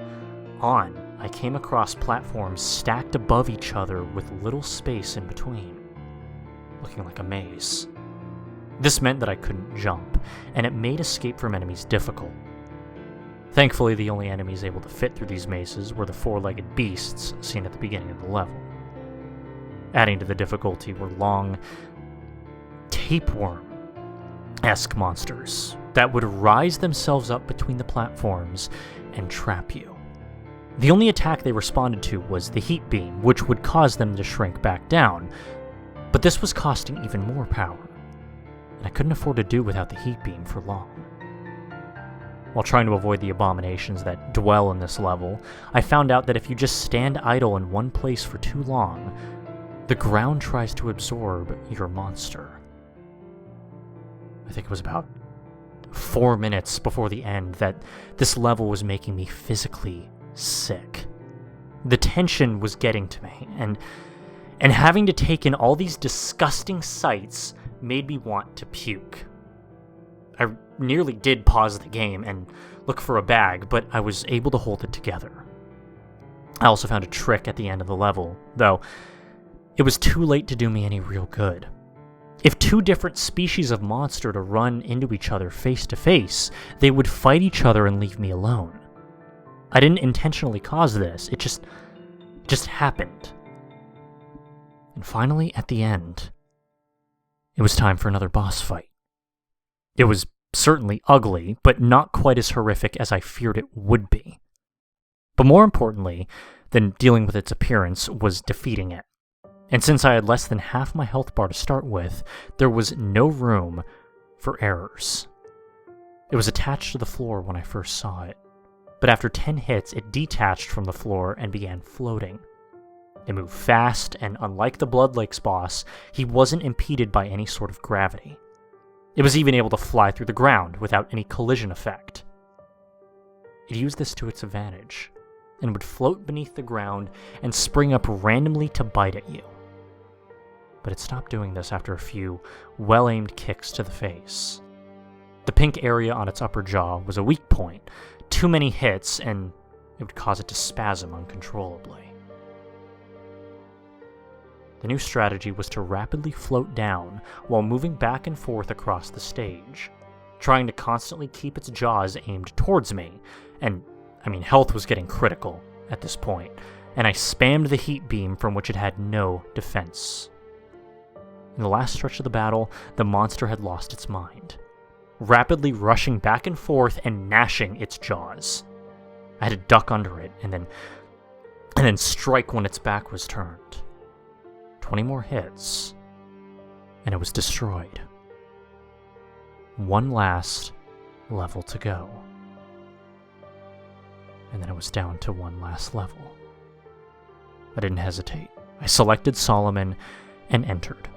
on, I came across platforms stacked above each other with little space in between, looking like a maze. This meant that I couldn't jump, and it made escape from enemies difficult. Thankfully, the only enemies able to fit through these mazes were the four-legged beasts seen at the beginning of the level. Adding to the difficulty were long, tapeworm-esque monsters that would rise themselves up between the platforms and trap you. The only attack they responded to was the heat beam, which would cause them to shrink back down, but this was costing even more power, and I couldn't afford to do without the heat beam for long. While trying to avoid the abominations that dwell in this level, I found out that if you just stand idle in one place for too long, the ground tries to absorb your monster. I think it was about 4 minutes before the end that this level was making me physically sick. The tension was getting to me, and having to take in all these disgusting sights made me want to puke. I nearly did pause the game and look for a bag, but I was able to hold it together. I also found a trick at the end of the level, though it was too late to do me any real good. If two different species of monster to run into each other face to face, they would fight each other and leave me alone. I didn't intentionally cause this, it just happened. And finally, at the end, it was time for another boss fight. It was certainly ugly, but not quite as horrific as I feared it would be. But more importantly than dealing with its appearance was defeating it. And since I had less than half my health bar to start with, there was no room for errors. It was attached to the floor when I first saw it, but after 10 hits it detached from the floor and began floating. It moved fast, and unlike the Blood Lakes boss, he wasn't impeded by any sort of gravity. It was even able to fly through the ground without any collision effect. It used this to its advantage, and would float beneath the ground and spring up randomly to bite at you. But it stopped doing this after a few well-aimed kicks to the face. The pink area on its upper jaw was a weak point. Too many hits, and it would cause it to spasm uncontrollably. The new strategy was to rapidly float down while moving back and forth across the stage, trying to constantly keep its jaws aimed towards me, and health was getting critical at this point, and I spammed the heat beam from which it had no defense. In the last stretch of the battle, the monster had lost its mind, rapidly rushing back and forth and gnashing its jaws. I had to duck under it and then strike when its back was turned. 20 more hits, and it was destroyed. One last level to go. And then it was down to one last level. I didn't hesitate. I selected Solomon and entered,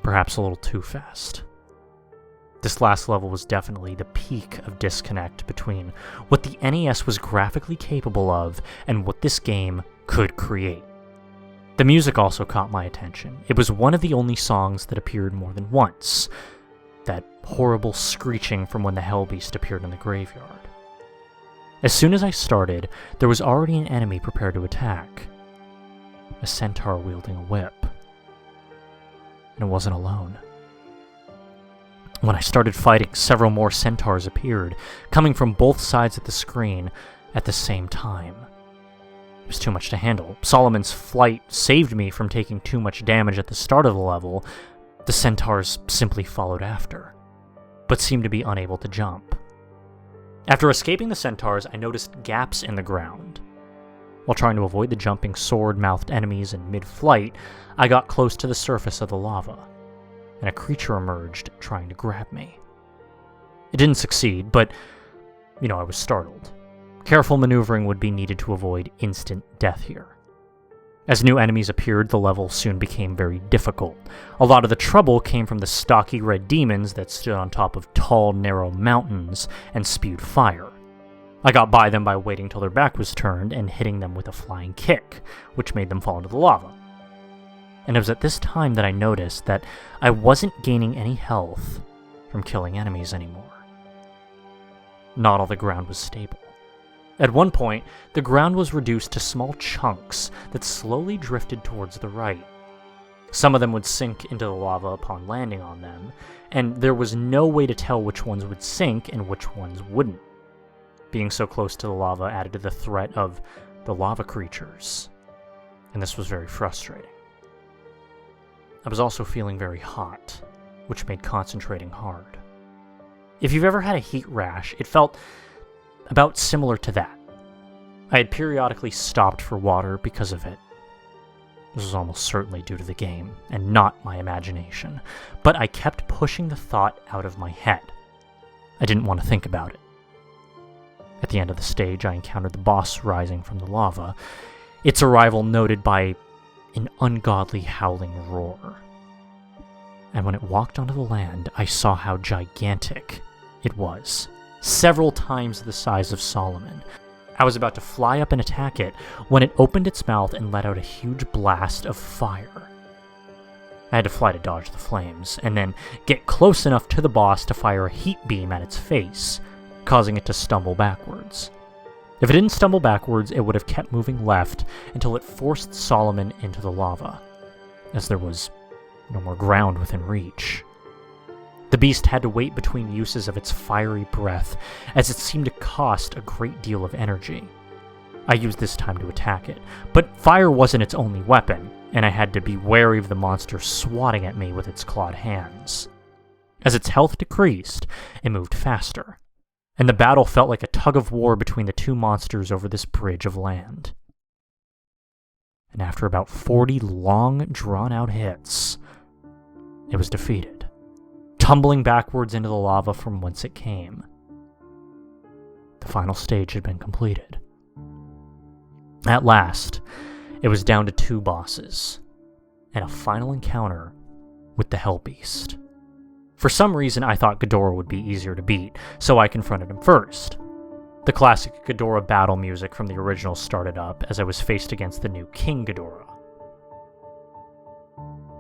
perhaps a little too fast. This last level was definitely the peak of disconnect between what the NES was graphically capable of and what this game could create. The music also caught my attention. It was one of the only songs that appeared more than once. That horrible screeching from when the Hellbeast appeared in the graveyard. As soon as I started, there was already an enemy prepared to attack. A centaur wielding a whip. And it wasn't alone. When I started fighting, several more centaurs appeared, coming from both sides of the screen at the same time. It was too much to handle. Solomon's flight saved me from taking too much damage at the start of the level. The centaurs simply followed after, but seemed to be unable to jump. After escaping the centaurs, I noticed gaps in the ground. While trying to avoid the jumping sword-mouthed enemies in mid-flight, I got close to the surface of the lava, and a creature emerged trying to grab me. It didn't succeed, but, I was startled. Careful maneuvering would be needed to avoid instant death here. As new enemies appeared, the level soon became very difficult. A lot of the trouble came from the stocky red demons that stood on top of tall, narrow mountains and spewed fire. I got by them by waiting till their back was turned and hitting them with a flying kick, which made them fall into the lava. And it was at this time that I noticed that I wasn't gaining any health from killing enemies anymore. Not all the ground was stable. At one point, the ground was reduced to small chunks that slowly drifted towards the right. Some of them would sink into the lava upon landing on them, and there was no way to tell which ones would sink and which ones wouldn't. Being so close to the lava added to the threat of the lava creatures, and this was very frustrating. I was also feeling very hot, which made concentrating hard. If you've ever had a heat rash, it felt about similar to that. I had periodically stopped for water because of it. This was almost certainly due to the game, and not my imagination, but I kept pushing the thought out of my head. I didn't want to think about it. At the end of the stage, I encountered the boss rising from the lava, its arrival noted by an ungodly howling roar. And when it walked onto the land, I saw how gigantic it was. Several times the size of Solomon. I was about to fly up and attack it when it opened its mouth and let out a huge blast of fire. I had to fly to dodge the flames, and then get close enough to the boss to fire a heat beam at its face, causing it to stumble backwards. If it didn't stumble backwards, it would have kept moving left until it forced Solomon into the lava, as there was no more ground within reach. The beast had to wait between uses of its fiery breath, as it seemed to cost a great deal of energy. I used this time to attack it, but fire wasn't its only weapon, and I had to be wary of the monster swatting at me with its clawed hands. As its health decreased, it moved faster, and the battle felt like a tug-of-war between the two monsters over this bridge of land. And after about 40 long, drawn-out hits, it was defeated, tumbling backwards into the lava from whence it came. The final stage had been completed. At last, it was down to 2 bosses, and a final encounter with the Hellbeast. For some reason, I thought Ghidorah would be easier to beat, so I confronted him first. The classic Ghidorah battle music from the original started up as I was faced against the new King Ghidorah.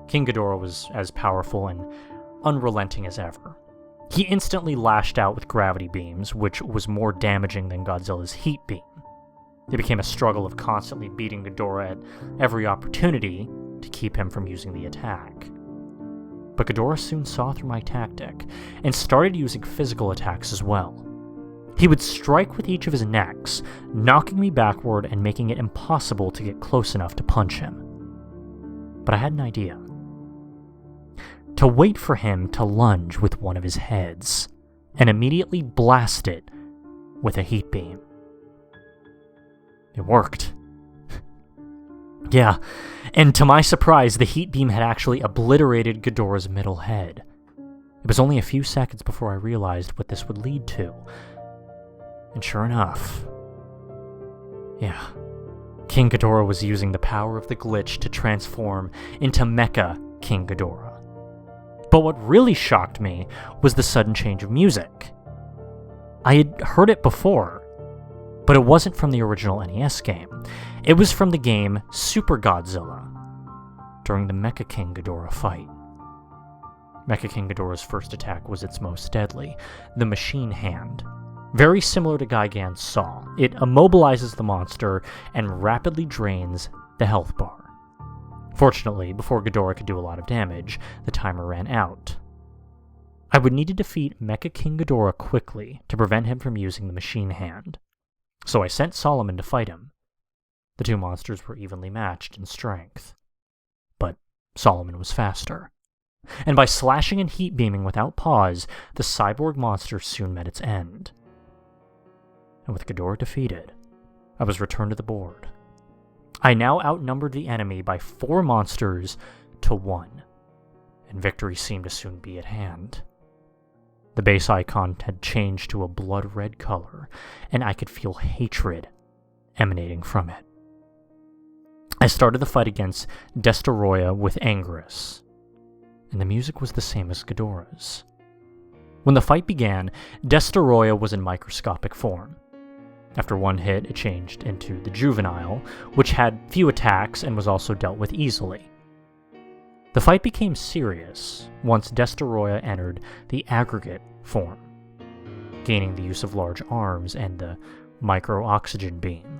King Ghidorah was as powerful and unrelenting as ever. He instantly lashed out with gravity beams, which was more damaging than Godzilla's heat beam. It became a struggle of constantly beating Ghidorah at every opportunity to keep him from using the attack. But Ghidorah soon saw through my tactic, and started using physical attacks as well. He would strike with each of his necks, knocking me backward and making it impossible to get close enough to punch him. But I had an idea. To wait for him to lunge with one of his heads, and immediately blast it with a heat beam. It worked. Yeah, and to my surprise, the heat beam had actually obliterated Ghidorah's middle head. It was only a few seconds before I realized what this would lead to. And sure enough, King Ghidorah was using the power of the glitch to transform into Mecha King Ghidorah. But what really shocked me was the sudden change of music. I had heard it before, but it wasn't from the original NES game. It was from the game Super Godzilla, during the Mecha King Ghidorah fight. Mecha King Ghidorah's first attack was its most deadly, the Machine Hand. Very similar to Gigan's Saw, it immobilizes the monster and rapidly drains the health bar. Fortunately, before Ghidorah could do a lot of damage, the timer ran out. I would need to defeat Mecha King Ghidorah quickly to prevent him from using the Machine Hand, so I sent Solomon to fight him. The two monsters were evenly matched in strength, but Solomon was faster. And by slashing and heat beaming without pause, the cyborg monster soon met its end. And with Ghidorah defeated, I was returned to the board. I now outnumbered the enemy by 4 monsters to 1, and victory seemed to soon be at hand. The base icon had changed to a blood red color, and I could feel hatred emanating from it. I started the fight against Destoroyah with Anguirus, and the music was the same as Ghidorah's. When the fight began, Destoroyah was in microscopic form. After one hit, it changed into the Juvenile, which had few attacks and was also dealt with easily. The fight became serious once Destoroyah entered the aggregate form, gaining the use of large arms and the micro-oxygen beam.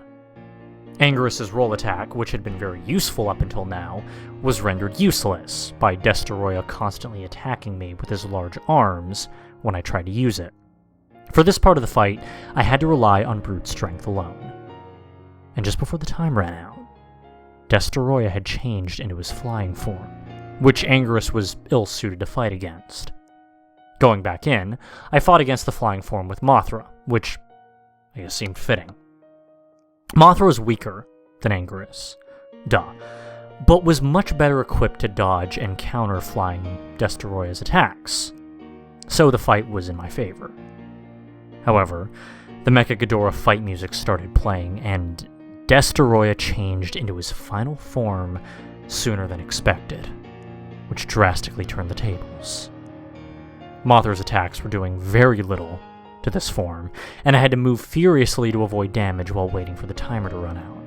Anguirus' roll attack, which had been very useful up until now, was rendered useless by Destoroyah constantly attacking me with his large arms when I tried to use it. For this part of the fight, I had to rely on brute strength alone. And just before the time ran out, Destoroyah had changed into his flying form, which Anguirus was ill-suited to fight against. Going back in, I fought against the flying form with Mothra, which I guess seemed fitting. Mothra was weaker than Anguirus, but was much better equipped to dodge and counter flying Destoroyah's attacks, so the fight was in my favor. However, the Mecha Ghidorah fight music started playing, and Destoroyah changed into his final form sooner than expected, which drastically turned the tables. Mothra's attacks were doing very little to this form, and I had to move furiously to avoid damage while waiting for the timer to run out.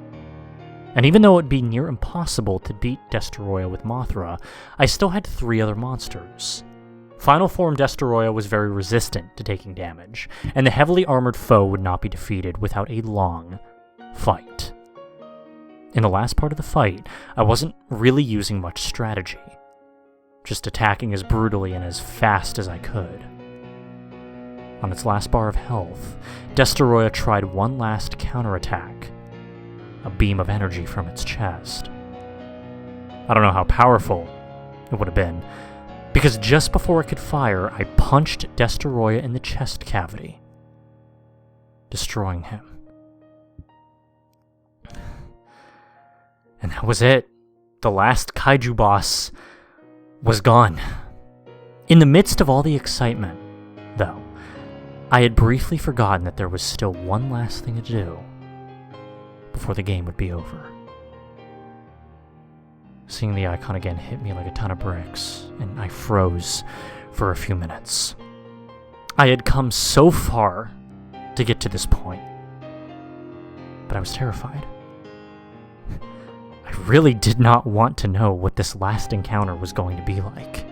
And even though it would be near impossible to beat Destoroyah with Mothra, I still had 3 other monsters. Final form Destoroyah was very resistant to taking damage, and the heavily armored foe would not be defeated without a long fight. In the last part of the fight, I wasn't really using much strategy, just attacking as brutally and as fast as I could. On its last bar of health, Destoroyah tried one last counterattack, a beam of energy from its chest. I don't know how powerful it would have been, because just before it could fire, I punched Destoroyah in the chest cavity, destroying him. And that was it. The last kaiju boss was gone. In the midst of all the excitement, though, I had briefly forgotten that there was still one last thing to do before the game would be over. Seeing the icon again hit me like a ton of bricks, and I froze for a few minutes. I had come so far to get to this point, but I was terrified. I really did not want to know what this last encounter was going to be like.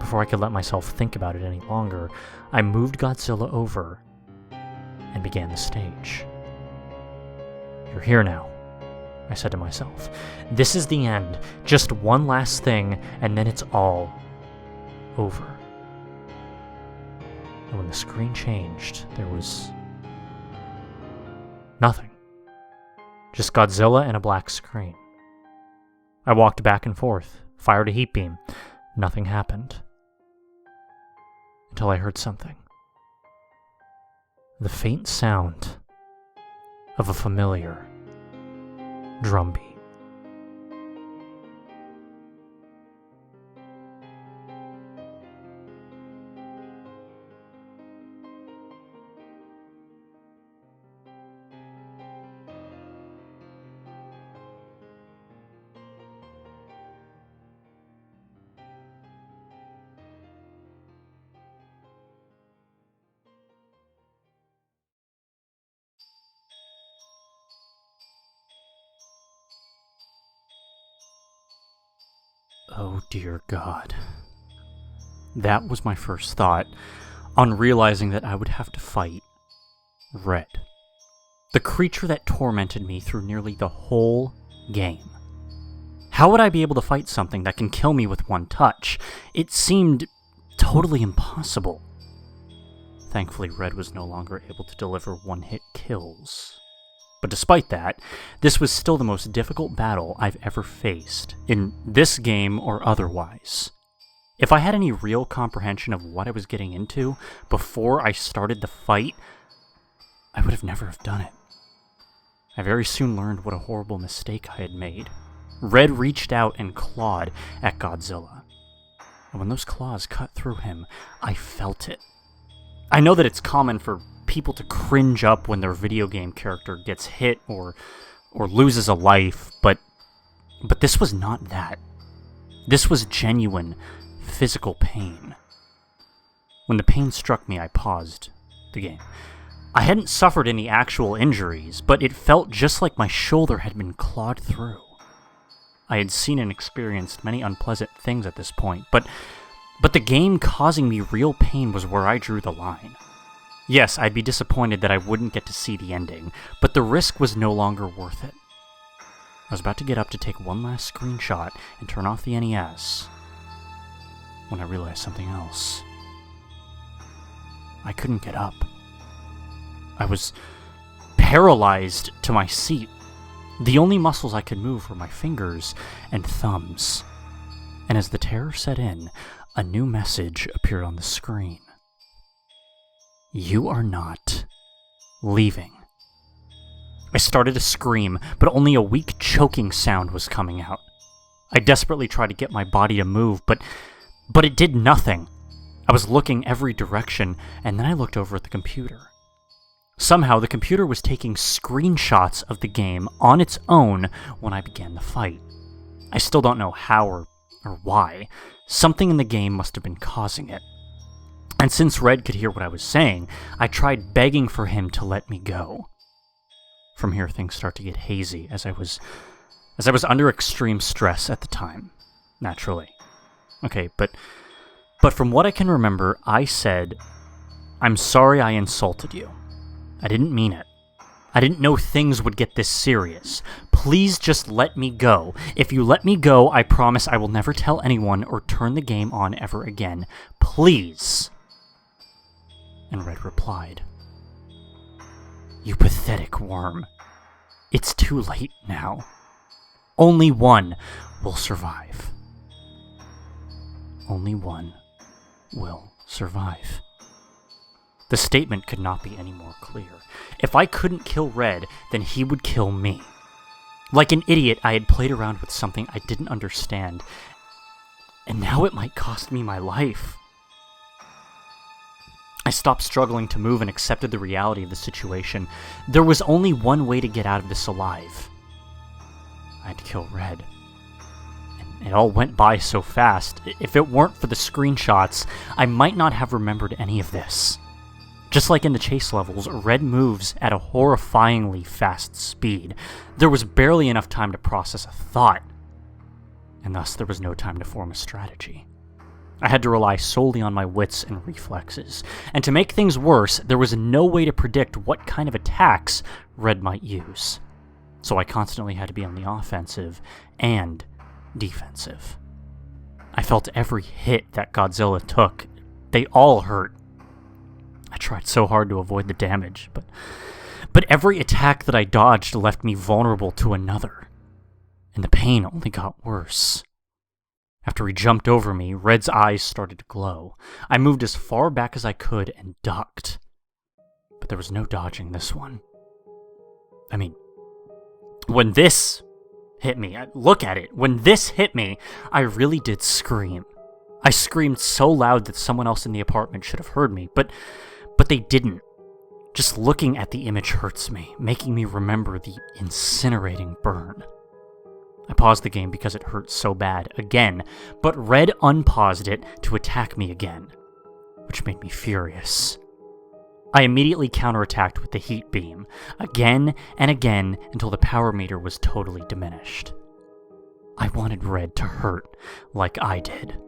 Before I could let myself think about it any longer, I moved Godzilla over and began the stage. "You're here now," I said to myself. "This is the end. Just one last thing, and then it's all over." And when the screen changed, there was nothing. Just Godzilla and a black screen. I walked back and forth, fired a heat beam. Nothing happened. Until I heard something. The faint sound of a familiar drumbeat. Oh dear God. That was my first thought, on realizing that I would have to fight Red, the creature that tormented me through nearly the whole game. How would I be able to fight something that can kill me with one touch? It seemed totally impossible. Thankfully, Red was no longer able to deliver one-hit kills. But despite that, this was still the most difficult battle I've ever faced, in this game or otherwise. If I had any real comprehension of what I was getting into before I started the fight, I would have never have done it. I very soon learned what a horrible mistake I had made. Red reached out and clawed at Godzilla. And when those claws cut through him, I felt it. I know that it's common for people to cringe up when their video game character gets hit or loses a life, but this was not that. This was genuine physical pain. When the pain struck me, I paused the game. I hadn't suffered any actual injuries, but it felt just like my shoulder had been clawed through. I had seen and experienced many unpleasant things at this point, but the game causing me real pain was where I drew the line. Yes, I'd be disappointed that I wouldn't get to see the ending, but the risk was no longer worth it. I was about to get up to take one last screenshot and turn off the NES when I realized something else. I couldn't get up. I was paralyzed to my seat. The only muscles I could move were my fingers and thumbs. And as the terror set in, a new message appeared on the screen. You are not leaving. I started to scream, but only a weak choking sound was coming out. I desperately tried to get my body to move, but it did nothing. I was looking every direction, and then I looked over at the computer. Somehow, the computer was taking screenshots of the game on its own when I began the fight. I still don't know how or why. Something in the game must have been causing it. And since Red could hear what I was saying, I tried begging for him to let me go. From here, things start to get hazy, as I was under extreme stress at the time, naturally. Okay, but from what I can remember, I said, "I'm sorry I insulted you. I didn't mean it. I didn't know things would get this serious. Please just let me go. If you let me go, I promise I will never tell anyone or turn the game on ever again. Please." And Red replied, "You pathetic worm. It's too late now. Only one will survive. Only one will survive." The statement could not be any more clear. If I couldn't kill Red, then he would kill me. Like an idiot, I had played around with something I didn't understand, and now it might cost me my life. I stopped struggling to move and accepted the reality of the situation. There was only one way to get out of this alive. I had to kill Red. And it all went by so fast. If it weren't for the screenshots, I might not have remembered any of this. Just like in the chase levels, Red moves at a horrifyingly fast speed. There was barely enough time to process a thought, and thus there was no time to form a strategy. I had to rely solely on my wits and reflexes, and to make things worse, there was no way to predict what kind of attacks Red might use. So I constantly had to be on the offensive and defensive. I felt every hit that Godzilla took. They all hurt. I tried so hard to avoid the damage, but every attack that I dodged left me vulnerable to another, and the pain only got worse. After he jumped over me, Red's eyes started to glow. I moved as far back as I could and ducked, but there was no dodging this one. I mean, when this hit me, look at it, when this hit me, I really did scream. I screamed so loud that someone else in the apartment should have heard me, but they didn't. Just looking at the image hurts me, making me remember the incinerating burn. I paused the game because it hurt so bad again, but Red unpaused it to attack me again, which made me furious. I immediately counterattacked with the heat beam, again and again until the power meter was totally diminished. I wanted Red to hurt like I did.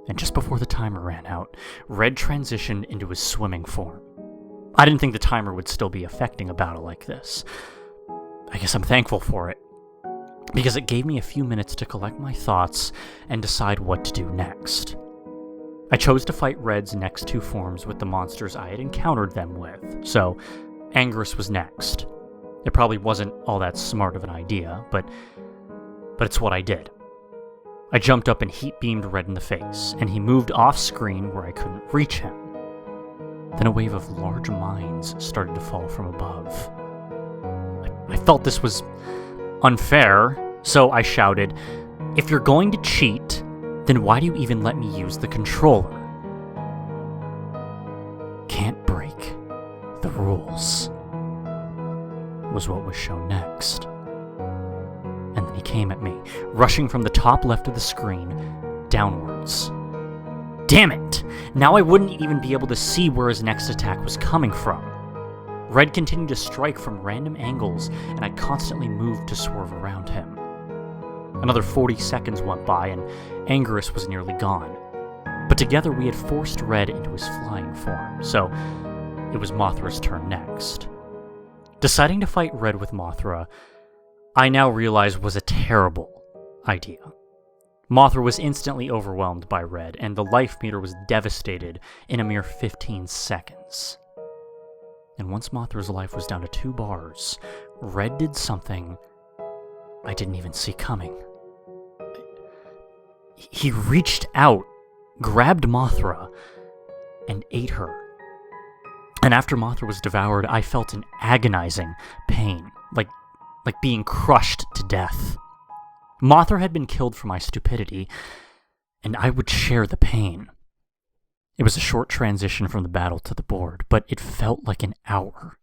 And just before the timer ran out, Red transitioned into his swimming form. I didn't think the timer would still be affecting a battle like this. I guess I'm thankful for it, because it gave me a few minutes to collect my thoughts and decide what to do next. I chose to fight Red's next two forms with the monsters I had encountered them with, so Anguirus was next. It probably wasn't all that smart of an idea, but it's what I did. I jumped up and heat-beamed Red in the face, and he moved off-screen where I couldn't reach him. Then a wave of large mines started to fall from above. I felt this was unfair, so I shouted, "If you're going to cheat, then why do you even let me use the controller?" Can't break the rules, was what was shown next. And then he came at me, rushing from the top left of the screen, downwards. Damn it! Now I wouldn't even be able to see where his next attack was coming from. Red continued to strike from random angles, and I constantly moved to swerve around him. Another 40 seconds went by, and Anguirus was nearly gone. But together we had forced Red into his flying form, so it was Mothra's turn next. Deciding to fight Red with Mothra, I now realize was a terrible idea. Mothra was instantly overwhelmed by Red, and the life meter was devastated in a mere 15 seconds. And once Mothra's life was down to 2 bars, Red did something I didn't even see coming. He reached out, grabbed Mothra, and ate her. And after Mothra was devoured, I felt an agonizing pain, like being crushed to death. Mothra had been killed for my stupidity, and I would share the pain. It was a short transition from the battle to the board, but it felt like an hour.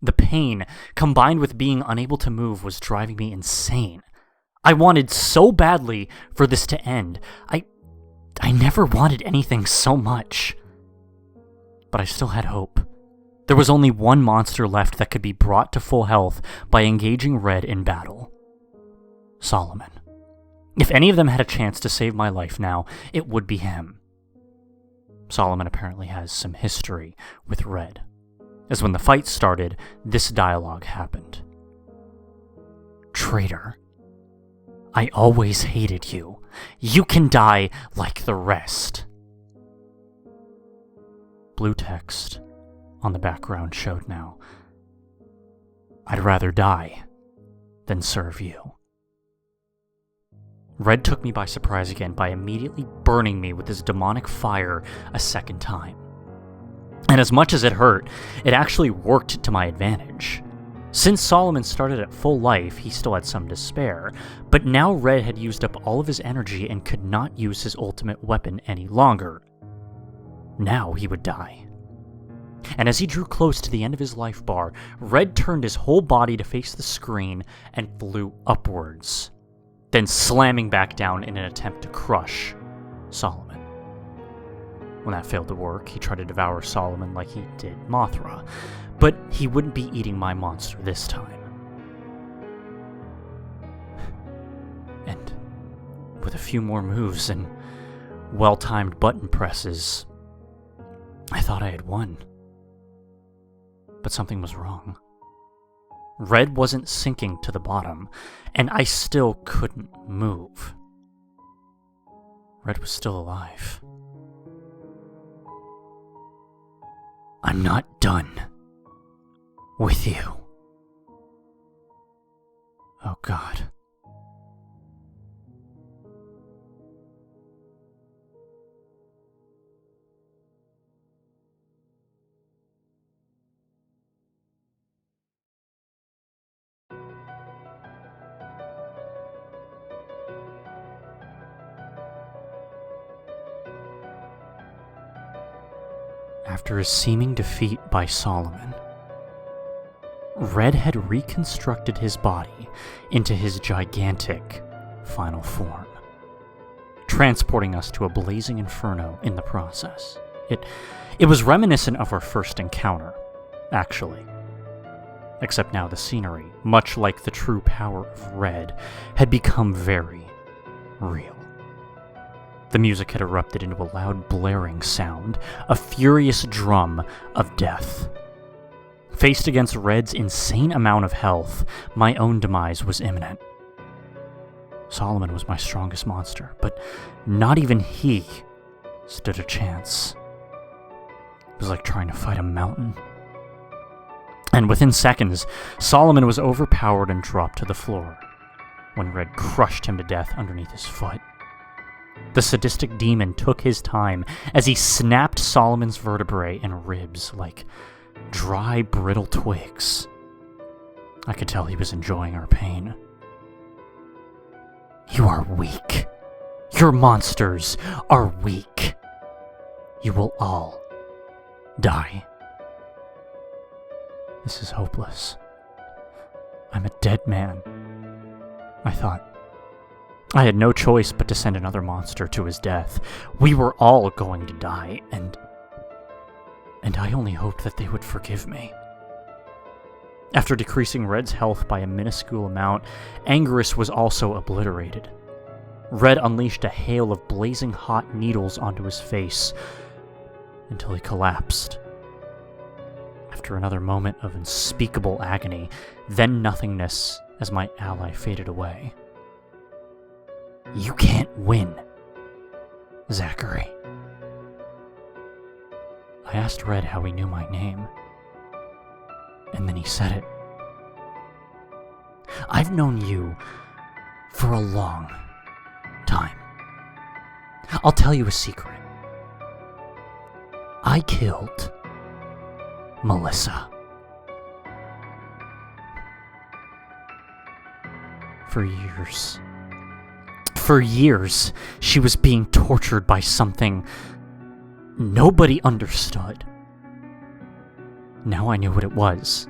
The pain, combined with being unable to move, was driving me insane. I wanted so badly for this to end. I never wanted anything so much. But I still had hope. There was only one monster left that could be brought to full health by engaging Red in battle. Solomon. If any of them had a chance to save my life now, it would be him. Solomon apparently has some history with Red, as when the fight started, this dialogue happened. "Traitor. I always hated you. You can die like the rest." Blue text on the background showed now. "I'd rather die than serve you." Red took me by surprise again by immediately burning me with his demonic fire a second time. And as much as it hurt, it actually worked to my advantage. Since Solomon started at full life, he still had some to spare, but now Red had used up all of his energy and could not use his ultimate weapon any longer. Now he would die. And as he drew close to the end of his life bar, Red turned his whole body to face the screen and flew upwards, then slamming back down in an attempt to crush Solomon. When that failed to work, he tried to devour Solomon like he did Mothra, but he wouldn't be eating my monster this time. And with a few more moves and well-timed button presses, I thought I had won. But something was wrong. Red wasn't sinking to the bottom, and I still couldn't move. Red was still alive. "I'm not done with you." Oh God. After a seeming defeat by Solomon, Red had reconstructed his body into his gigantic final form, transporting us to a blazing inferno in the process. It was reminiscent of our first encounter, actually. Except now the scenery, much like the true power of Red, had become very real. The music had erupted into a loud blaring sound, a furious drum of death. Faced against Red's insane amount of health, my own demise was imminent. Solomon was my strongest monster, but not even he stood a chance. It was like trying to fight a mountain. And within seconds, Solomon was overpowered and dropped to the floor, when Red crushed him to death underneath his foot. The sadistic demon took his time as he snapped Solomon's vertebrae and ribs like dry, brittle twigs. I could tell he was enjoying our pain. You are weak. Your monsters are weak. You will all die. This is hopeless. I'm a dead man, I thought. I had no choice but to send another monster to his death. We were all going to die, and I only hoped that they would forgive me. After decreasing Red's health by a minuscule amount, Angerus was also obliterated. Red unleashed a hail of blazing hot needles onto his face until he collapsed. After another moment of unspeakable agony, then nothingness as my ally faded away. You can't win, Zachary. I asked Red how he knew my name, and then he said it. I've known you for a long time. I'll tell you a secret. I killed Melissa. For years. For years, she was being tortured by something nobody understood. Now I knew what it was.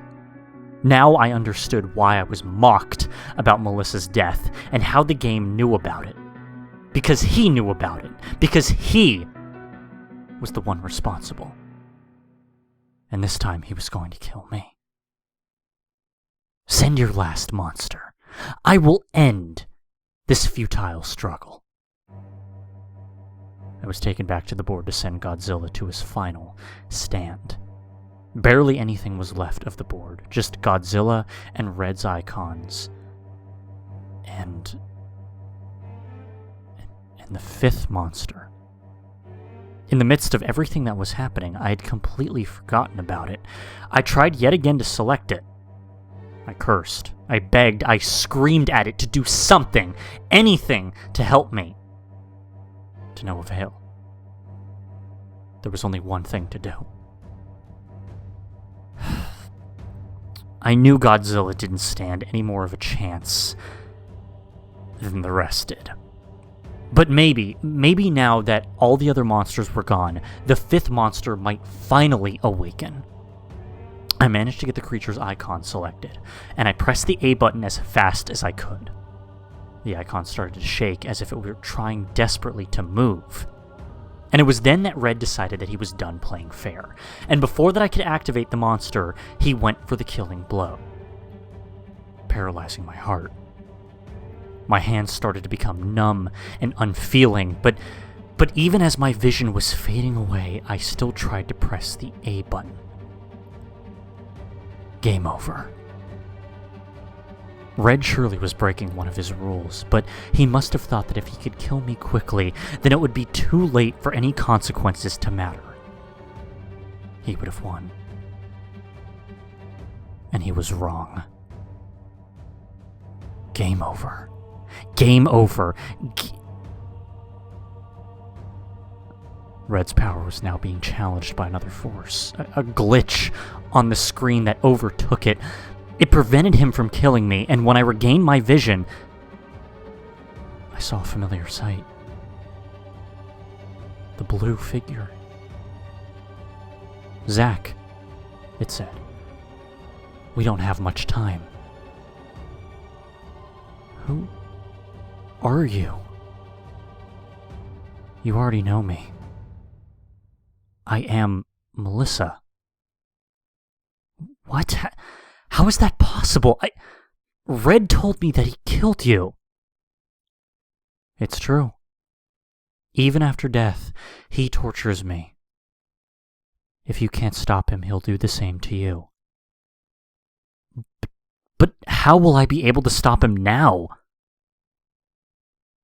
Now I understood why I was mocked about Melissa's death and how the game knew about it. Because he knew about it. Because he was the one responsible. And this time he was going to kill me. Send your last monster. I will end this futile struggle. I was taken back to the board to send Godzilla to his final stand. Barely anything was left of the board, just Godzilla and Red's icons. And the fifth monster. In the midst of everything that was happening, I had completely forgotten about it. I tried yet again to select it. I cursed, I begged, I screamed at it to do something, anything to help me. To no avail. There was only one thing to do. I knew Godzilla didn't stand any more of a chance than the rest did. But maybe now that all the other monsters were gone, the fifth monster might finally awaken. I managed to get the creature's icon selected, and I pressed the A button as fast as I could. The icon started to shake as if it were trying desperately to move. And it was then that Red decided that he was done playing fair, and before that I could activate the monster, he went for the killing blow, paralyzing my heart. My hands started to become numb and unfeeling, but even as my vision was fading away, I still tried to press the A button. Game over. Red surely was breaking one of his rules, but he must have thought that if he could kill me quickly, then it would be too late for any consequences to matter. He would have won. And he was wrong. Game over. Game over. Red's power was now being challenged by another force, a glitch on the screen that overtook it. It prevented him from killing me, and when I regained my vision, I saw a familiar sight. The blue figure. Zach, it said. We don't have much time. Who are you? You already know me. I am Melissa. What? How is that possible? Red told me that he killed you. It's true. Even after death, he tortures me. If you can't stop him, he'll do the same to you. But how will I be able to stop him now?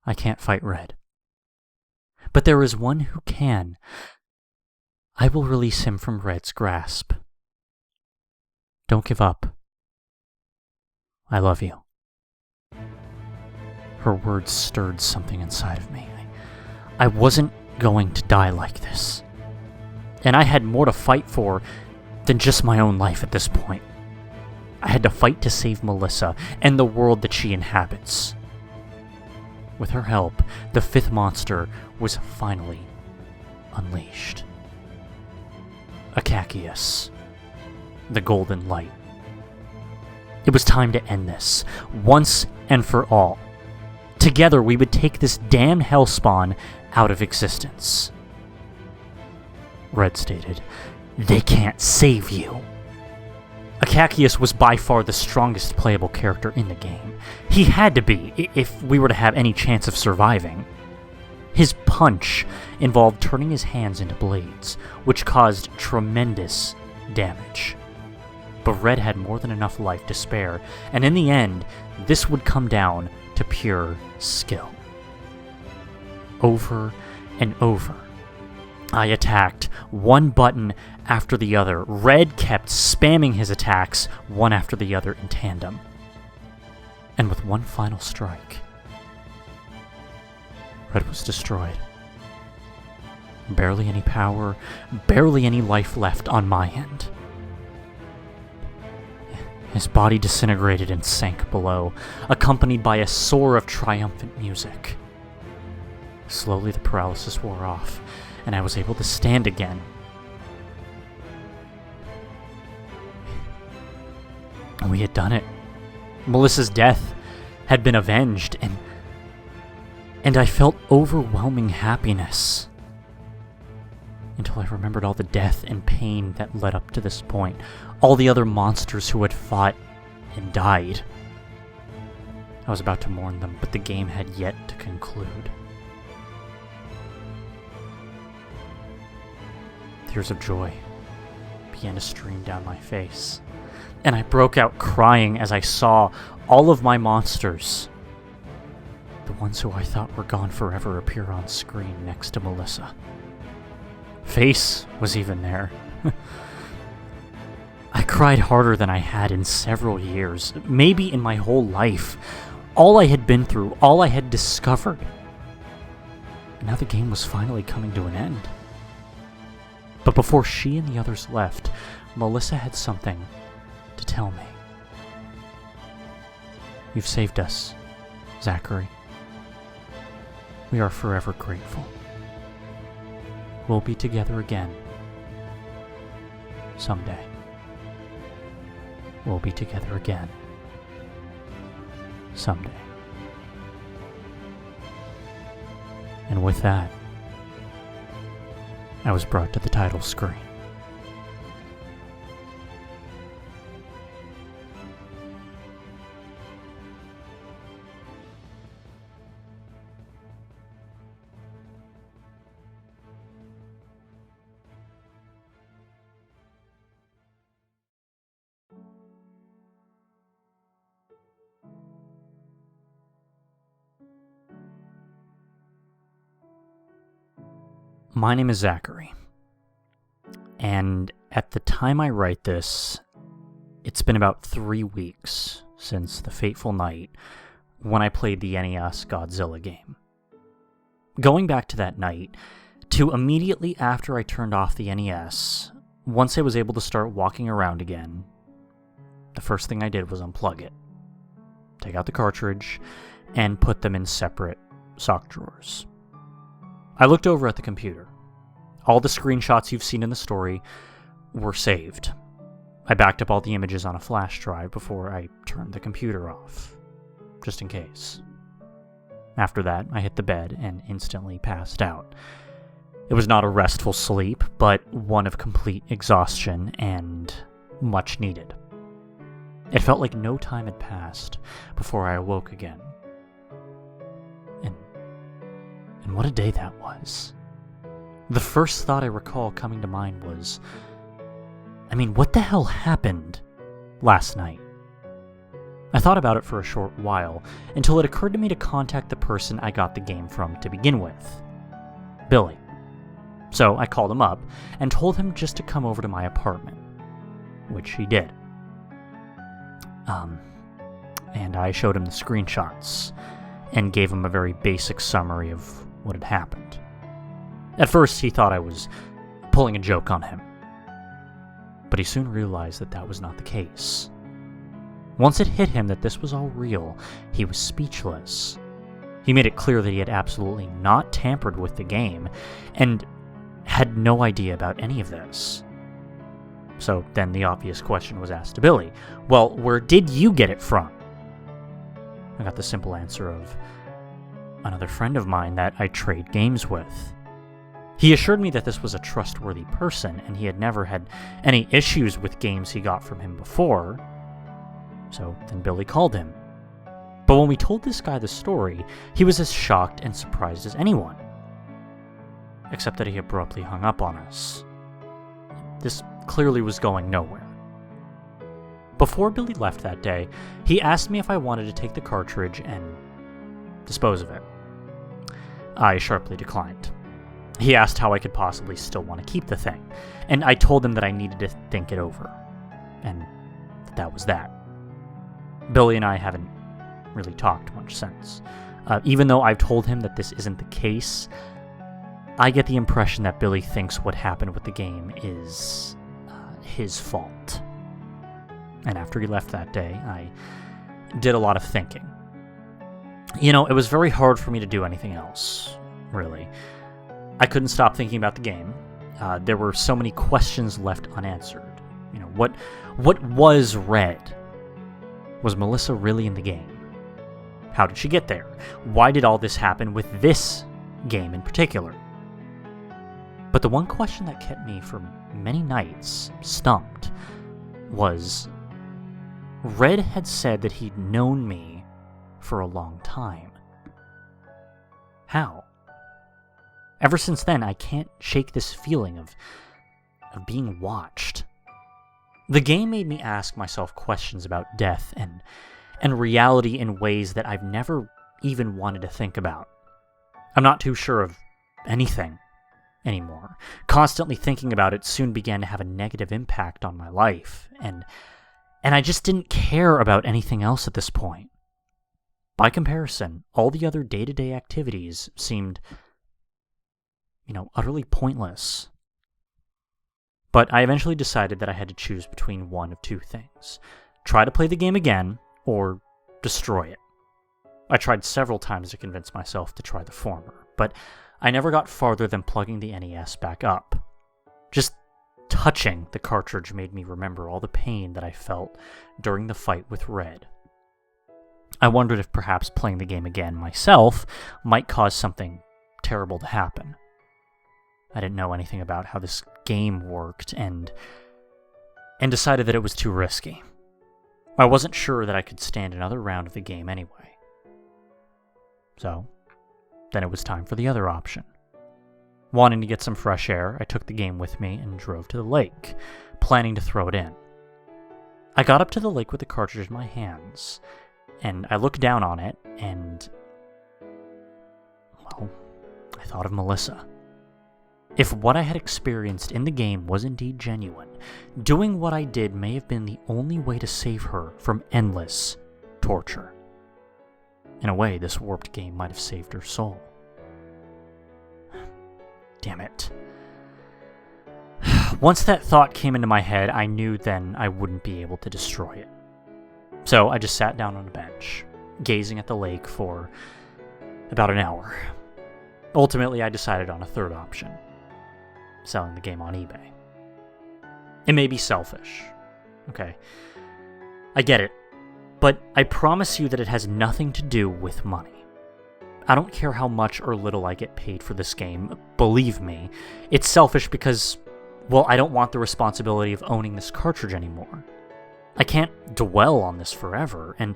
I can't fight Red. But there is one who can. I will release him from Red's grasp. Don't give up. I love you. Her words stirred something inside of me. I wasn't going to die like this. And I had more to fight for than just my own life at this point. I had to fight to save Melissa and the world that she inhabits. With her help, the fifth monster was finally unleashed. Akakius, the Golden Light. It was time to end this, once and for all. Together we would take this damned hellspawn out of existence. Red stated, "They can't save you." Akakius was by far the strongest playable character in the game. He had to be, if we were to have any chance of surviving. His punch involved turning his hands into blades, which caused tremendous damage. But Red had more than enough life to spare, and in the end, this would come down to pure skill. Over and over, I attacked one button after the other. Red kept spamming his attacks one after the other in tandem. And with one final strike, Red was destroyed. Barely any power, barely any life left on my end. His body disintegrated and sank below, accompanied by a soar of triumphant music. Slowly the paralysis wore off, and I was able to stand again. We had done it. Melissa's death had been avenged, and I felt overwhelming happiness. Until I remembered all the death and pain that led up to this point, all the other monsters who had fought and died. I was about to mourn them, but the game had yet to conclude. Tears of joy began to stream down my face, and I broke out crying as I saw all of my monsters, the ones who I thought were gone forever, appear on screen next to Melissa. Face was even there. I cried harder than I had in several years, maybe in my whole life. All I had been through, all I had discovered. And now the game was finally coming to an end. But before she and the others left, Melissa had something to tell me. You've saved us, Zachary. We are forever grateful. We'll be together again. Someday. We'll be together again. Someday. And with that, I was brought to the title screen. My name is Zachary, and at the time I write this, it's been about 3 weeks since the fateful night when I played the NES Godzilla game. Going back to that night, to immediately after I turned off the NES, once I was able to start walking around again, the first thing I did was unplug it, take out the cartridge, and put them in separate sock drawers. I looked over at the computer. All the screenshots you've seen in the story were saved. I backed up all the images on a flash drive before I turned the computer off, just in case. After that, I hit the bed and instantly passed out. It was not a restful sleep, but one of complete exhaustion and much needed. It felt like no time had passed before I awoke again. And what a day that was. The first thought I recall coming to mind was, what the hell happened last night? I thought about it for a short while, until it occurred to me to contact the person I got the game from to begin with, Billy. So I called him up and told him just to come over to my apartment, which he did. And I showed him the screenshots and gave him a very basic summary of what had happened. At first, he thought I was pulling a joke on him, but he soon realized that that was not the case. Once it hit him that this was all real, he was speechless. He made it clear that he had absolutely not tampered with the game, and had no idea about any of this. So then the obvious question was asked to Billy. Well, where did you get it from? I got the simple answer of another friend of mine that I trade games with. He assured me that this was a trustworthy person, and he had never had any issues with games he got from him before. So then Billy called him. But when we told this guy the story, he was as shocked and surprised as anyone. Except that he abruptly hung up on us. This clearly was going nowhere. Before Billy left that day, he asked me if I wanted to take the cartridge and dispose of it. I sharply declined. He asked how I could possibly still want to keep the thing, and I told him that I needed to think it over. And that was that. Billy and I haven't really talked much since. Even though I've told him that this isn't the case, I get the impression that Billy thinks what happened with the game is his fault. And after he left that day, I did a lot of thinking. It was very hard for me to do anything else, really. I couldn't stop thinking about the game. There were so many questions left unanswered. What was Red? Was Melissa really in the game? How did she get there? Why did all this happen with this game in particular? But the one question that kept me for many nights stumped was, Red had said that he'd known me for a long time. How? Ever since then, I can't shake this feeling of being watched. The game made me ask myself questions about death and reality in ways that I've never even wanted to think about. I'm not too sure of anything anymore. Constantly thinking about it soon began to have a negative impact on my life, and I just didn't care about anything else at this point. By comparison, all the other day-to-day activities seemed, utterly pointless. But I eventually decided that I had to choose between one of two things. Try to play the game again, or destroy it. I tried several times to convince myself to try the former, but I never got farther than plugging the NES back up. Just touching the cartridge made me remember all the pain that I felt during the fight with Red. I wondered if perhaps playing the game again myself might cause something terrible to happen. I didn't know anything about how this game worked, and decided that it was too risky. I wasn't sure that I could stand another round of the game anyway. So, then it was time for the other option. Wanting to get some fresh air, I took the game with me and drove to the lake, planning to throw it in. I got up to the lake with the cartridge in my hands, and I looked down on it, and I thought of Melissa. If what I had experienced in the game was indeed genuine, doing what I did may have been the only way to save her from endless torture. In a way, this warped game might have saved her soul. Damn it. Once that thought came into my head, I knew then I wouldn't be able to destroy it. So I just sat down on a bench, gazing at the lake for about an hour. Ultimately, I decided on a third option: selling the game on eBay. It may be selfish, okay? I get it, but I promise you that it has nothing to do with money. I don't care how much or little I get paid for this game. Believe me, it's selfish because, I don't want the responsibility of owning this cartridge anymore. I can't dwell on this forever, and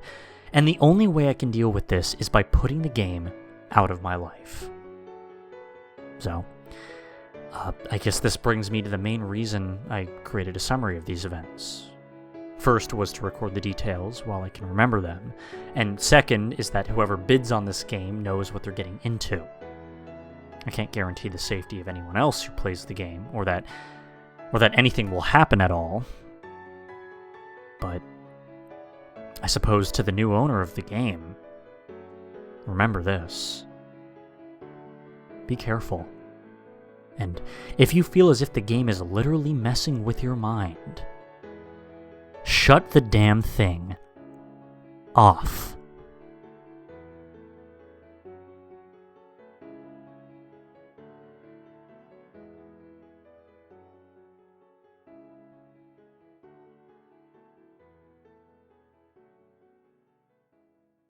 the only way I can deal with this is by putting the game out of my life. So, I guess this brings me to the main reason I created a summary of these events. First was to record the details while I can remember them, and second is that whoever bids on this game knows what they're getting into. I can't guarantee the safety of anyone else who plays the game, or that anything will happen at all, but I suppose to the new owner of the game, remember this. Be careful. And if you feel as if the game is literally messing with your mind, shut the damn thing off.